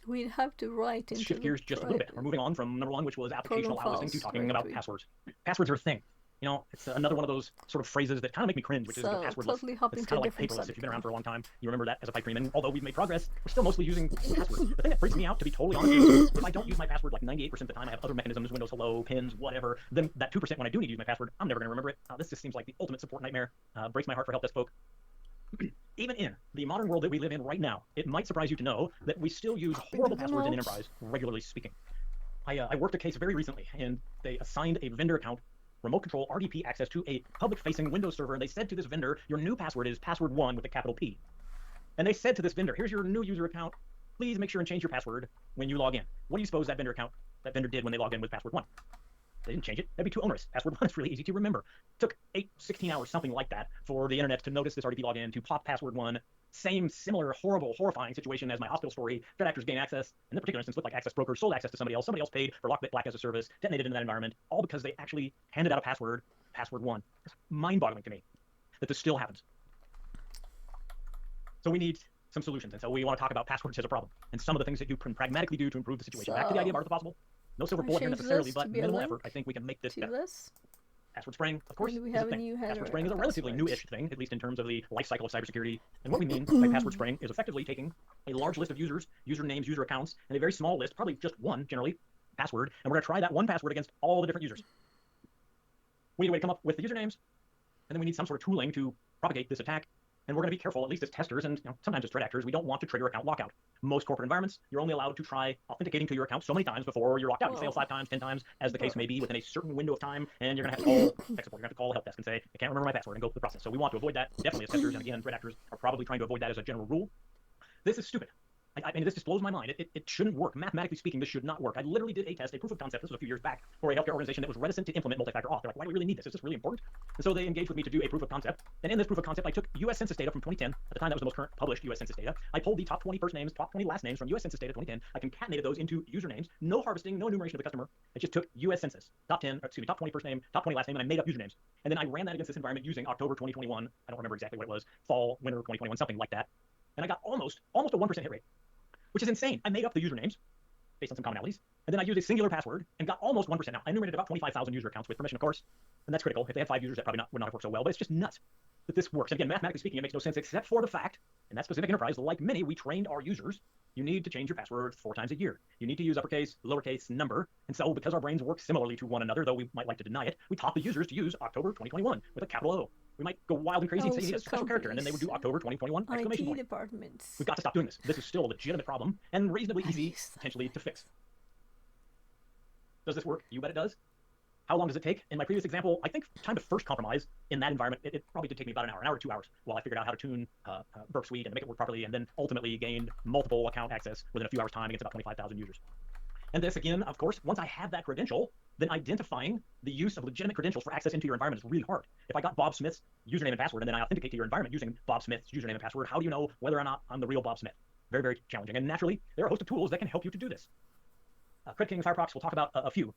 we'd have to write into shift gears just a little bit. We're moving on from number one, which was application allow listing, to talking about passwords. Passwords are a thing. You know, it's another one of those sort of phrases that kind of make me cringe, which is the passwordless. Totally hop it's into kind of like different paperless. If you've been around subject. for a long time, you remember that as a pipe dream. And although we've made progress, we're still mostly using passwords. The thing that freaks me out, to be totally honest, is if I don't use my password like 98% of the time, I have other mechanisms, Windows Hello, pins, whatever. Then that 2% when I do need to use my password, I'm never going to remember it. This just seems like the ultimate support nightmare. Breaks my heart for help desk folk. Even in the modern world that we live in right now, it might surprise you to know that we still use horrible passwords in enterprise, regularly speaking. I worked a case very recently, and they assigned a vendor account remote control RDP access to a public-facing Windows server, and they said to this vendor, your new password is password1 with a capital P. And they said to this vendor, here's your new user account. Please make sure and change your password when you log in. What do you suppose that vendor did when they logged in with password1? They didn't change it. That'd be too onerous. Password1 is really easy to remember. It took 16 hours, something like that, for the internet to notice this RDP login, to pop password1. Similar, horrible, horrifying situation as my hospital story. Threat actors gain access. In this particular instance, looked like access brokers sold access to somebody else. Somebody else paid for Lockbit Black as a service, detonated in that environment, all because they actually handed out a password, password1. It's mind-boggling to me that this still happens. So we need some solutions, and so we want to talk about passwords as a problem, and some of the things that you can pragmatically do to improve the situation. Back to the idea of art of the possible. No silver bullet here necessarily, but minimal effort. I think we can make this better. Password spraying, of course, is a thing. Password spraying is a relatively new-ish thing, at least in terms of the life cycle of cybersecurity. And what we mean by password spraying is effectively taking a large list of users, usernames, user accounts, and a very small list, probably just one, generally, password, and we're going to try that one password against all the different users. We need a way to come up with the usernames, and then we need some sort of tooling to propagate this attack. And we're going to be careful, at least as testers and sometimes as threat actors, we don't want to trigger account lockout. Most corporate environments, you're only allowed to try authenticating to your account so many times before you're locked out. You fail 5 times, 10 times, as the case may be, within a certain window of time, and you're going to have to call tech support. You're going to have to call a help desk and say, I can't remember my password, and go through the process. So we want to avoid that, definitely as testers, and again, threat actors are probably trying to avoid that as a general rule. This is stupid. I mean, this just blows my mind. It shouldn't work. Mathematically speaking, this should not work. I literally did a test, a proof of concept, this was a few years back, for a healthcare organization that was reticent to implement multi-factor auth. They're like, why do we really need this? Is this really important? And so they engaged with me to do a proof of concept. And in this proof of concept, I took U.S. Census data from 2010. At the time, that was the most current published U.S. Census data. I pulled the top 20 first names, top 20 last names from U.S. Census data 2010. I concatenated those into usernames. No harvesting, no enumeration of the customer. I just took U.S. Census, top 20 first name, top 20 last name, and I made up usernames. And then I ran that against this environment using October 2021. I don't remember exactly what it was. Fall, winter 2021, something like that. And I got almost a 1% hit rate, which is insane. I made up the usernames based on some commonalities, and then I used a singular password and got almost 1%. Now, I enumerated about 25,000 user accounts with permission, of course, and that's critical. If they had 5 users, that probably would not have worked so well, but it's just nuts that this works. And again, mathematically speaking, it makes no sense except for the fact, in that specific enterprise, like many, we trained our users, you need to change your password 4 times a year. You need to use uppercase, lowercase, number, and so because our brains work similarly to one another, though we might like to deny it, we taught the users to use October 2021 with a capital O. We might go wild and crazy and say you need a special character, and then they would do October 2021 exclamation point. Departments. We've got to stop doing this. This is still a legitimate problem and reasonably easy, potentially, to fix. Does this work? You bet it does. How long does it take? In my previous example, I think time to first compromise in that environment, it probably did take me about an hour to 2 hours while I figured out how to tune Burp Suite and make it work properly, and then ultimately gained multiple account access within a few hours' time against about 25,000 users. And this, again, of course, once I have that credential, then identifying the use of legitimate credentials for access into your environment is really hard. If I got Bob Smith's username and password, and then I authenticate to your environment using Bob Smith's username and password, how do you know whether or not I'm the real Bob Smith? Very, very challenging. And naturally, there are a host of tools that can help you to do this. Credit King and Fireprox will talk about a few.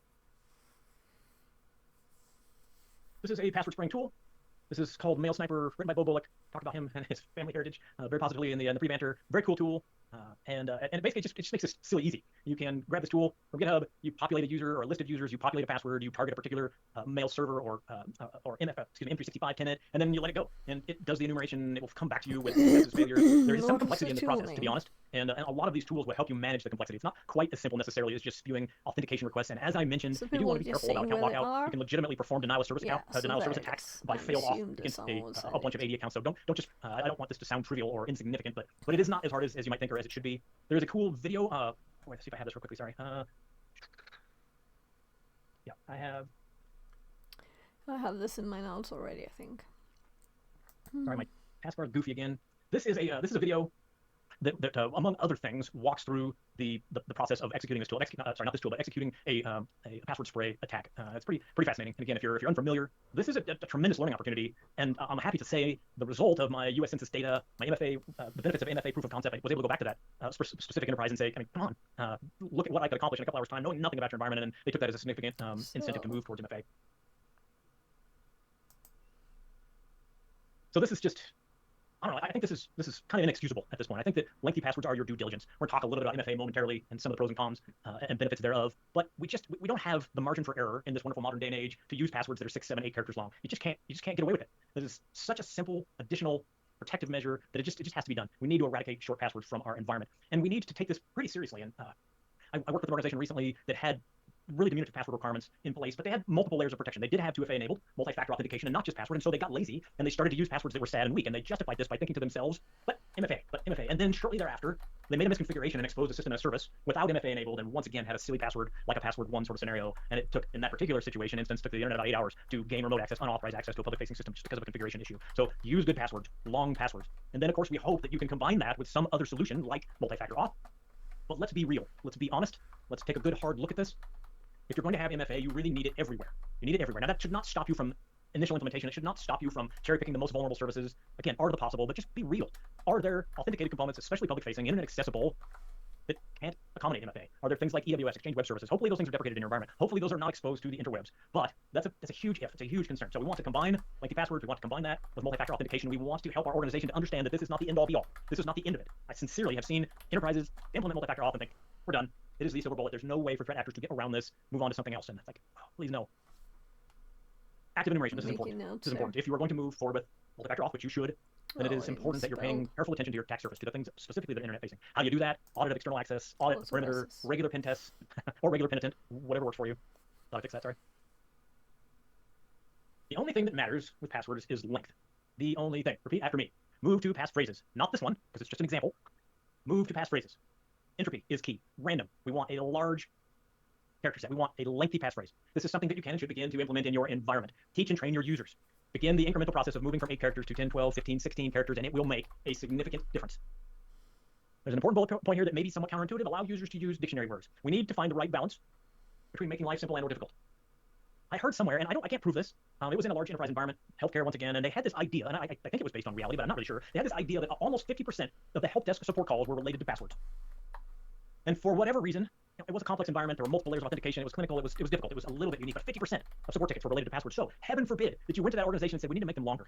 This is a password spraying tool. This is called Mail Sniper, written by Bo Bullock. Talk about him and his family heritage very positively in the pre-banter. Very cool tool. And it basically just makes this silly easy. You can grab this tool from GitHub, you populate a user or a list of users, you populate a password, you target a particular mail server or M365 tenant, and then you let it go. And it does the enumeration. It will come back to you with successes, failures. There is some complexity in this process, to be honest. And a lot of these tools will help you manage the complexity. It's not quite as simple necessarily as just spewing authentication requests. And as I mentioned, if you do want to be careful about account lockout, you can legitimately perform denial of service attacks by fail off against a bunch of AD accounts. So don't just I don't want this to sound trivial or insignificant, but it is not as hard as you might think or as it should be. There is a cool video. Let's see if I have this real quickly. Sorry. Yeah, I have this in my notes already, I think. Sorry, my taskbar is goofy again. This is a video. that among other things, walks through the process of executing this tool. Sorry, not this tool, but executing a password spray attack. It's pretty fascinating. And again, if you're unfamiliar, this is a tremendous learning opportunity. And I'm happy to say the result of my U.S. Census data, my MFA, the benefits of MFA proof of concept, I was able to go back to that specific enterprise and say, I mean, come on, look at what I could accomplish in a couple hours' time, knowing nothing about your environment, and they took that as a significant incentive to move towards MFA. So this is just, I don't know, I think this is kind of inexcusable at this point. I think that lengthy passwords are your due diligence. We're going to talk a little bit about MFA momentarily and some of the pros and cons and benefits thereof, but we don't have the margin for error in this wonderful modern day and age to use passwords that are 6, 7, 8 characters long. You just can't get away with it. This is such a simple additional protective measure that it just has to be done. We need to eradicate short passwords from our environment, and we need to take this pretty seriously. And I worked with an organization recently that had really diminutive password requirements in place, but they had multiple layers of protection. They did have 2FA enabled, multi-factor authentication, and not just password, and so they got lazy, and they started to use passwords that were sad and weak, and they justified this by thinking to themselves, but MFA. And then shortly thereafter, they made a misconfiguration and exposed a system as service without MFA enabled, and once again had a silly password, like a password one sort of scenario, and it took, in that particular instance, took the internet about 8 hours to gain remote access, unauthorized access to a public-facing system just because of a configuration issue. So use good passwords, long passwords, and then of course we hope that you can combine that with some other solution like multi-factor auth. But let's be real, let's be honest, let's take a good hard look at this. If you're going to have MFA, you really need it everywhere. You need it everywhere. Now, that should not stop you from initial implementation. It should not stop you from cherry-picking the most vulnerable services. Again, art of the possible, but just be real. Are there authenticated components, especially public-facing, internet accessible, that can't accommodate MFA? Are there things like EWS, Exchange Web Services? Hopefully those things are deprecated in your environment. Hopefully those are not exposed to the interwebs. But that's a huge if. It's a huge concern. So we want to combine lengthy passwords. We want to combine that with multi-factor authentication. We want to help our organization to understand that this is not the end-all be-all. This is not the end of it. I sincerely have seen enterprises implement multi-factor auth and think, we're done. It is the silver bullet. There's no way for threat actors to get around this, move on to something else. And it's like, oh, please no. Active enumeration, this is important. This is important. If you are going to move forward with multi-factor auth, which you should, then it is important that you're paying careful attention to your attack surface, to the things specifically that are internet facing. How do you do that? Audit of external access, audit perimeter, regular pen tests, or regular penitent, whatever works for you. Thought I fixed that, sorry. The only thing that matters with passwords is length. The only thing. Repeat after me. Move to passphrases. Not this one, because it's just an example. Move to passphrases. Entropy is key. Random. We want a large character set. We want a lengthy passphrase. This is something that you can and should begin to implement in your environment. Teach and train your users. Begin the incremental process of moving from 8 characters to 10, 12, 15, 16 characters, and it will make a significant difference. There's an important bullet point here that may be somewhat counterintuitive. Allow users to use dictionary words. We need to find the right balance between making life simple and or difficult. I heard somewhere, and I can't prove this, it was in a large enterprise environment, healthcare once again, and they had this idea, and I think it was based on reality, but I'm not really sure. They had this idea that almost 50% of the help desk support calls were related to passwords. And for whatever reason, it was a complex environment. There were multiple layers of authentication. It was clinical. It was difficult. It was a little bit unique. But 50% of support tickets were related to passwords. So heaven forbid that you went to that organization and said, we need to make them longer.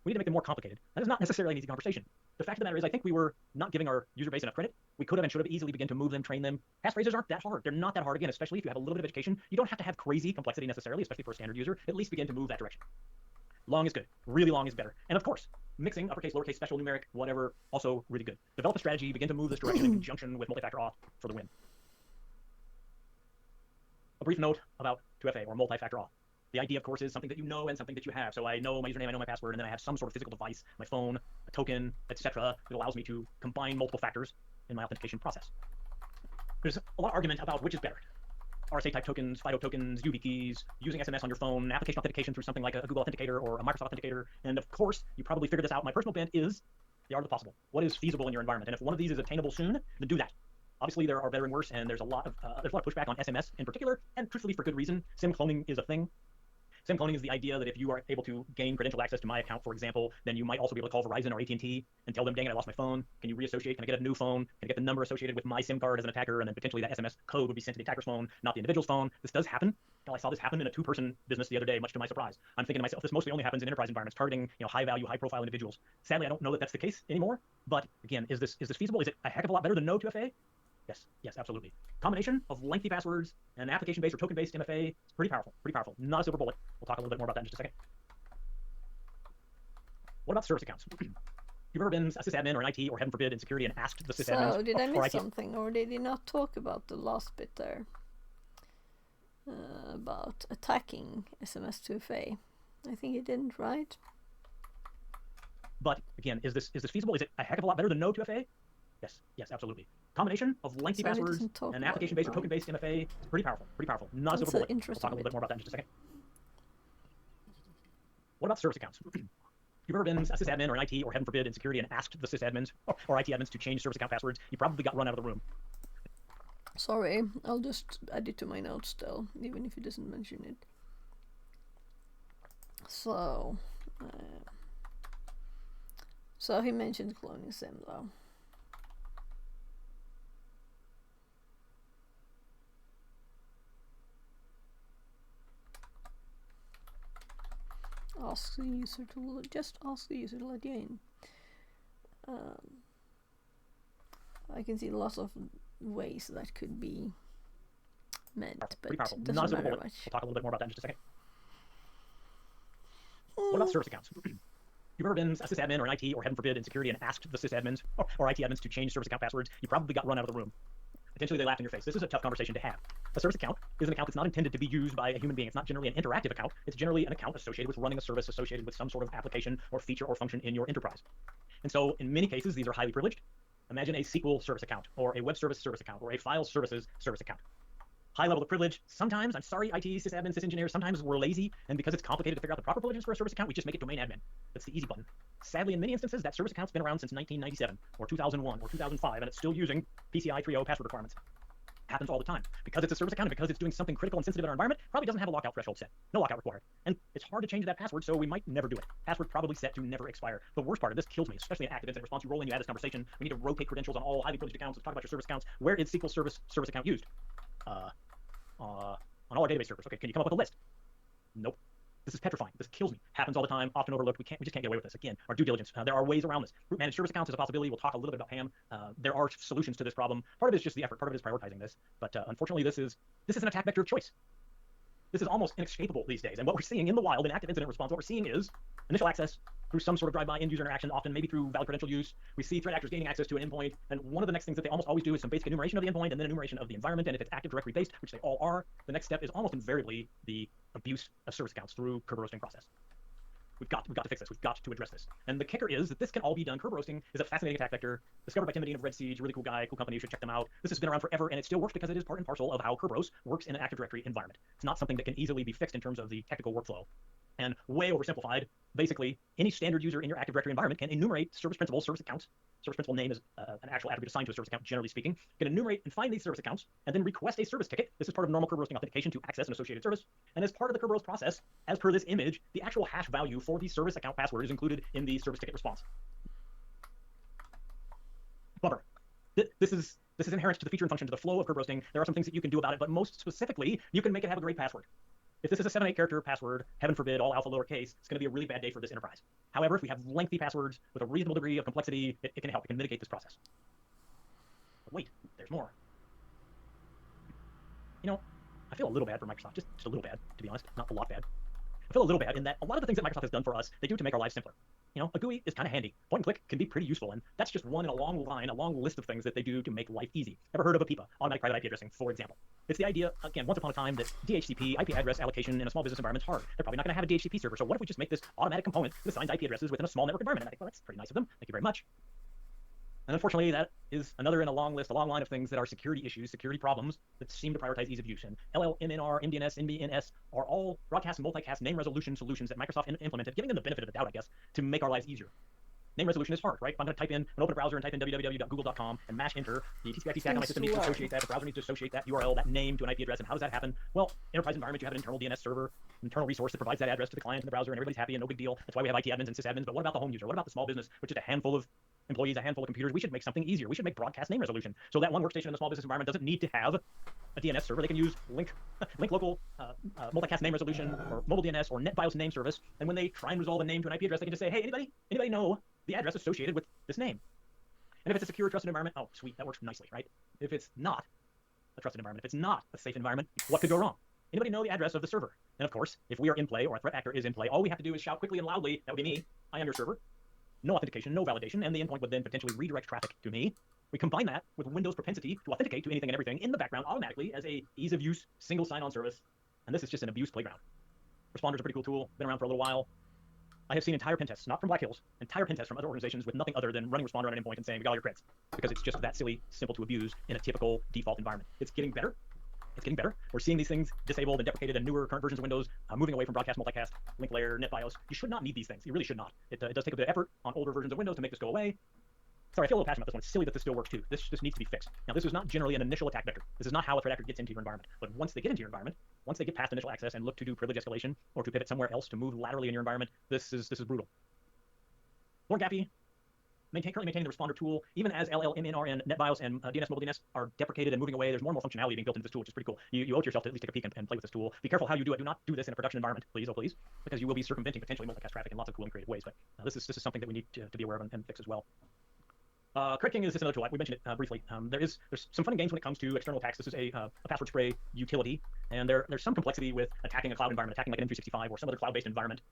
We need to make them more complicated. That is not necessarily an easy conversation. The fact of the matter is, I think we were not giving our user base enough credit. We could have and should have easily begun to move them, train them. Passphrases aren't that hard. They're not that hard. Again, especially if you have a little bit of education. You don't have to have crazy complexity necessarily, especially for a standard user. At least begin to move that direction. Long is good. Really long is better. And of course, mixing uppercase, lowercase, special, numeric, whatever, also really good. Develop a strategy, begin to move this direction in conjunction with multi-factor auth for the win. A brief note about 2FA or multi-factor auth. The idea, of course, is something that you know and something that you have. So I know my username, I know my password, and then I have some sort of physical device, my phone, a token, etc., that allows me to combine multiple factors in my authentication process. There's a lot of argument about which is better. RSA-type tokens, FIDO tokens, YubiKeys, using SMS on your phone, application authentication through something like a Google Authenticator or a Microsoft Authenticator. And of course, you probably figured this out. My personal bent is the art of the possible. What is feasible in your environment? And if one of these is attainable soon, then do that. Obviously, there are better and worse, and there's a lot of pushback on SMS in particular, and truthfully for good reason. SIM cloning is a thing. SIM cloning is the idea that if you are able to gain credential access to my account, for example, then you might also be able to call Verizon or AT&T and tell them, dang it, I lost my phone. Can you reassociate? Can I get a new phone? Can I get the number associated with my SIM card as an attacker? And then potentially that SMS code would be sent to the attacker's phone, not the individual's phone. This does happen. Hell, I saw this happen in a 2-person business the other day, much to my surprise. I'm thinking to myself, this mostly only happens in enterprise environments, targeting high-value, high-profile individuals. Sadly, I don't know that that's the case anymore. But again, is this feasible? Is it a heck of a lot better than no 2FA? Yes, absolutely. Combination of lengthy passwords and application-based or token-based MFA is pretty powerful, Not a silver bullet. We'll talk a little bit more about that in just a second. What about service accounts? You've ever been a sysadmin or an IT or heaven forbid in security and asked the sysadmins... So, did I miss something, or did he not talk about the last bit there? About attacking SMS 2FA. I think he didn't, right? But again, is this feasible? Is it a heck of a lot better than no 2FA? Yes, absolutely. Combination of lengthy passwords and application-based or token-based MFA is pretty powerful. Not a silver bullet. We'll talk a little bit more about that in just a second. What about service accounts? you've ever been a sysadmin or an IT or heaven forbid in security and asked the sysadmins or IT admins to change service account passwords, you probably got run out of the room. Sorry, I'll just add it to my notes still, even if he doesn't mention it. So he mentioned cloning sim though. Ask the user to just ask the user to let you in. I can see lots of ways that could be meant, but pretty powerful. it doesn't Not a silver matter bullet. much. We'll talk a little bit more about that in just a second. What about service accounts? You've ever been a sysadmin or an IT or heaven forbid in security and asked the sysadmins or IT admins to change service account passwords, you probably got run out of the room. Potentially they laughed in your face. This is a tough conversation to have. A service account is an account that's not intended to be used by a human being. It's not generally an interactive account. It's generally an account associated with running a service, associated with some sort of application or feature or function in your enterprise. And so in many cases, these are highly privileged. Imagine a SQL service account or a web service account or a file services service account. High level of privilege. Sometimes, I'm sorry, IT, sysadmin, sysengineers, sometimes we're lazy, and because it's complicated to figure out the proper privileges for a service account, we just make it domain admin. That's the easy button. Sadly, in many instances, that service account's been around since 1997 or 2001 or 2005, and it's still using PCI 3.0 password requirements. Happens all the time. Because it's a service account and because it's doing something critical and sensitive in our environment, probably doesn't have a lockout threshold set. No lockout required. And it's hard to change that password, so we might never do it. Password probably set to never expire. The worst part of this kills me, especially in active incident response. You roll in, you add this conversation. We need to rotate credentials on all highly privileged accounts. Let's talk about your service accounts. Where is SQL service account used? On all our database servers. Okay, can you come up with a list? Nope. This is petrifying. This kills me. Happens all the time, often overlooked. We just can't get away with this. Again, our due diligence. There are ways around this. Root managed service accounts is a possibility. We'll talk a little bit about PAM. There are solutions to this problem. Part of it is just the effort. Part of it is prioritizing this. But unfortunately, this is an attack vector of choice. This is almost inescapable these days. And what we're seeing in the wild in active incident response, what we're seeing is initial access through some sort of drive-by end user interaction, often maybe through valid credential use. We see threat actors gaining access to an endpoint, and one of the next things that they almost always do is some basic enumeration of the endpoint and then enumeration of the environment. And if it's Active Directory based, which they all are, the next step is almost invariably the abuse of service accounts through curb roasting process. We've got to fix this. We've got to address this. And the kicker is that this can all be done. Curb roasting is a fascinating attack vector discovered by Tim Medina of Red Siege, really cool guy, cool company. You should check them out. This has been around forever, and it still works because it is part and parcel of how curb roast works in an Active Directory environment. It's not something that can easily be fixed in terms of the technical workflow. And way oversimplified, basically, any standard user in your Active Directory environment can enumerate service principals, service accounts. Service principal name is an actual attribute assigned to a service account, generally speaking. Can enumerate and find these service accounts, and then request a service ticket. This is part of normal curb roasting authentication to access an associated service. And as part of the curb roast process, as per this image, the actual hash value for the service account password is included in the service ticket response. Bummer. This is inherent to the feature and function, to the flow of curb roasting. There are some things that you can do about it, but most specifically, you can make it have a great password. If this is a 7-8 character password, heaven forbid, all alpha lowercase, it's going to be a really bad day for this enterprise. However, if we have lengthy passwords with a reasonable degree of complexity, it can help. It can mitigate this process. But wait, there's more. You know, I feel a little bad for Microsoft, just a little bad, to be honest, not a lot bad. I feel a little bad in that a lot of the things that Microsoft has done for us, they do to make our lives simpler. You know, a GUI is kind of handy. Point and click can be pretty useful, and that's just one in a long line, a long list of things that they do to make life easy. Ever heard of a PIPA, automatic private IP addressing, for example? It's the idea, again, once upon a time, that DHCP, IP address allocation in a small business environment is hard. They're probably not going to have a DHCP server, so what if we just make this automatic component that assigns IP addresses within a small network environment? And I think, well, that's pretty nice of them. Thank you very much. And unfortunately, that is another in a long list, a long line of things that are security issues, security problems that seem to prioritize ease of use. And LLMNR, MDNS, NBNS are all broadcast and multicast name resolution solutions that Microsoft implemented, giving them the benefit of the doubt, I guess, to make our lives easier. Name resolution is hard, right? If I'm going to type in and open a browser and type in www.google.com and mash enter, the TCP/IP stack on my system needs to associate that. The browser needs to associate that URL, that name, to an IP address. And how does that happen? Well, enterprise environment, you have an internal DNS server, internal resource that provides that address to the client and the browser, and everybody's happy and no big deal. That's why we have IT admins and sysadmins. But what about the home user? What about the small business, which is a handful of employees, a handful of computers? We should make something easier. We should make broadcast name resolution so that one workstation in the small business environment doesn't need to have a DNS server. They can use link local multicast name resolution or mobile DNS or NetBIOS name service. And when they try and resolve a name to an IP address, they can just say, hey, anybody know the address associated with this name? And if it's a secure, trusted environment, oh, sweet, that works nicely, right? If it's not a trusted environment, if it's not a safe environment, what could go wrong? Anybody know the address of the server? And of course, if we are in play or a threat actor is in play, all we have to do is shout quickly and loudly, that would be me, I am your server. No authentication, no validation, and the endpoint would then potentially redirect traffic to me. We combine that with Windows' propensity to authenticate to anything and everything in the background automatically as a ease of use, single sign-on service, and this is just an abuse playground. Responder's a pretty cool tool, been around for a little while. I have seen entire pen tests, not from Black Hills, entire pen tests from other organizations with nothing other than running Responder on an endpoint and saying, we got all your creds, because it's just that silly, simple to abuse in a typical default environment. It's getting better. It's getting better. We're seeing these things disabled and deprecated in newer current versions of Windows, moving away from broadcast, multicast, link layer, NetBIOS. You should not need these things. You really should not. It does take a bit of effort on older versions of Windows to make this go away. Sorry, I feel a little passionate about this one. It's silly that this still works too. This just needs to be fixed. Now, this is not generally an initial attack vector. This is not how a threat actor gets into your environment. But once they get into your environment, once they get past initial access and look to do privilege escalation or to pivot somewhere else to move laterally in your environment, this is brutal. Lord Gappy, currently maintaining the responder tool, even as LLMNR and NetBIOS and DNS Mobile DNS are deprecated and moving away. There's more and more functionality being built into this tool, which is pretty cool. You owe it to yourself to at least take a peek and play with this tool. Be careful how you do it. Do not do this in a production environment, please, oh please, because you will be circumventing potentially multicast traffic in lots of cool and creative ways. But this is something that we need to be aware of and fix as well. Credit King is just another tool. We mentioned it briefly. There's some fun and games when it comes to external attacks. This is a password spray utility, and there's some complexity with attacking a cloud environment, attacking like an M365 or some other cloud-based environment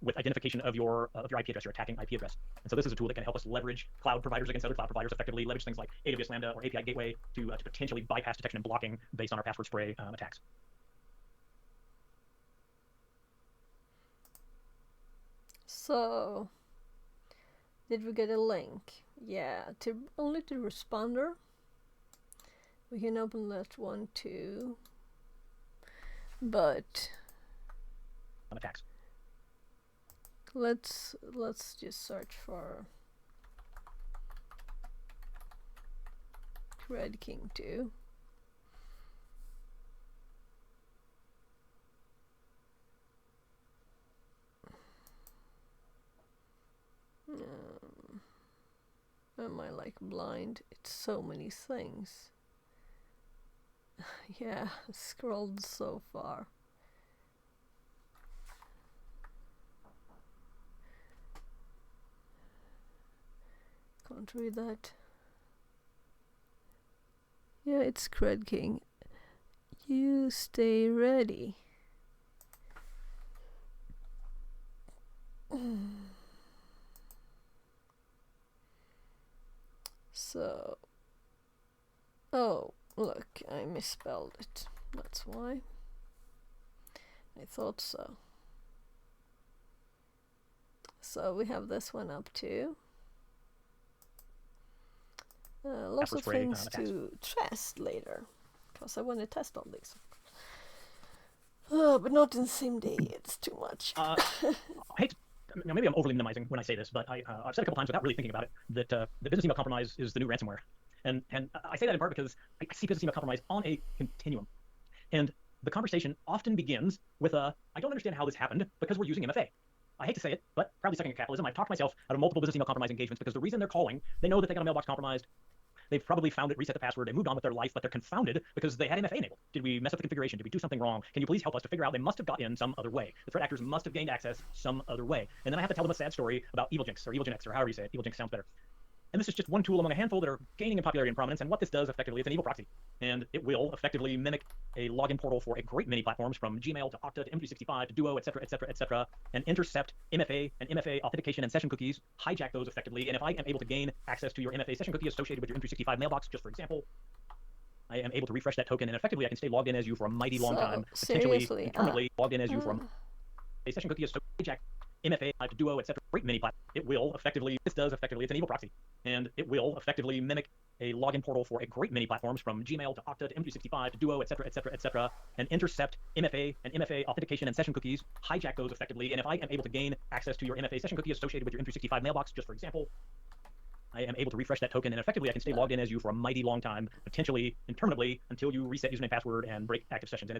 with identification of your IP address, your attacking IP address. And so this is a tool that can help us leverage cloud providers against other cloud providers effectively, leverage things like AWS Lambda or API Gateway to potentially bypass detection and blocking based on our password spray attacks. So, did we get a link? Yeah, only to responder. We can open that one too, but attacks. Let's just search for Cred King 2. Am I like blind? It's so many things. Yeah, scrolled so far. Can't read that. Yeah, it's Cred King. You stay ready. So, oh, look, I misspelled it. That's why. I thought so. So we have this one up too. Lots of things to test later, because I want to test all these. But not in the same day. It's too much. I hate to, now maybe I'm overly minimizing when I say this, but I've said a couple times without really thinking about it that the business email compromise is the new ransomware, and I say that in part because I see business email compromise on a continuum, and the conversation often begins with I don't understand how this happened because we're using MFA. I hate to say it, but proudly sucking at capitalism, I've talked myself out of multiple business email compromise engagements because the reason they're calling, they know that they got a mailbox compromised. They've probably found it, reset the password, they moved on with their life, but they're confounded because they had MFA enabled. Did we mess up the configuration? Did we do something wrong? Can you please help us to figure out? They must have got in some other way. The threat actors must have gained access some other way. And then I have to tell them a sad story about EvilJinx, or EvilJinx, or however you say it. EvilJinx sounds better. And this is just one tool among a handful that are gaining in popularity and prominence, and what this does effectively, it's an evil proxy. And it will effectively mimic a login portal for a great many platforms, from Gmail to Okta to M365 to Duo, etc., etc., etc., and intercept MFA and MFA authentication and session cookies, hijack those effectively, and if I am able to gain access to your MFA session cookie associated with your M365 mailbox, just for example, I am able to refresh that token, and effectively I can stay logged in as you for a mighty long time, potentially permanently logged in as you for a session cookie hijack MFA to Duo, etc. Great many platforms. It will effectively, this does effectively, it's an evil proxy, and it will effectively mimic a login portal for a great many platforms, from Gmail to Okta to M365 to Duo, etc., etc., etc., and intercept MFA and MFA authentication and session cookies, hijack those effectively, and if I am able to gain access to your MFA session cookie associated with your M365 mailbox, just for example, I am able to refresh that token, and effectively I can stay logged in as you for a mighty long time, potentially interminably, until you reset username, password, and break active sessions. And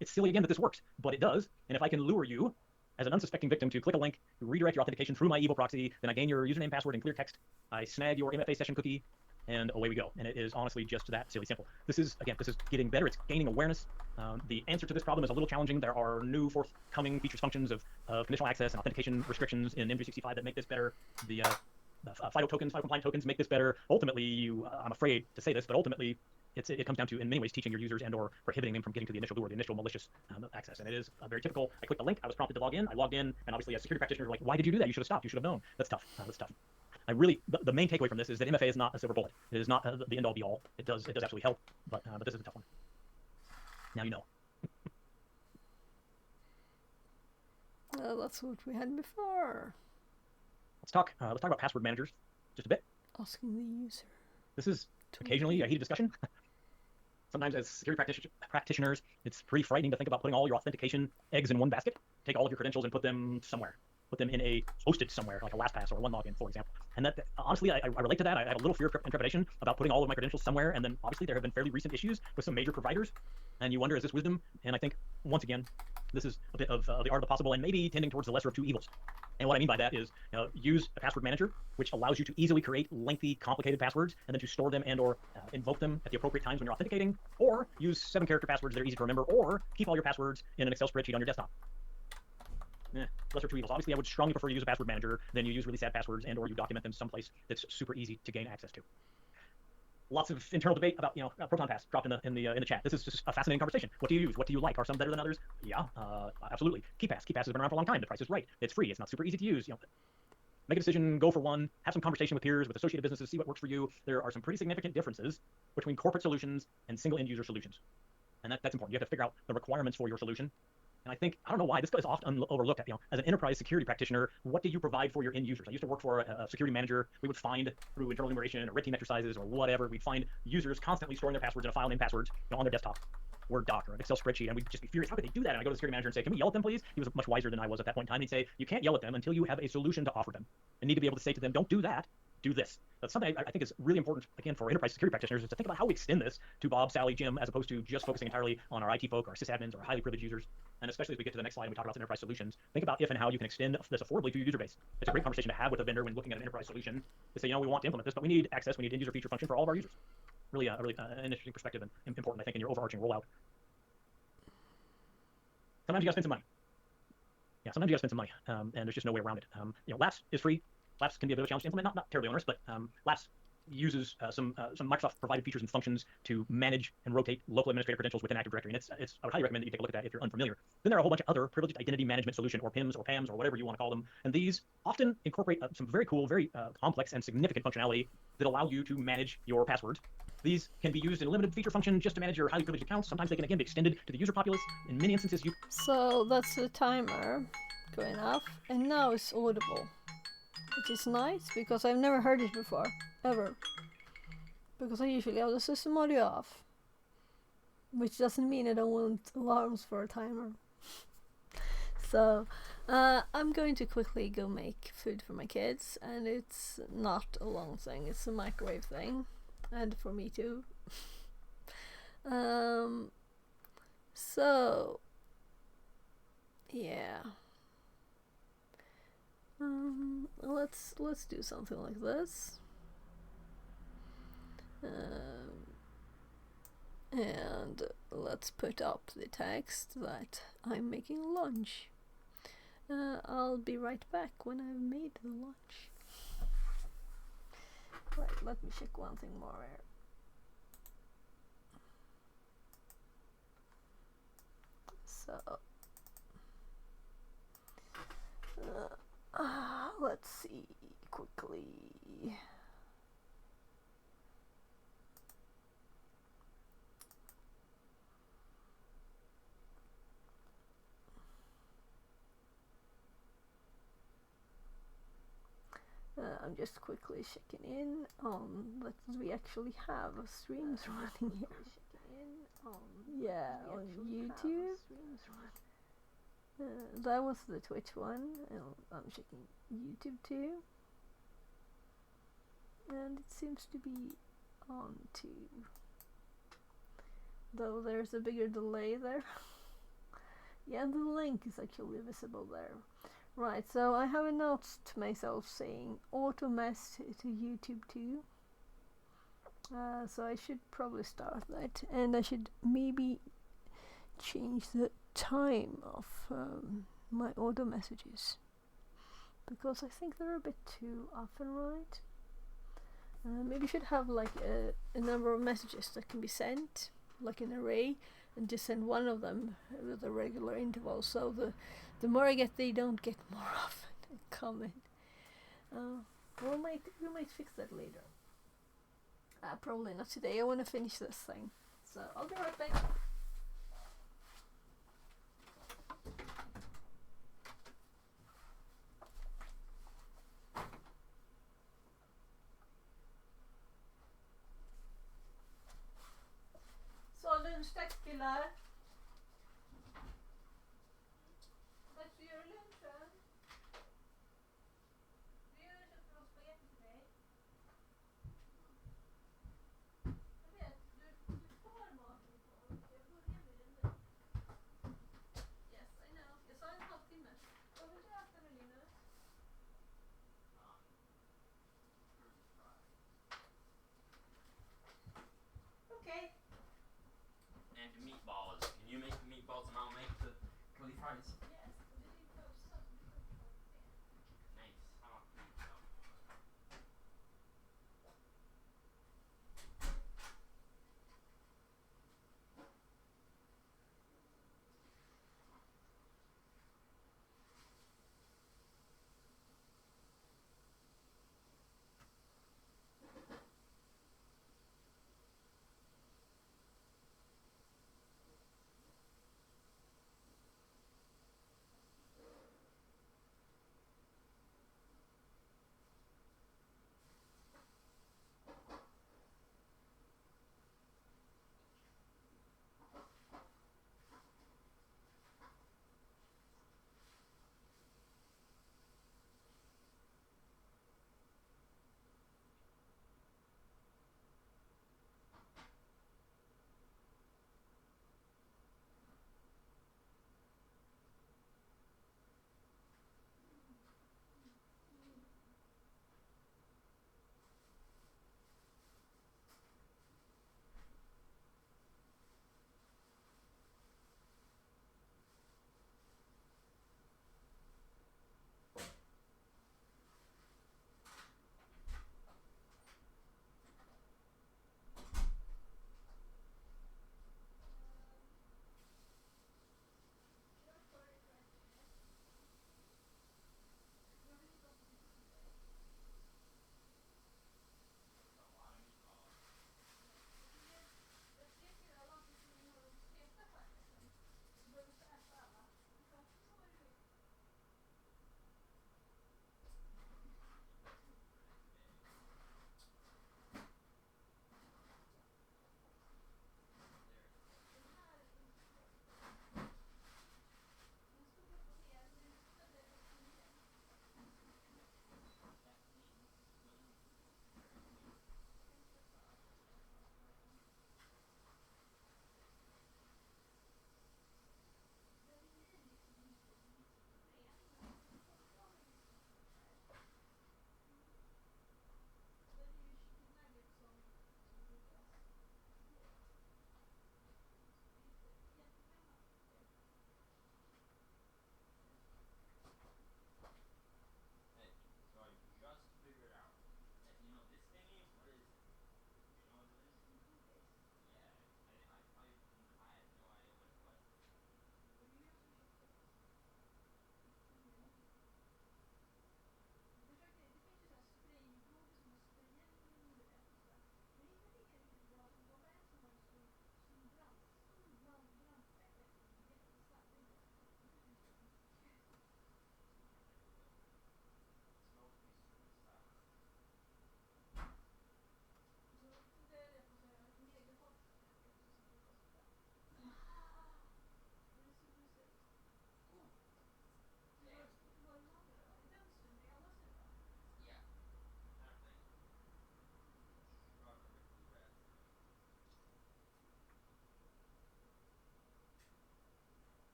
it's silly again that this works, but it does. And if I can lure you as an unsuspecting victim to click a link, redirect your authentication through my evil proxy, then I gain your username, password, in clear text, I snag your MFA session cookie, and away we go. And it is honestly just that silly simple. This is getting better. It's gaining awareness. The answer to this problem is a little challenging. There are new forthcoming features, functions of conditional access and authentication restrictions in M365 that make this better. The FIDO tokens, FIDO compliant tokens make this better. Ultimately, I'm afraid to say this, but ultimately, it comes down to, in many ways, teaching your users and or prohibiting them from getting to the initial lure, the initial malicious access. And it is very typical. I clicked the link, I was prompted to log in, I logged in, and obviously as security practitioners are like, why did you do that? You should have stopped, you should have known. That's tough, that's tough. I really, the main takeaway from this is that MFA is not a silver bullet. It is not the end all be all. It does absolutely help, but this is a tough one. Now you know. That's what we had before. Let's talk about password managers just a bit. Asking the user. This is occasionally a heated discussion. Sometimes as security practitioners, it's pretty frightening to think about putting all your authentication eggs in one basket. Take all of your credentials and put them somewhere. Put them in a hosted somewhere, like a LastPass or OneLogin, for example. And that, honestly, I relate to that. I have a little fear and trepidation about putting all of my credentials somewhere. And then, obviously, there have been fairly recent issues with some major providers. And you wonder, is this wisdom? And I think, once again, this is a bit of the art of the possible and maybe tending towards the lesser of two evils. And what I mean by that is, use a password manager, which allows you to easily create lengthy, complicated passwords, and then to store them and or invoke them at the appropriate times when you're authenticating, or use 7-character passwords that are easy to remember, or keep all your passwords in an Excel spreadsheet on your desktop. Lesser of two evils. Obviously, I would strongly prefer to use a password manager than you use really sad passwords and or you document them someplace that's super easy to gain access to. Lots of internal debate about Proton Pass dropped in the chat. This is just a fascinating conversation. What do you use? What do you like? Are some better than others? Yeah, absolutely. KeyPass has been around for a long time. The price is right. It's free. It's not super easy to use. Make a decision. Go for one. Have some conversation with peers, with associated businesses. See what works for you. There are some pretty significant differences between corporate solutions and single end user solutions, and that's important. You have to figure out the requirements for your solution. And I think, I don't know why, this is often overlooked at, as an enterprise security practitioner, what do you provide for your end users? I used to work for a security manager. We would find through internal enumeration or red team exercises or whatever, we'd find users constantly storing their passwords in a file named passwords on their desktop, Word doc or an Excel spreadsheet, and we'd just be furious. How could they do that? And I go to the security manager and say, can we yell at them, please? He was much wiser than I was at that point in time. He'd say, you can't yell at them until you have a solution to offer them, and need to be able to say to them, don't do that, do this. That's something I think is really important, again, for enterprise security practitioners, is to think about how we extend this to Bob, Sally, Jim, as opposed to just focusing entirely on our IT folk, our sysadmins, or highly privileged users. And especially as we get to the next slide and we talk about enterprise solutions, think about if and how you can extend this affordably to your user base. It's a great conversation to have with a vendor when looking at an enterprise solution, to say, we want to implement this, but we need access, we need end-user feature function for all of our users. Really an interesting perspective and important, I think, in your overarching rollout. Sometimes you gotta spend some money. Yeah, sometimes you gotta spend some money, and there's just no way around it. Laps is free. Laps can be a bit of a challenge to implement, not terribly onerous, but Laps uses some Microsoft provided features and functions to manage and rotate local administrator credentials within Active Directory, and I would highly recommend that you take a look at that if you're unfamiliar. Then there are a whole bunch of other privileged identity management solution, or PIMs or PAMs or whatever you want to call them, and these often incorporate some very cool, very complex and significant functionality that allow you to manage your passwords. These can be used in a limited feature function just to manage your highly privileged accounts. Sometimes they can again be extended to the user populace. In many instances, So that's the timer going off, and now it's audible, which is nice because I've never heard it before, ever. Because I usually have the system audio off, which doesn't mean I don't want alarms for a timer. So I'm going to quickly go make food for my kids, and it's not a long thing, it's a microwave thing, and for me too. So yeah, let's do something like this. And let's put up the text that I'm making lunch. I'll be right back when I've made the lunch. Right, let me check one thing more here. So let's see quickly. I'm just quickly checking in on that we actually have streams running here. Yeah, on YouTube. That was the Twitch one, and I'm checking YouTube too. And it seems to be on too. Though there's a bigger delay there. Yeah, the link is actually visible there. Right, so I have a note to myself saying auto mess to YouTube too. So I should probably start that, and I should maybe change the time of my auto messages, because I think they're a bit too often, right? Maybe you should have like a number of messages that can be sent, like an array, and just send one of them with a regular interval, so the more I get, they don't get more often and comment. We might fix that later. Probably not today. I want to finish this thing, so I'll be right back. So killar. Dags att göra lunchen. Du gör köpt någon spagetti till mig. Jag vet, du får maten på. Jag börjar med den nu. Yes, I know. Jag sa en halvtimme. Vad vill du äta med Linus? Okay. And the meatballs. Can you make the meatballs and I'll make the curly fries? Yes, but det är din födelsedag så du får inte vara med. Nice. I want pizza.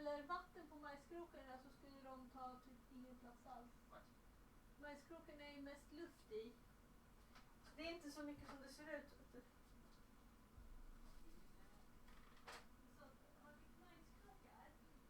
häller vatten på majskrokorna så skulle de ta typ ingen plats alls. Majskrokorna är ju mest luft i. Så det är inte så mycket som det ser ut. Så har vi majskrokar? Det är majsluft.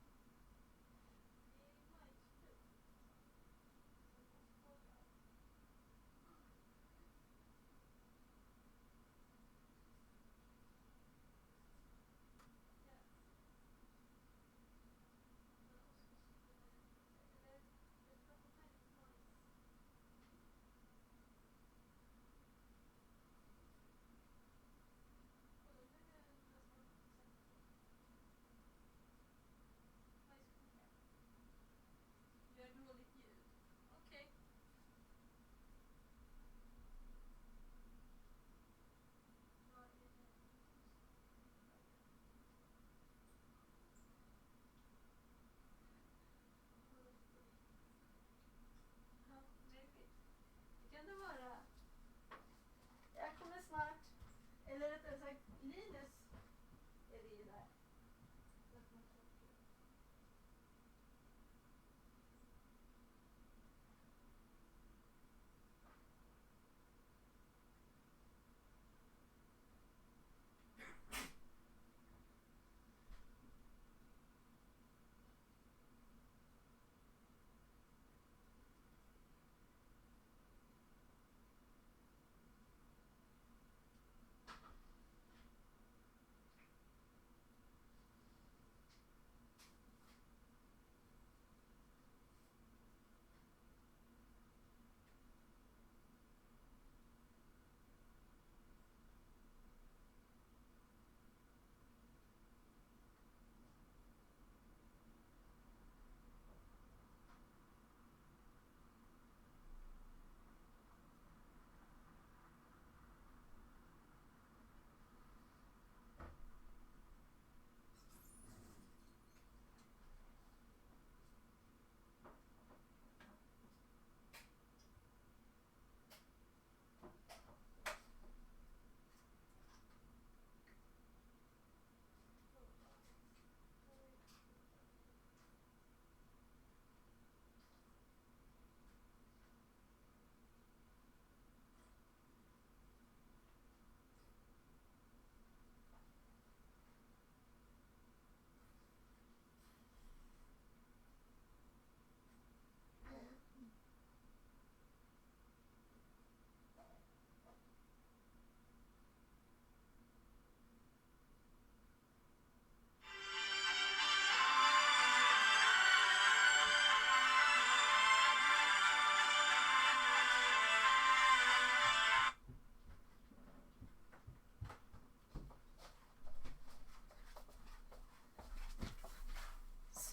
Gör dåligt ljud. Okej. Ja, trevligt. Det kan det vara. Jag kommer snart. Eller rättare sagt, Linus är det ju där.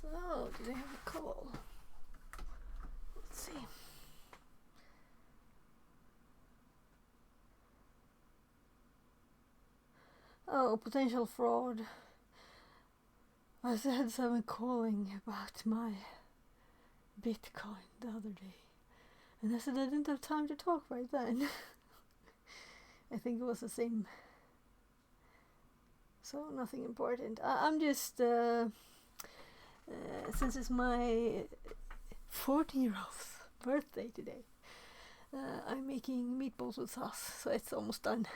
So, do they have a call? Let's see. Oh, potential fraud. I had someone calling about my Bitcoin the other day. And I said I didn't have time to talk right then. I think it was the same. So, nothing important. I'm just... since it's my 14-year-old's birthday today, I'm making meatballs with sauce, so it's almost done.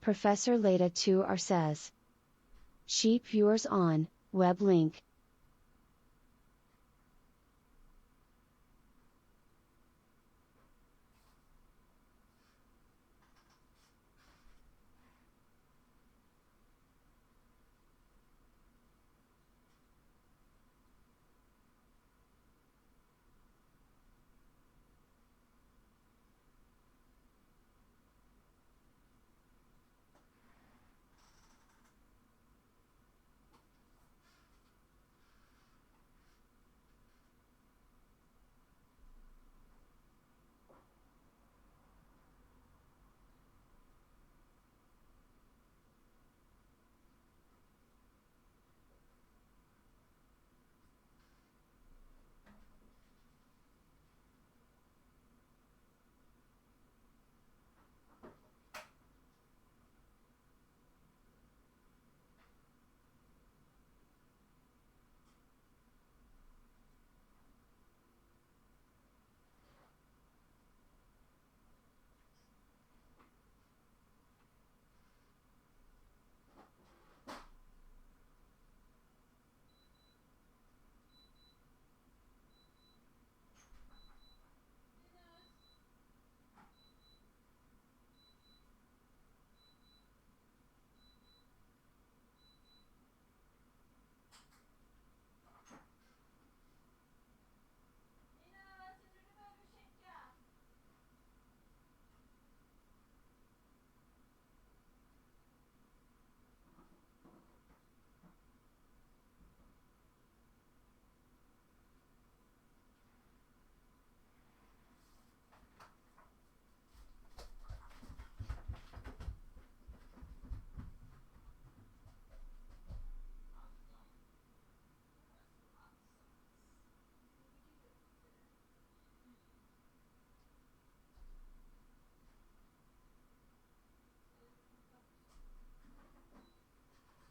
Professor Leda 2R says. Sheep viewers on, web link.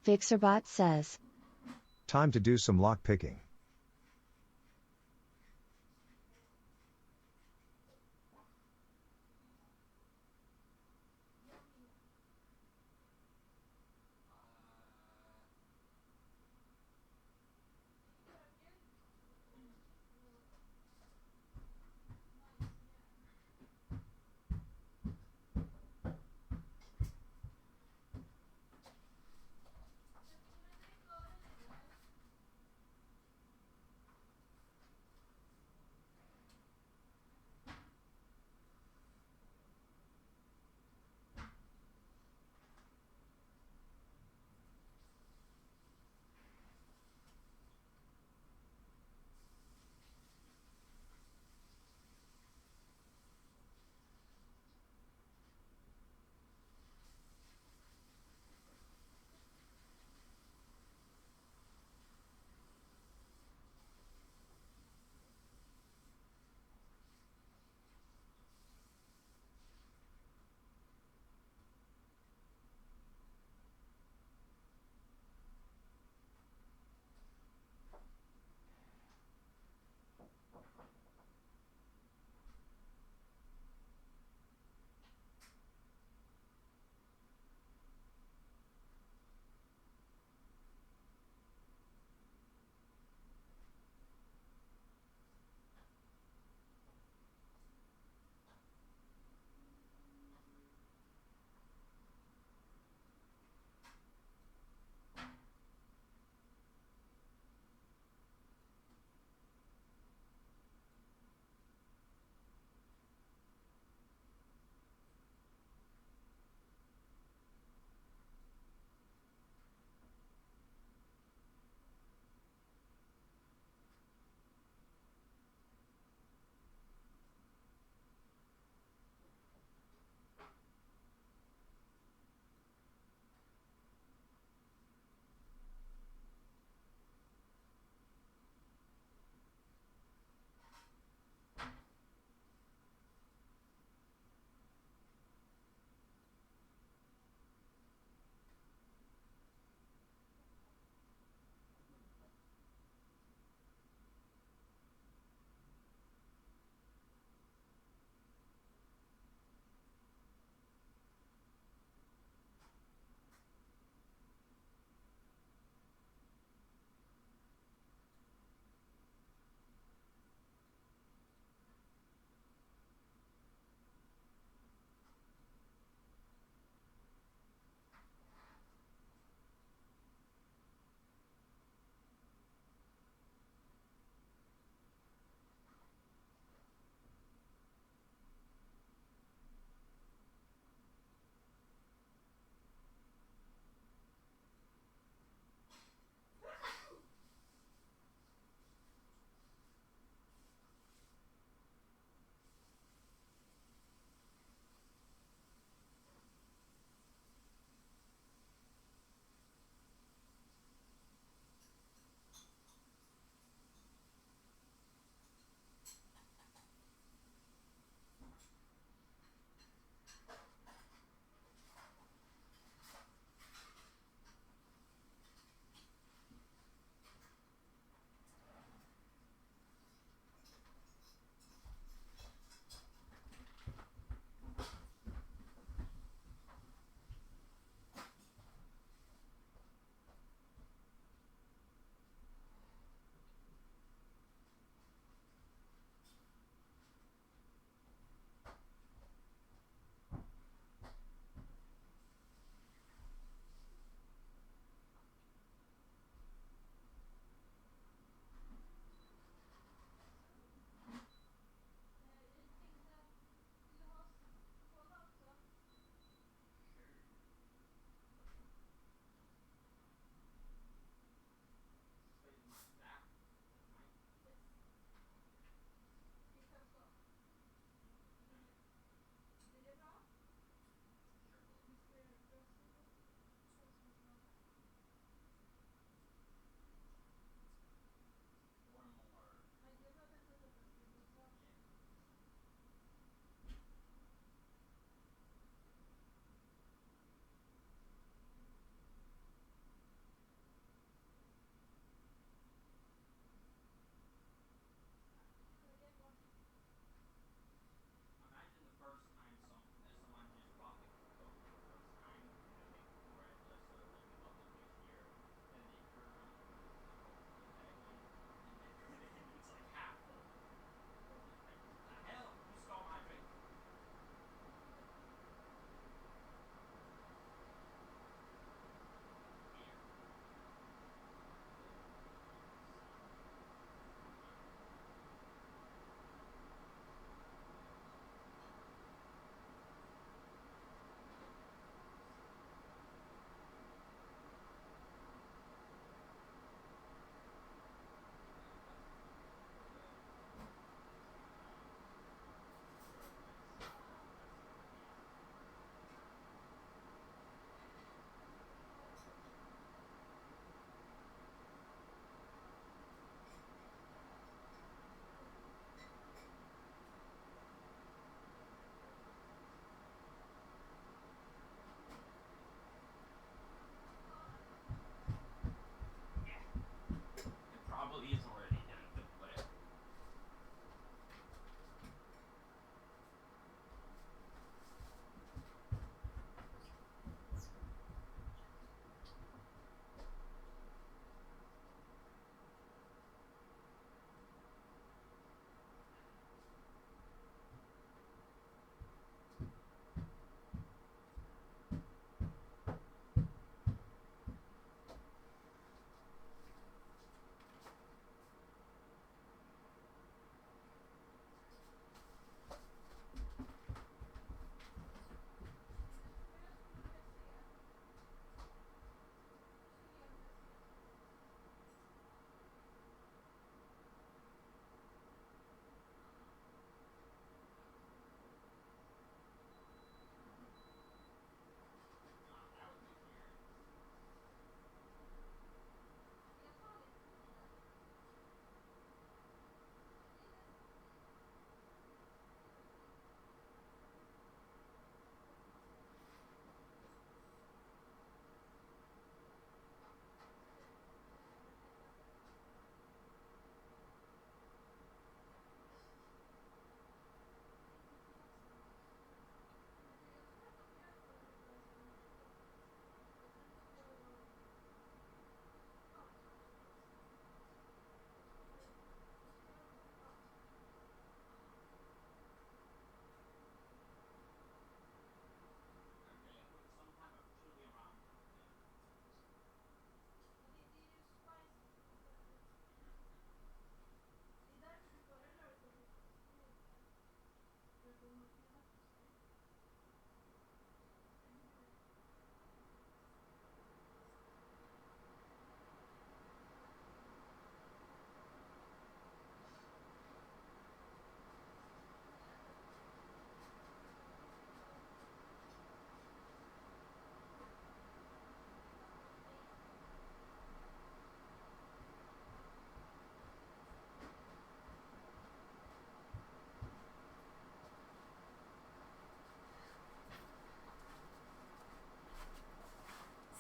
Fixerbot says. Time to do some lock picking.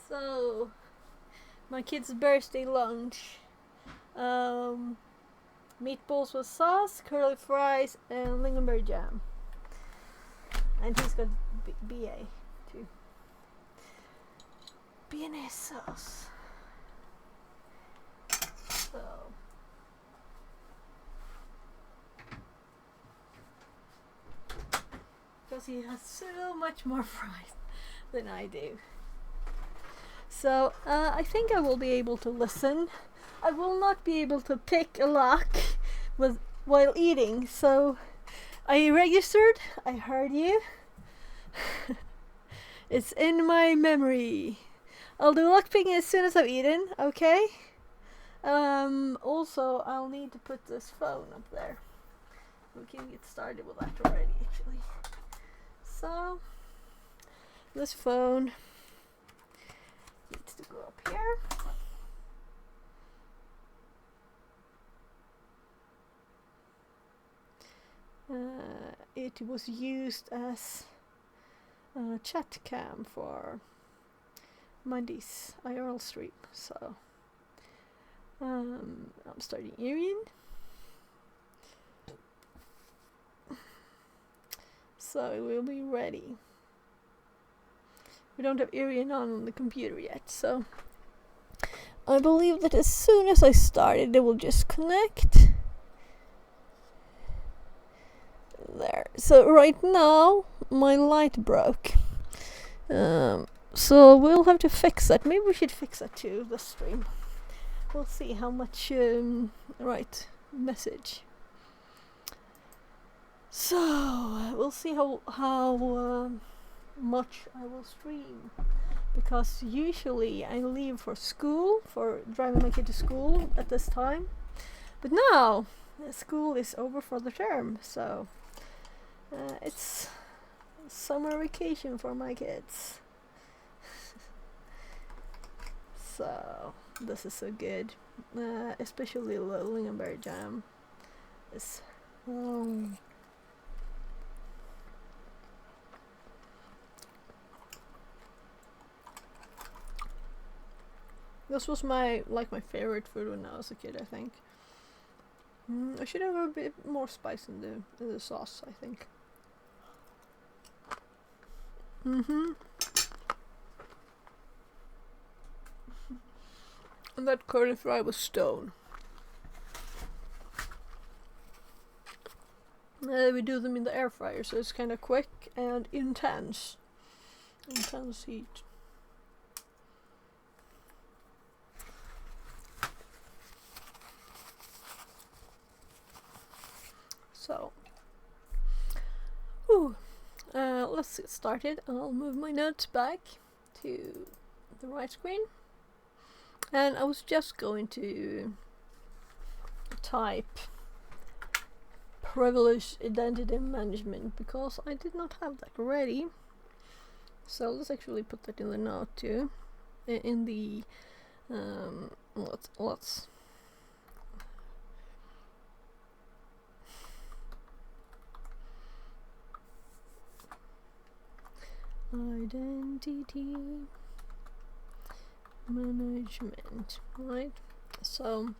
So, my kid's birthday lunch. Meatballs with sauce, curly fries, and lingonberry jam. And he's got BA too. Bearnaise sauce. So. Because he has so much more fries than I do. So I think I will be able to listen. I will not be able to pick a lock while eating. So I registered. I heard you. It's in my memory. I'll do lock picking as soon as I've eaten. Okay. Also, I'll need to put this phone up there. We can get started with that already, actually. So, this phone needs to go up here. It was used as a chat cam for Monday's IRL stream, so I'm starting Arian. So it will be ready. We don't have Arian on the computer yet, so I believe that as soon as I start it will just connect. There. So right now my light broke. So we'll have to fix that. Maybe we should fix that too, the stream. We'll see how much right message. So we'll see how much I will stream, because usually I leave for school, for driving my kid to school at this time, but now school is over for the term, so it's summer vacation for my kids. So this is so good, especially the lingonberry jam. It's this was my favorite food when I was a kid, I think. I should have a bit more spice in the sauce, I think. And that curly fry was stone. We do them in the air fryer, so it's kind of quick and intense heat. So, let's get started. I'll move my notes back to the right screen. And I was just going to type privileged identity management because I did not have that ready. So let's actually put that in the note too. In the let's identity management, right? So,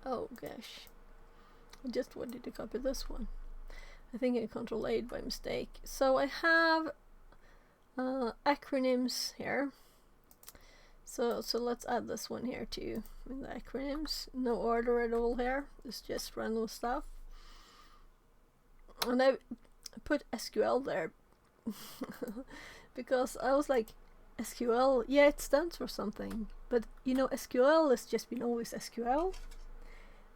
oh gosh, I just wanted to copy this one. I think I Ctrl-8 by mistake. So I have acronyms here. So let's add this one here too. In the acronyms, no order at all here. It's just random stuff. And I put SQL there because I was like, SQL, yeah, it stands for something, but you know, SQL has just been always SQL,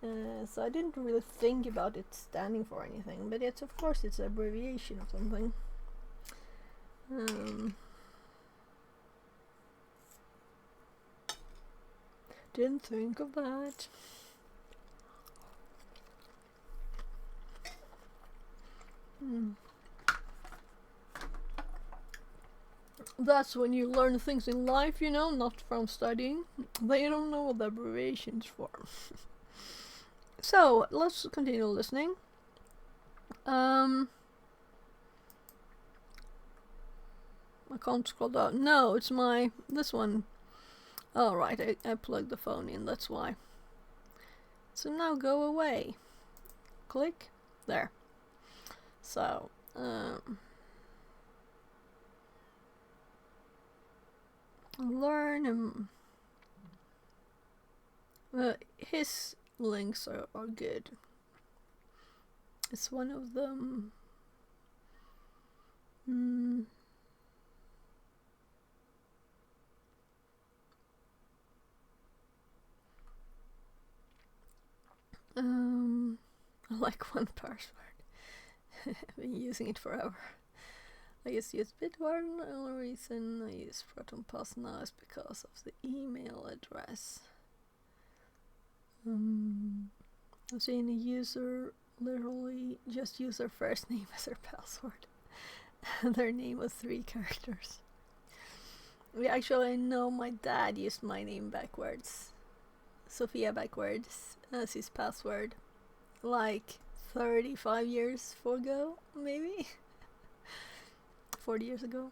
so I didn't really think about it standing for anything, but it's, of course, it's an abbreviation of something. Didn't think of that. That's when you learn things in life, you know, not from studying. They don't know what the abbreviations for. So, let's continue listening. I can't scroll down. No, it's this one. Oh, right, I plugged the phone in, that's why. So now go away. Click. There. So, learn. His links are good. It's one of them. I like one password. I've been using it forever. I just use Bitwarden. The only reason I use ProtonPass now is because of the email address. I've seen a user literally just use their first name as their password. Their name was 3 characters. Actually, I know my dad used my name backwards. Sophia backwards as his password. Like 35 years ago, maybe? 40 years ago.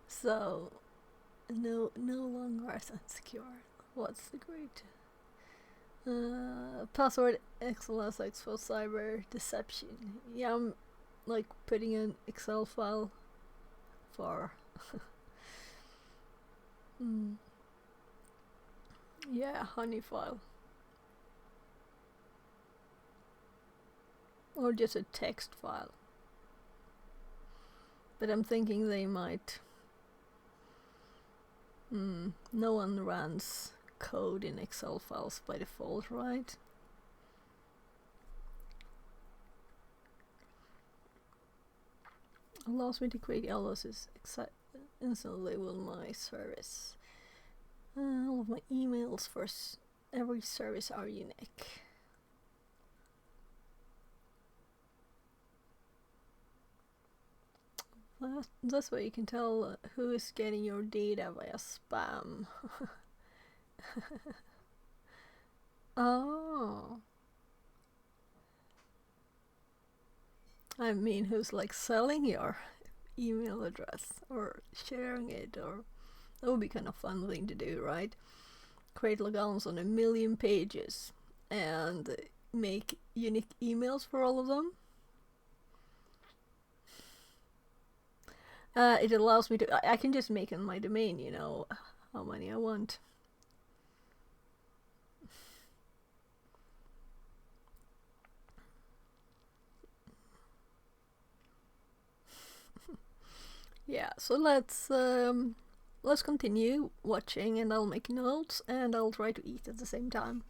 So, no longer as unsecure. What's the great? Password XLS for cyber deception. Yeah, I'm like putting an Excel file for yeah, honey file. Or just a text file. But I'm thinking they might. No one runs code in Excel files by default, right? Allows me to create aliases instantly with my service. All of my emails for every service are unique. That's why you can tell who is getting your data via spam. Oh. I mean, who's like selling your email address or sharing it, or that would be kind of fun thing to do, right? Create logons on 1 million pages and make unique emails for all of them. It allows me to. I can just make on my domain, you know, how many I want. Yeah, so let's continue watching, and I'll make notes, and I'll try to eat at the same time.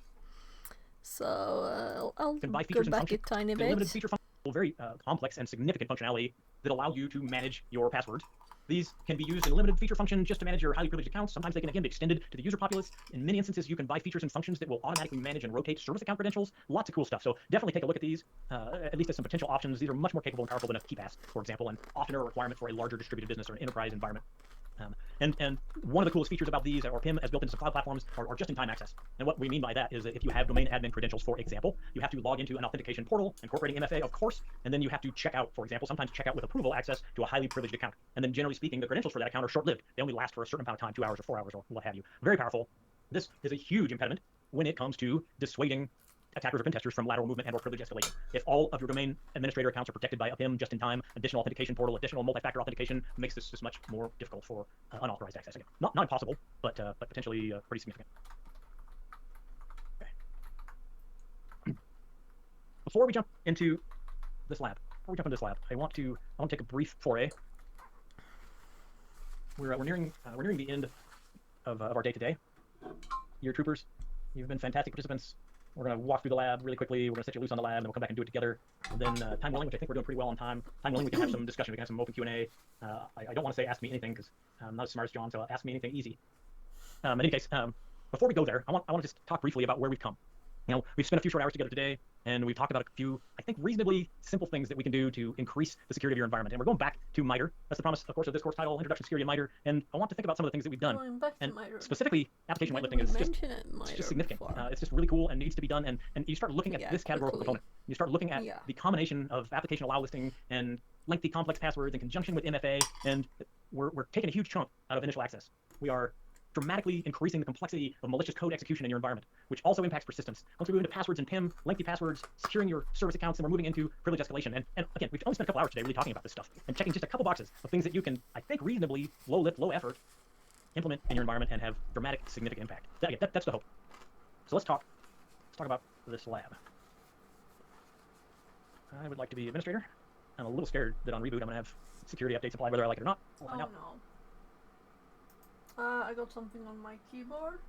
So I'll go back a tiny bit. Limited feature function, very complex and significant functionality that allow you to manage your passwords. These can be used in a limited feature function just to manage your highly privileged accounts. Sometimes they can, again, be extended to the user populace. In many instances, you can buy features and functions that will automatically manage and rotate service account credentials. Lots of cool stuff. So definitely take a look at these, at least as some potential options. These are much more capable and powerful than a KeyPass, for example, and often are a requirement for a larger distributed business or an enterprise environment. And one of the coolest features about these, or PIM as built into some cloud platforms, are just-in-time access. And what we mean by that is that if you have domain admin credentials, for example, you have to log into an authentication portal, incorporating MFA, of course, and then you have to check out, for example, sometimes check out with approval access to a highly privileged account. And then generally speaking, the credentials for that account are short-lived. They only last for a certain amount of time, 2 hours or 4 hours or what have you. Very powerful. This is a huge impediment when it comes to dissuading attackers or pen testers from lateral movement and or privilege escalation. If all of your domain administrator accounts are protected by a PIM just in time, additional authentication portal, additional multi-factor authentication makes this just much more difficult for unauthorized access. Again, not impossible, but potentially pretty significant. Okay. Before we jump into this lab, I want to take a brief foray. We're nearing the end of our day today. Your troopers, you've been fantastic participants. We're going to walk through the lab really quickly. We're going to set you loose on the lab, and then we'll come back and do it together. And then, time willing, which I think we're doing pretty well on time. Time willing, we can have some discussion. We can have some open Q&A. I don't want to say ask me anything because I'm not as smart as John, so ask me anything easy. In any case, before we go there, I want to just talk briefly about where we've come. You know, we've spent a few short hours together today, and we've talked about a few, I think, reasonably simple things that we can do to increase the security of your environment. And we're going back to MITRE. That's the promise, of course, of this course title, Introduction to Security in MITRE. And I want to think about some of the things that we've done. Going back and to MITRE. Specifically, application whitelisting is just significant. It's just really cool and needs to be done. And you start looking at this categorical component. You start looking at the combination of application allow listing and lengthy, complex passwords in conjunction with MFA, and we're taking a huge chunk out of initial access. We are dramatically increasing the complexity of malicious code execution in your environment, which also impacts persistence. Once we move into passwords and PIM, lengthy passwords, securing your service accounts, and we're moving into privilege escalation. And again, we've only spent a couple hours today really talking about this stuff and checking just a couple boxes of things that you can, I think, reasonably low lift, low effort, implement in your environment and have dramatic, significant impact. That's the hope. So let's talk about this lab. I would like to be administrator. I'm a little scared that on reboot I'm going to have security updates applied whether I like it or not. We'll find out. No. I got something on my keyboard.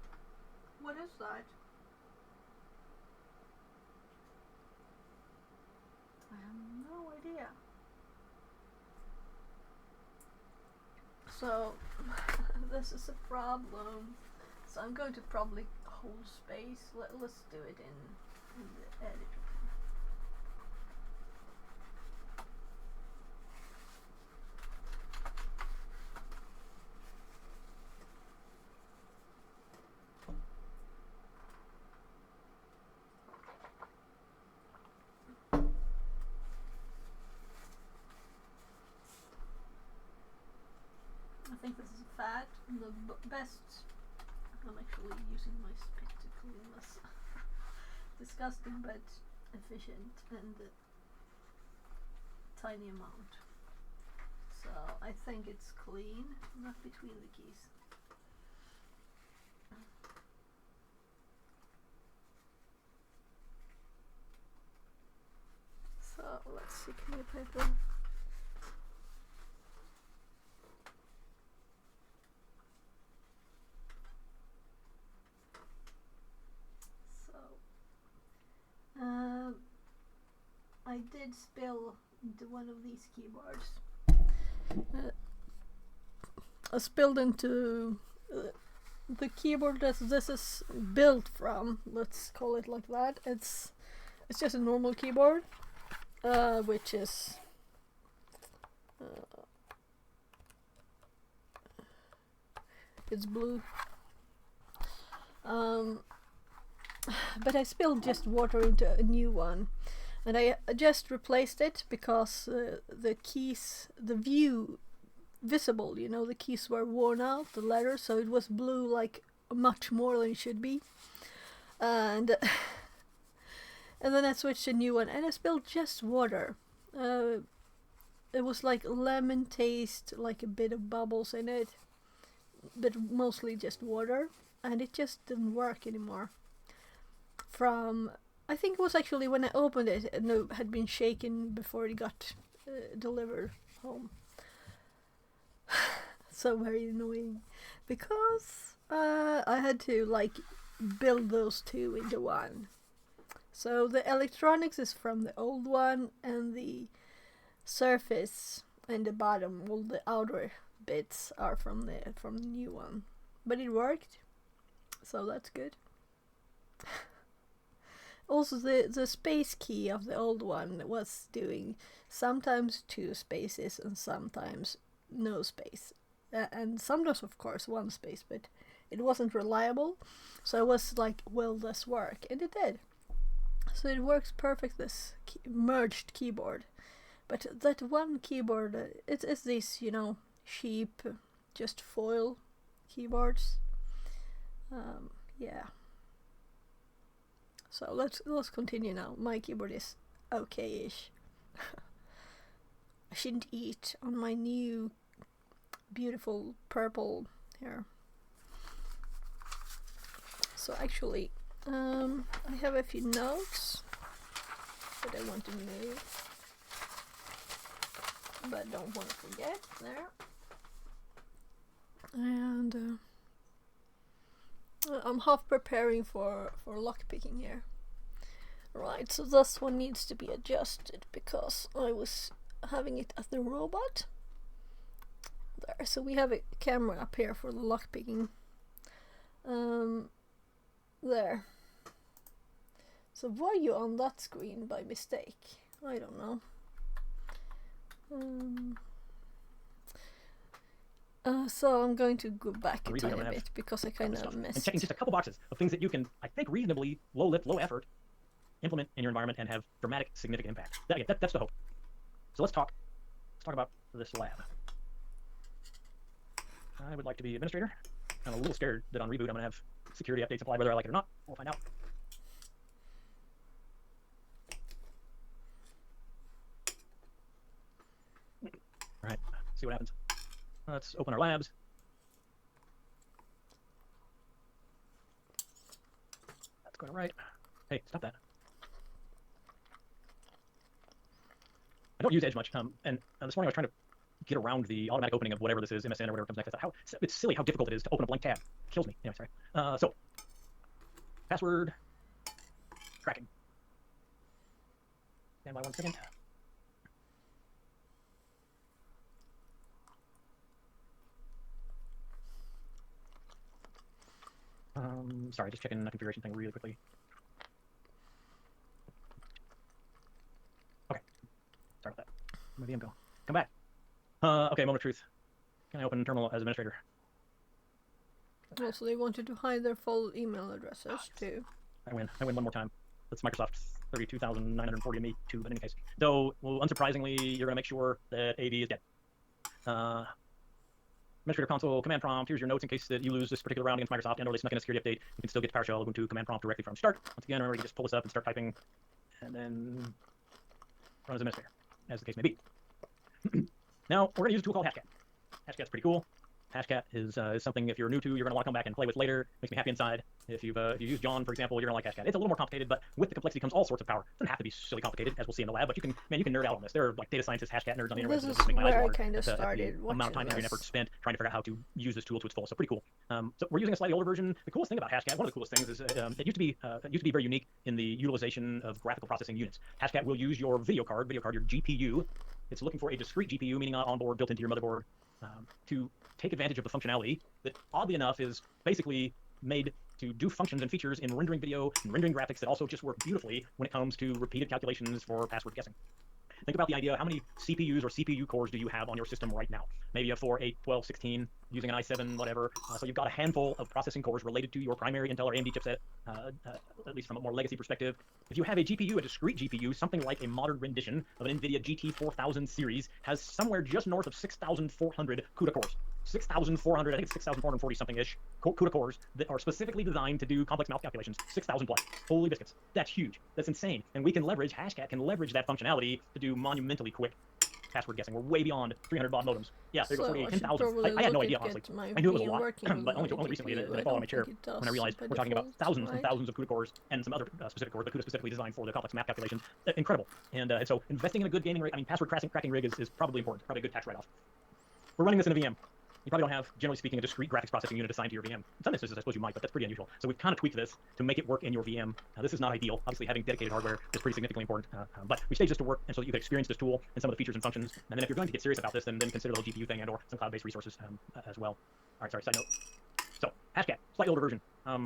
What is that? I have no idea. So, this is a problem. So I'm going to probably hold space. Let's do it in the editor. I think this is fat. The best. I'm actually using my spectacles. Disgusting but efficient and tiny amount. So I think it's clean, not between the keys. So let's see, can you paper? I did spill into one of these keyboards. I spilled into the keyboard that this is built from. Let's call it like that. It's just a normal keyboard, which is it's blue. But I spilled just water into a new one. And I just replaced it because the keys, the visible, the keys were worn out, the letters, so it was blue like much more than it should be. And and then I switched to a new one, and I spilled just water. It was like lemon taste, like a bit of bubbles in it, but mostly just water, and it just didn't work anymore. I think it was actually when I opened it and it had been shaken before it got delivered home. So very annoying, because I had to build those two into one. So the electronics is from the old one, and the surface and the bottom, all the outer bits, are from the new one. But it worked, so that's good. Also, the space key of the old one was doing sometimes 2 spaces and sometimes no space. And sometimes, of course, 1 space, but it wasn't reliable. So I was like, will this work? And it did. So it works perfect, this merged keyboard. But that one keyboard, it's these, cheap, just foil keyboards. Yeah. So let's continue now. My keyboard is okay-ish. I shouldn't eat on my new beautiful purple here. So actually, I have a few notes that I want to move, but don't want to forget there. And I'm half preparing for lockpicking here. Right, so this one needs to be adjusted because I was having it as the robot. There, so we have a camera up here for the lockpicking. There. So were you on that screen by mistake? I don't know. So I'm going to go back a tiny bit because I kind of missed. And checking just a couple boxes of things that you can, I think, reasonably low lift, low effort, implement in your environment and have dramatic, significant impact. That's the hope. So let's talk let's talk about this lab. I would like to be administrator. I'm a little scared that on reboot I'm going to have security updates apply whether I like it or not. We'll find out. All right, see what happens. Let's open our labs. That's going right. Hey, stop that. I don't use Edge much, and this morning I was trying to get around the automatic opening of whatever this is, MSN or whatever comes next. How it's silly how difficult it is to open a blank tab. It kills me. Anyway, sorry. So, password cracking. Stand by 1 second. Sorry, just checking the configuration thing really quickly. Okay, sorry about that. Where'd the VM go? Come back. Okay, moment of truth. Can I open terminal as administrator? Also, they wanted to hide their full email addresses too. I win one more time. That's Microsoft 32,940 me too, but in any case. Though, well, unsurprisingly, you're going to make sure that AV is dead. Administrator console, command prompt, here's your notes in case that you lose this particular round against Microsoft and or they snuck in a security update. You can still get to PowerShell Ubuntu command prompt directly from start. Once again, remember you just pull this up and start typing and then run as administrator, as the case may be. Now, we're going to use a tool called Hashcat. Hashcat's pretty cool. Hashcat is something if you're new to, you're going to want to come back and play with later. Makes me happy inside. If you use John, for example, you're going to like Hashcat. It's a little more complicated, but with the complexity comes all sorts of power. It doesn't have to be silly complicated, as we'll see in the lab, but you can nerd out on this. There are like data scientists, Hashcat nerds on the internet. This is where I kind of started the amount of time, energy, and effort spent trying to figure out how to use this tool to its full. So pretty cool. So we're using a slightly older version. The coolest thing about Hashcat, one of the coolest things, is it used to be very unique in the utilization of graphical processing units. Hashcat will use your video card, your GPU. It's looking for a discrete GPU, meaning not onboard, built into your motherboard, to take advantage of the functionality that, oddly enough, is basically made to do functions and features in rendering video and rendering graphics that also just work beautifully when it comes to repeated calculations for password guessing. Think about the idea, how many CPUs or CPU cores do you have on your system right now? Maybe you have 4, 8, 12, 16, using an i7, whatever. So you've got a handful of processing cores related to your primary Intel or AMD chipset, at least from a more legacy perspective. If you have a GPU, a discrete GPU, something like a modern rendition of an NVIDIA GT 4000 series has somewhere just north of 6,400 CUDA cores. 6,400, I think it's 6,440 something-ish CUDA cores that are specifically designed to do complex math calculations. 6,000 plus. Holy biscuits. That's huge. That's insane. And we can leverage, Hashcat can leverage that functionality to do monumentally quick password guessing. We're way beyond 300 baud modems. Yeah, there you go, 10,000. I had no idea, honestly. I knew it was a lot, but only recently did I fall on my chair when I realized we're talking about thousands and thousands of CUDA cores and some other specific cores, but CUDA specifically designed for the complex math calculations. Incredible. And so investing in a good gaming rig, password cracking rig is probably important. Probably a good tax write-off. We're running this in a VM. You probably don't have, generally speaking, a discrete graphics processing unit assigned to your VM. In some instances, I suppose you might, but that's pretty unusual. So we've kind of tweaked this to make it work in your VM. This is not ideal. Obviously, having dedicated hardware is pretty significantly important, but we staged this to work and so that you can experience this tool and some of the features and functions. And then if you're going to get serious about this, then consider the GPU thing and or some cloud-based resources as well. All right, sorry, side note. So, Hashcat, slightly older version.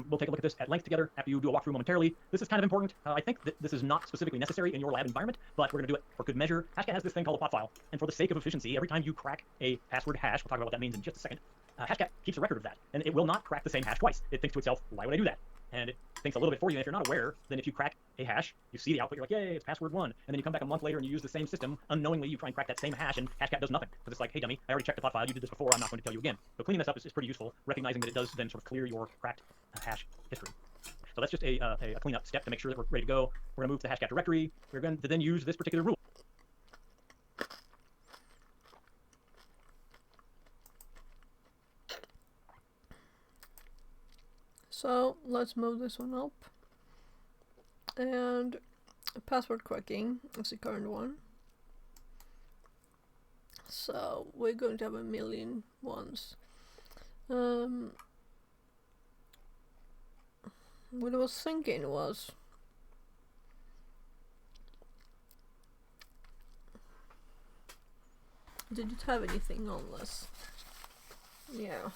We'll take a look at this at length together after you do a walkthrough momentarily. This is kind of important. I think that this is not specifically necessary in your lab environment, but we're going to do it for good measure. Hashcat has this thing called a pot file, and for the sake of efficiency, every time you crack a password hash, we'll talk about what that means in just a second, Hashcat keeps a record of that, and it will not crack the same hash twice. It thinks to itself, why would I do that? And it thinks a little bit for you, and if you're not aware, then if you crack a hash, you see the output, you're like, yay, it's password 1, and then you come back a month later and you use the same system, unknowingly you try and crack that same hash, and Hashcat does nothing, because it's like, hey dummy, I already checked the pot file, you did this before, I'm not going to tell you again. So cleaning this up is pretty useful, recognizing that it does then sort of clear your cracked hash history. So that's just a cleanup step to make sure that we're ready to go. We're going to move to the Hashcat directory. We're going to then use this particular rule. So let's move this one up. And password cracking is the current one. So we're going to have a million ones. What I was thinking was did it have anything on this? Yeah.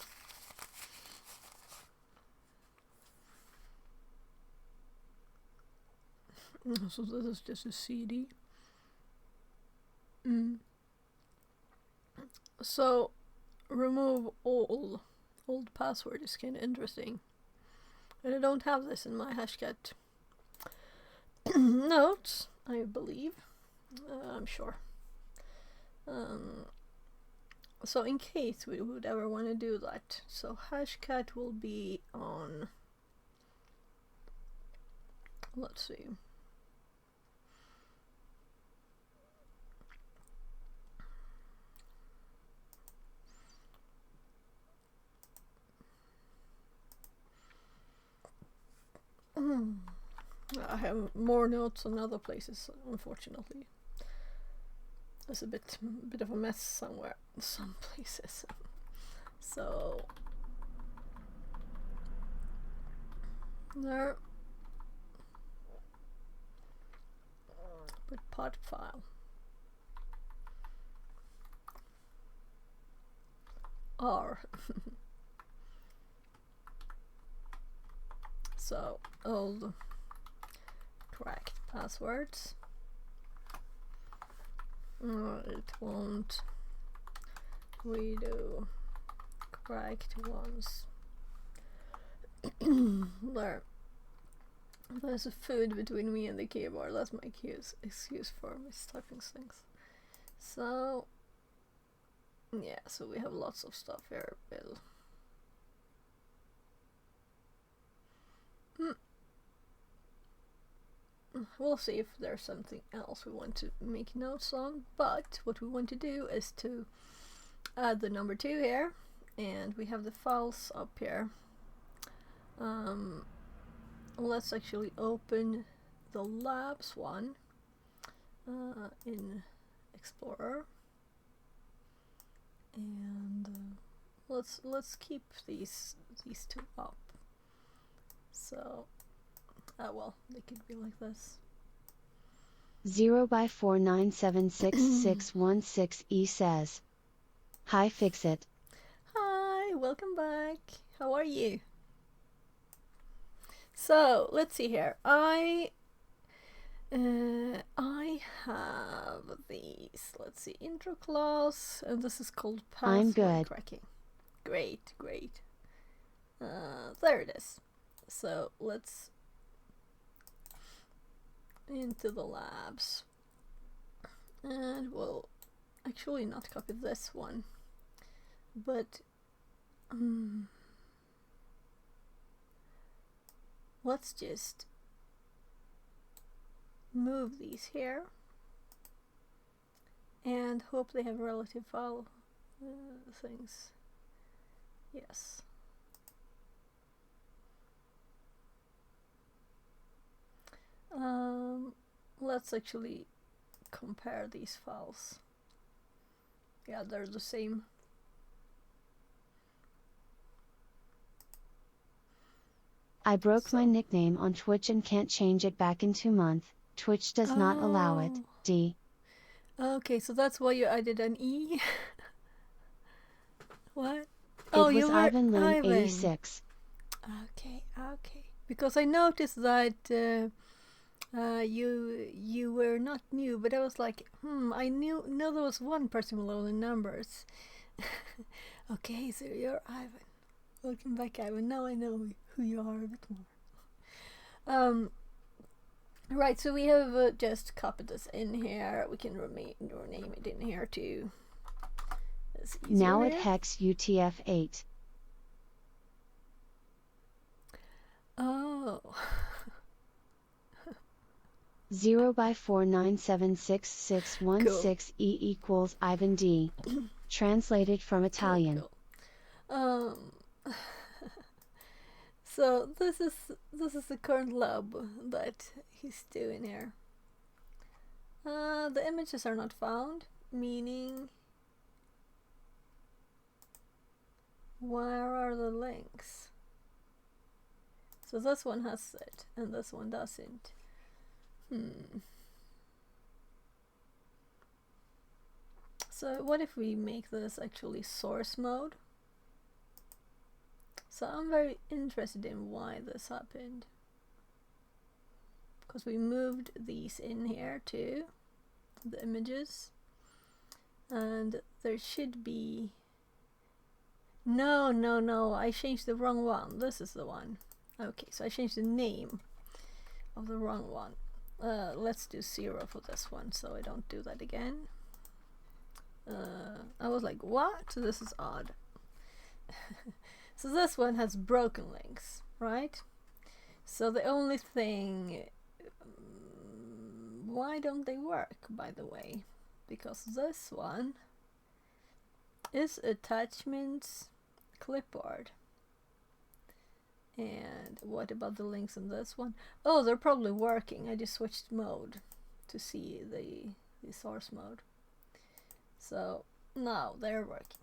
So this is just a CD. So remove all old password is kind of interesting. And I don't have this in my Hashcat notes, I believe. I'm sure. So in case we would ever want to do that, so hashcat will be on, let's see, I have more notes on other places, unfortunately. There's a bit of a mess somewhere, some places. So there. Put pod file. R. So old correct passwords. It won't redo correct ones. There. There's a food between me and the keyboard. That's my excuse for mistyping things. So yeah, so we have lots of stuff here, Bill. We'll see if there's something else we want to make notes on, but what we want to do is to add the number 2 here, and we have the files up here. Let's actually open the labs one in Explorer, and let's keep these 2 up. So well, they could be like this. 0x49766616E says, "Hi, Fixit. Hi, welcome back. How are you?" So let's see here. I have these. Let's see, intro class, and this is called I'm password good. cracking. Great. There it is. So let's into the labs, and we'll actually not copy this one, but let's just move these here and hope they have relative file things. Yes. Let's actually compare these files. Yeah, they're the same. I broke my nickname on Twitch and can't change it back in 2 months. Twitch does not allow it. D. Okay, so that's why you added an E. What? It was Ivan Lynn 86. Okay. Because I noticed that you were not new, but I was like, I know there was one person below the numbers. Okay, so you're Ivan. Welcome back, Ivan. Now I know who you are a bit more. Right, so we have just copied this in here. We can rename it in here too. Now it hex UTF-8. Oh. 0x49766616E equals Ivan D. Translated from Italian. Cool. So this is the current lab that he's doing here. The images are not found, meaning where are the links? So this one has it and this one doesn't. So what if we make this actually source mode? So I'm very interested in why this happened, because we moved these in here too, the images, and there should be no, I changed the wrong one. This is the one. Okay, so I changed the name of the wrong one. Let's do 0 for this one so I don't do that again. I was like, what? This is odd. So this one has broken links, right? So the only thing, why don't they work, by the way? Because this one is attachments clipboard. And what about the links in this one? Oh, they're probably working. I just switched mode to see the source mode. So now they're working.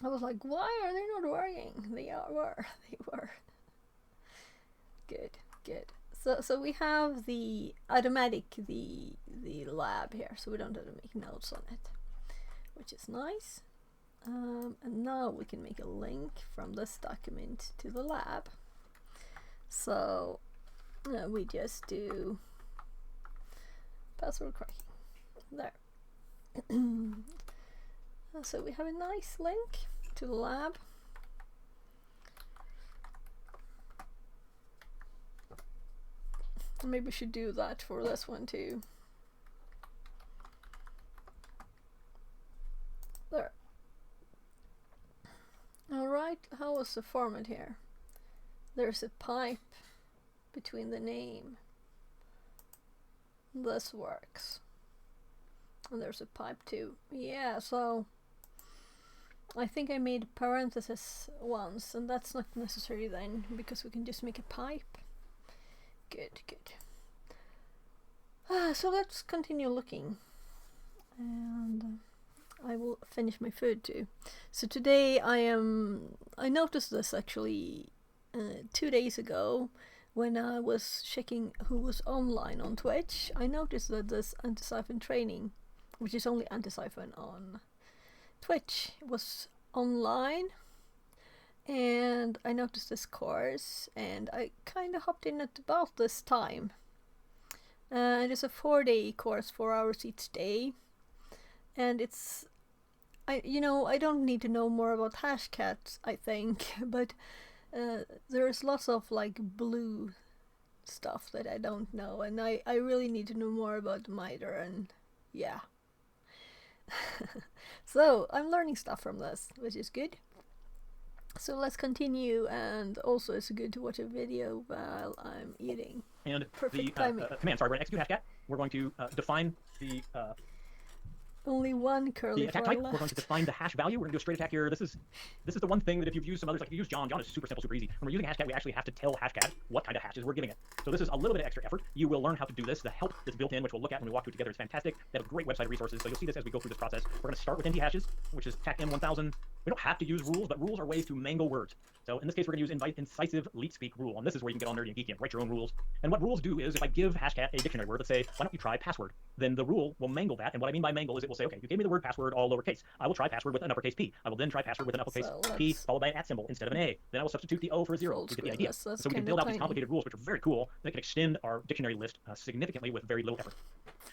I was like, why are they not working? They were. They were. Good, good. So we have the automatic, the lab here, so we don't have to make notes on it, which is nice. And now we can make a link from this document to the lab. So we just do password cracking there. So we have a nice link to the lab. Maybe we should do that for this one too. There. Alright, how was the format here? There's a pipe between the name. This works. And there's a pipe too. Yeah, so I think I made parentheses once, and that's not necessary then, because we can just make a pipe. Good, good. So let's continue looking. And I will finish my food too. So today I noticed this actually 2 days ago when I was checking who was online on Twitch. I noticed that this Antosyphon training, which is only Antosyphon on Twitch, was online. And I noticed this course, and I kind of hopped in at about this time. It is a 4-day course, 4 hours each day, and it's, I don't need to know more about Hashcat, I think, but there's lots of like blue stuff that I don't know, and I really need to know more about MITRE, and yeah. So I'm learning stuff from this, which is good. So let's continue, and also it's good to watch a video while I'm eating. And perfect the timing. command, sorry, we're going to execute hashcat. We're going to define the Only one curly attack fly type. left. We're going to define the hash value. We're going to do a straight attack here. This is the one thing that if you've used some others, like if you use John is super simple, super easy. When we're using hashcat, we actually have to tell hashcat what kind of hashes we're giving it. So this is a little bit of extra effort. You will learn how to do this. The help that's built in, which we'll look at when we walk through together, is fantastic. They have a great website of resources. So you'll see this as we go through this process. We're going to start with NT hashes, which is TAC M1000. We don't have to use rules, but rules are ways to mangle words. So in this case, we're going to use incisive leet speak rule. And this is where you can get all nerdy and geeky and write your own rules. And what rules do is, if I give hashcat a dictionary word, let's say, why don't you try password? Then the rule will mangle that. And what I mean by mangle is it will say, okay, you gave me the word password all lowercase. I will try password with an uppercase P. I will then try password with an uppercase P followed by an @ symbol instead of an A. Then I will substitute the O for a 0. You get the idea. So we can build out these complicated rules, which are very cool. That can extend our dictionary list significantly with very little effort.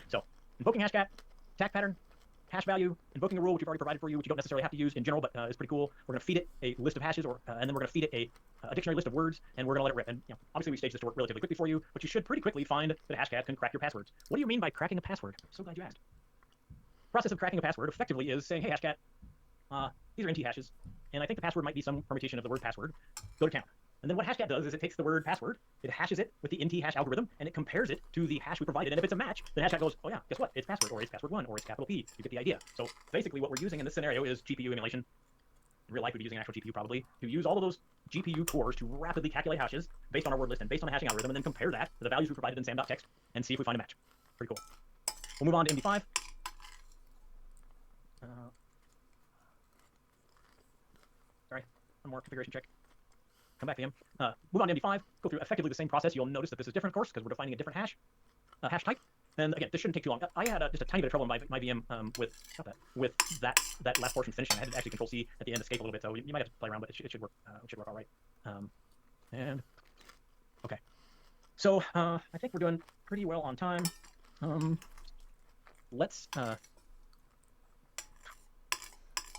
So invoking hashcat, attack pattern, hash value, invoking a rule which we've already provided for you, which you don't necessarily have to use in general, but it's pretty cool. We're going to feed it a list of hashes, and then we're going to feed it a dictionary list of words, and we're going to let it rip. And obviously we stage this to work relatively quickly for you, but you should pretty quickly find that hashcat can crack your passwords. What do you mean by cracking a password? I'm so glad you asked. The process of cracking a password effectively is saying, hey hashcat, these are NT hashes, and I think the password might be some permutation of the word password. Go to count. And then what hashcat does is it takes the word password, it hashes it with the NT hash algorithm, and it compares it to the hash we provided. And if it's a match, then hashcat goes, oh yeah, guess what? It's password, or it's password1, or it's capital P. You get the idea. So basically what we're using in this scenario is GPU emulation. In real life, we'd be using an actual GPU probably, to use all of those GPU cores to rapidly calculate hashes based on our word list and based on the hashing algorithm, and then compare that to the values we provided in sam.txt and see if we find a match. Pretty cool. We'll move on to MD5. Sorry, one more configuration check. Come back to him. Move on to MD5, go through effectively the same process. You'll notice that this is different, of course, because we're defining a different hash type. And again, this shouldn't take too long. I had just a tiny bit of trouble in my VM with that last portion finishing. I had to actually Control C at the end, escape a little bit, so you might have to play around, but it should work. It should work all right. And okay, so I think we're doing pretty well on time. Let's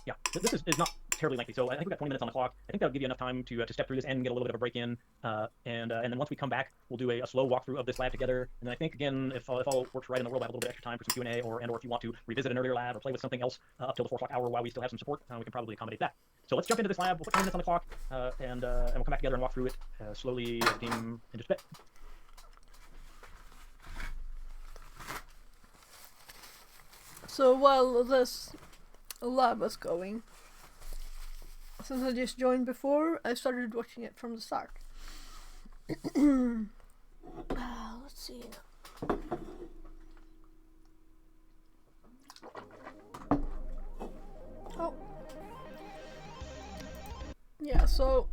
yeah, this is not terribly lengthy. So I think we've got 20 minutes on the clock. I think that'll give you enough time to step through this and get a little bit of a break in. And then once we come back, we'll do a slow walkthrough of this lab together. And then I think, again, if all works right in the world, we'll have a little bit extra time for some Q&A, or if you want to revisit an earlier lab or play with something else up till the 4 o'clock hour while we still have some support, we can probably accommodate that. So let's jump into this lab. We'll put 20 minutes on the clock, and we'll come back together and walk through it slowly as a team in just a bit. So while this lab was going, since I just joined before, I started watching it from the start. Let's see now. Oh. Yeah, so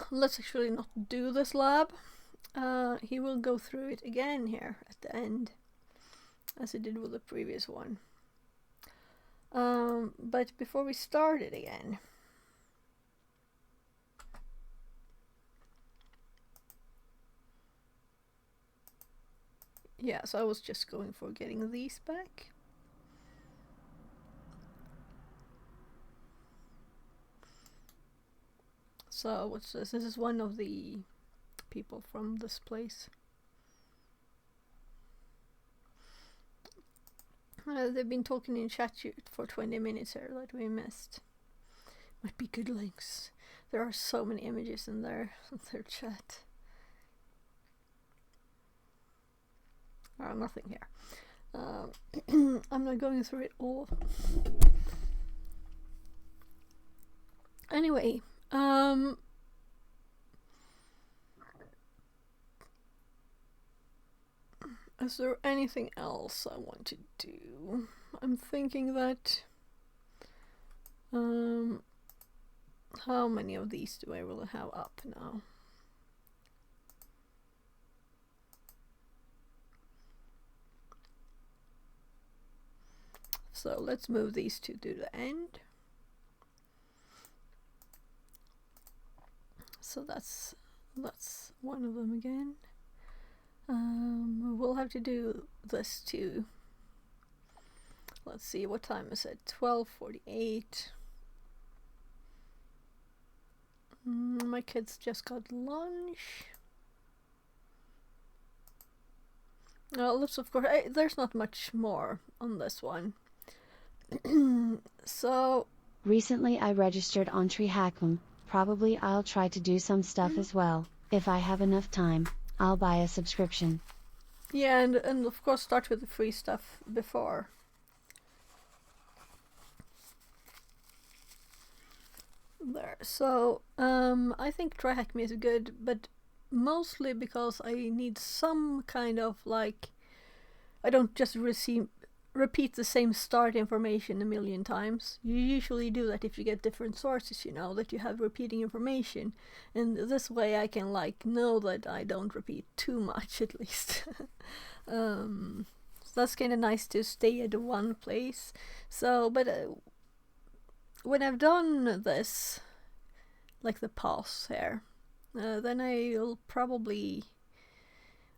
let's actually not do this lab. He will go through it again here at the end, as he did with the previous one. But before we start it again, yeah, so I was just going for getting these back. So what's this? This is one of the people from this place. They've been talking in chat for 20 minutes here that we missed. Might be good links. There are so many images in their chat. Nothing here. I'm not going through it all. Anyway, is there anything else I want to do? I'm thinking that how many of these do I really have up now? So let's move these two to the end. So that's one of them again. We'll have to do this too. Let's see, what time is it? 12:48. My kids just got lunch. Let's of course. There's not much more on this one. So recently I registered on Treehack'em. Probably I'll try to do some stuff as well. If I have enough time, I'll buy a subscription. Yeah, and of course start with the free stuff before. There. So I think Try Hack Me is good, but mostly because I need some kind of like, I don't just repeat the same start information a million times. You usually do that if you get different sources, you know, that you have repeating information, and this way I can like know that I don't repeat too much at least. So that's kind of nice to stay at one place. So but when I've done this, like the pause here, then I'll probably,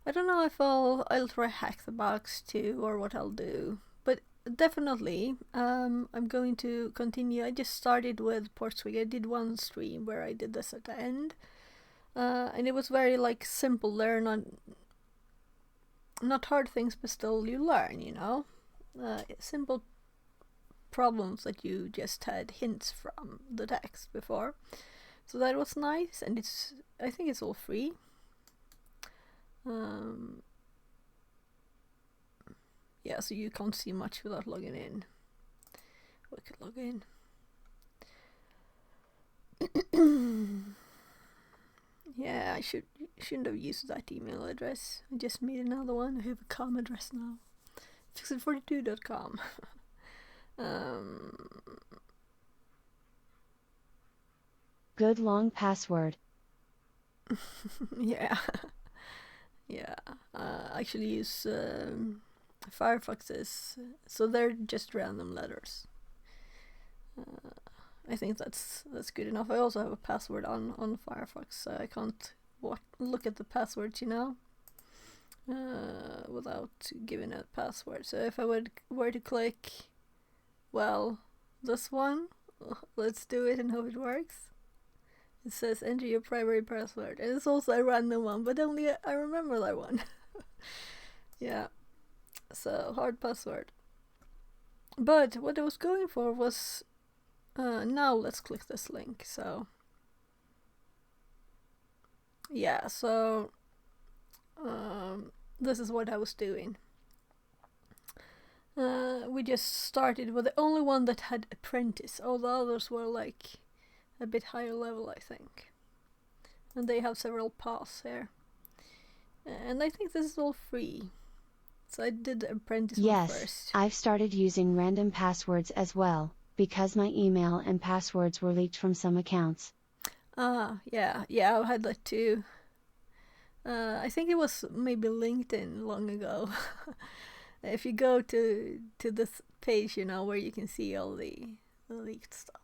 I don't know if I'll try hack the box too, or what I'll do, but definitely I'm going to continue. I just started with Portswig. I did one stream where I did this at the end, and it was very like simple, learn, not hard things, but still you learn, you know, simple problems that you just had hints from the text before. So that was nice, and I think it's all free. Yeah, so you can't see much without logging in. We could log in. Yeah, I shouldn't have used that email address. I just made another one. I have a com address now. Fixit42.com. Good long password. Yeah. Yeah. I actually use Firefox's, so they're just random letters. I think that's good enough. I also have a password on Firefox, so I can't look at the passwords, you know, without giving a password. So if I were to click Well, this one, let's do it and hope it works. It says enter your primary password, and it's also a random one, but only I remember that one. Yeah, so hard password. But what I was going for was, now let's click this link. So yeah, so this is what I was doing. We just started with the only one that had apprentice. All the others were like a bit higher level, I think. And they have several paths here. And I think this is all free. So I did the apprentice one first. Yes, I've started using random passwords as well, because my email and passwords were leaked from some accounts. Yeah, I've had that too. I think it was maybe LinkedIn long ago. If you go to this page, you know, where you can see all the leaked stuff.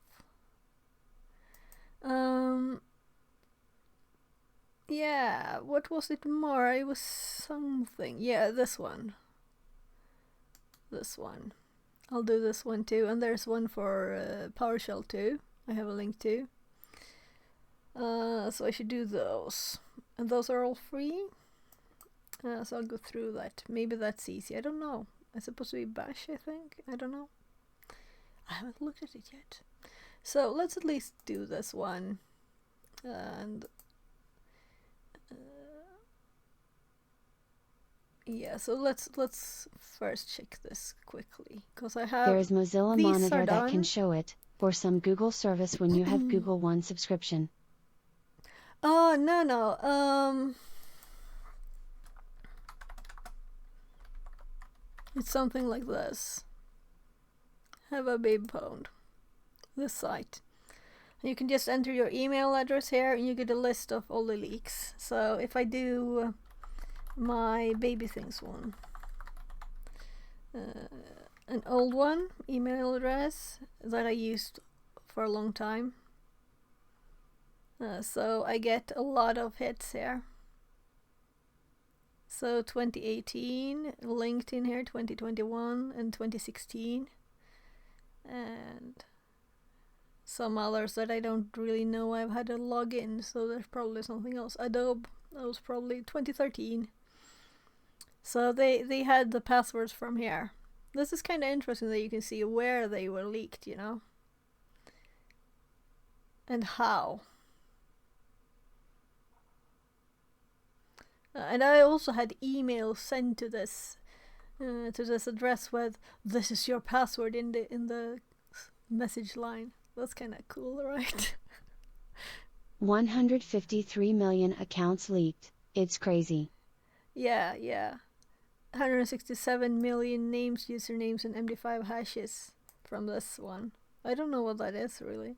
Yeah, what was it more? It was something. Yeah, this one. This one. I'll do this one too. And there's one for PowerShell too. I have a link to. So I should do those. And those are all free. So I'll go through that. Maybe that's easy. I don't know. It's supposed to be Bash, I think. I don't know. I haven't looked at it yet. So let's at least do this one. And yeah, so let's first check this quickly, because I have There is Mozilla these Monitor are that can done. show it, or some Google service when you have Google One subscription. Oh, no. It's something like this. Have a baby pwned. This site. You can just enter your email address here and you get a list of all the leaks. So if I do my baby things one, an old one, email address that I used for a long time. So I get a lot of hits here. So 2018, LinkedIn here, 2021 and 2016. And some others that I don't really know. I've had a login, so there's probably something else. Adobe, that was probably 2013. So they had the passwords from here. This is kind of interesting that you can see where they were leaked, you know, and how. And I also had emails sent to this address with "This is your password" in the message line. That's kind of cool, right? 153 million accounts leaked. It's crazy. Yeah. 167 million names, usernames, and MD5 hashes from this one. I don't know what that is really.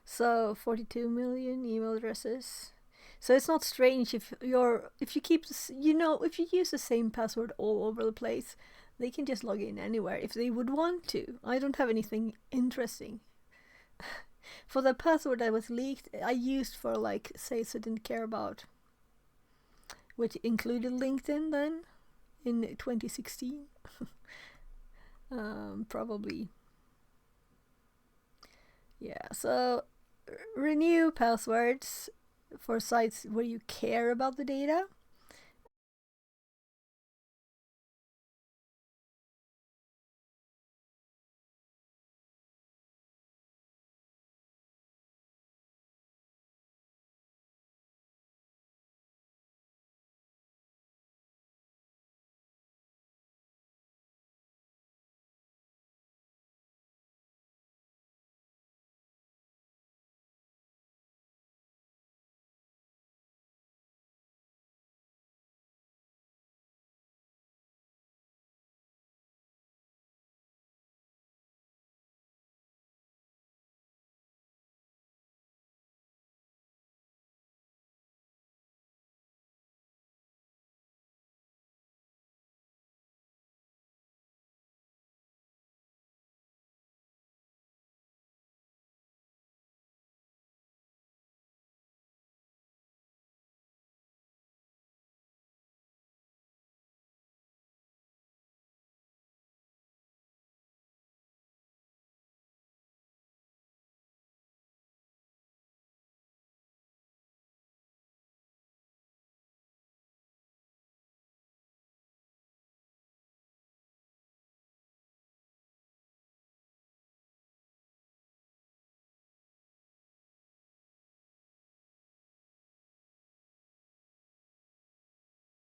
So 42 million email addresses. So it's not strange if you keep this, you know, if you use the same password all over the place, they can just log in anywhere if they would want to. I don't have anything interesting. For the password that was leaked, I used for like sites I didn't care about, which included LinkedIn then in 2016. Probably. Yeah, so renew passwords for sites where you care about the data.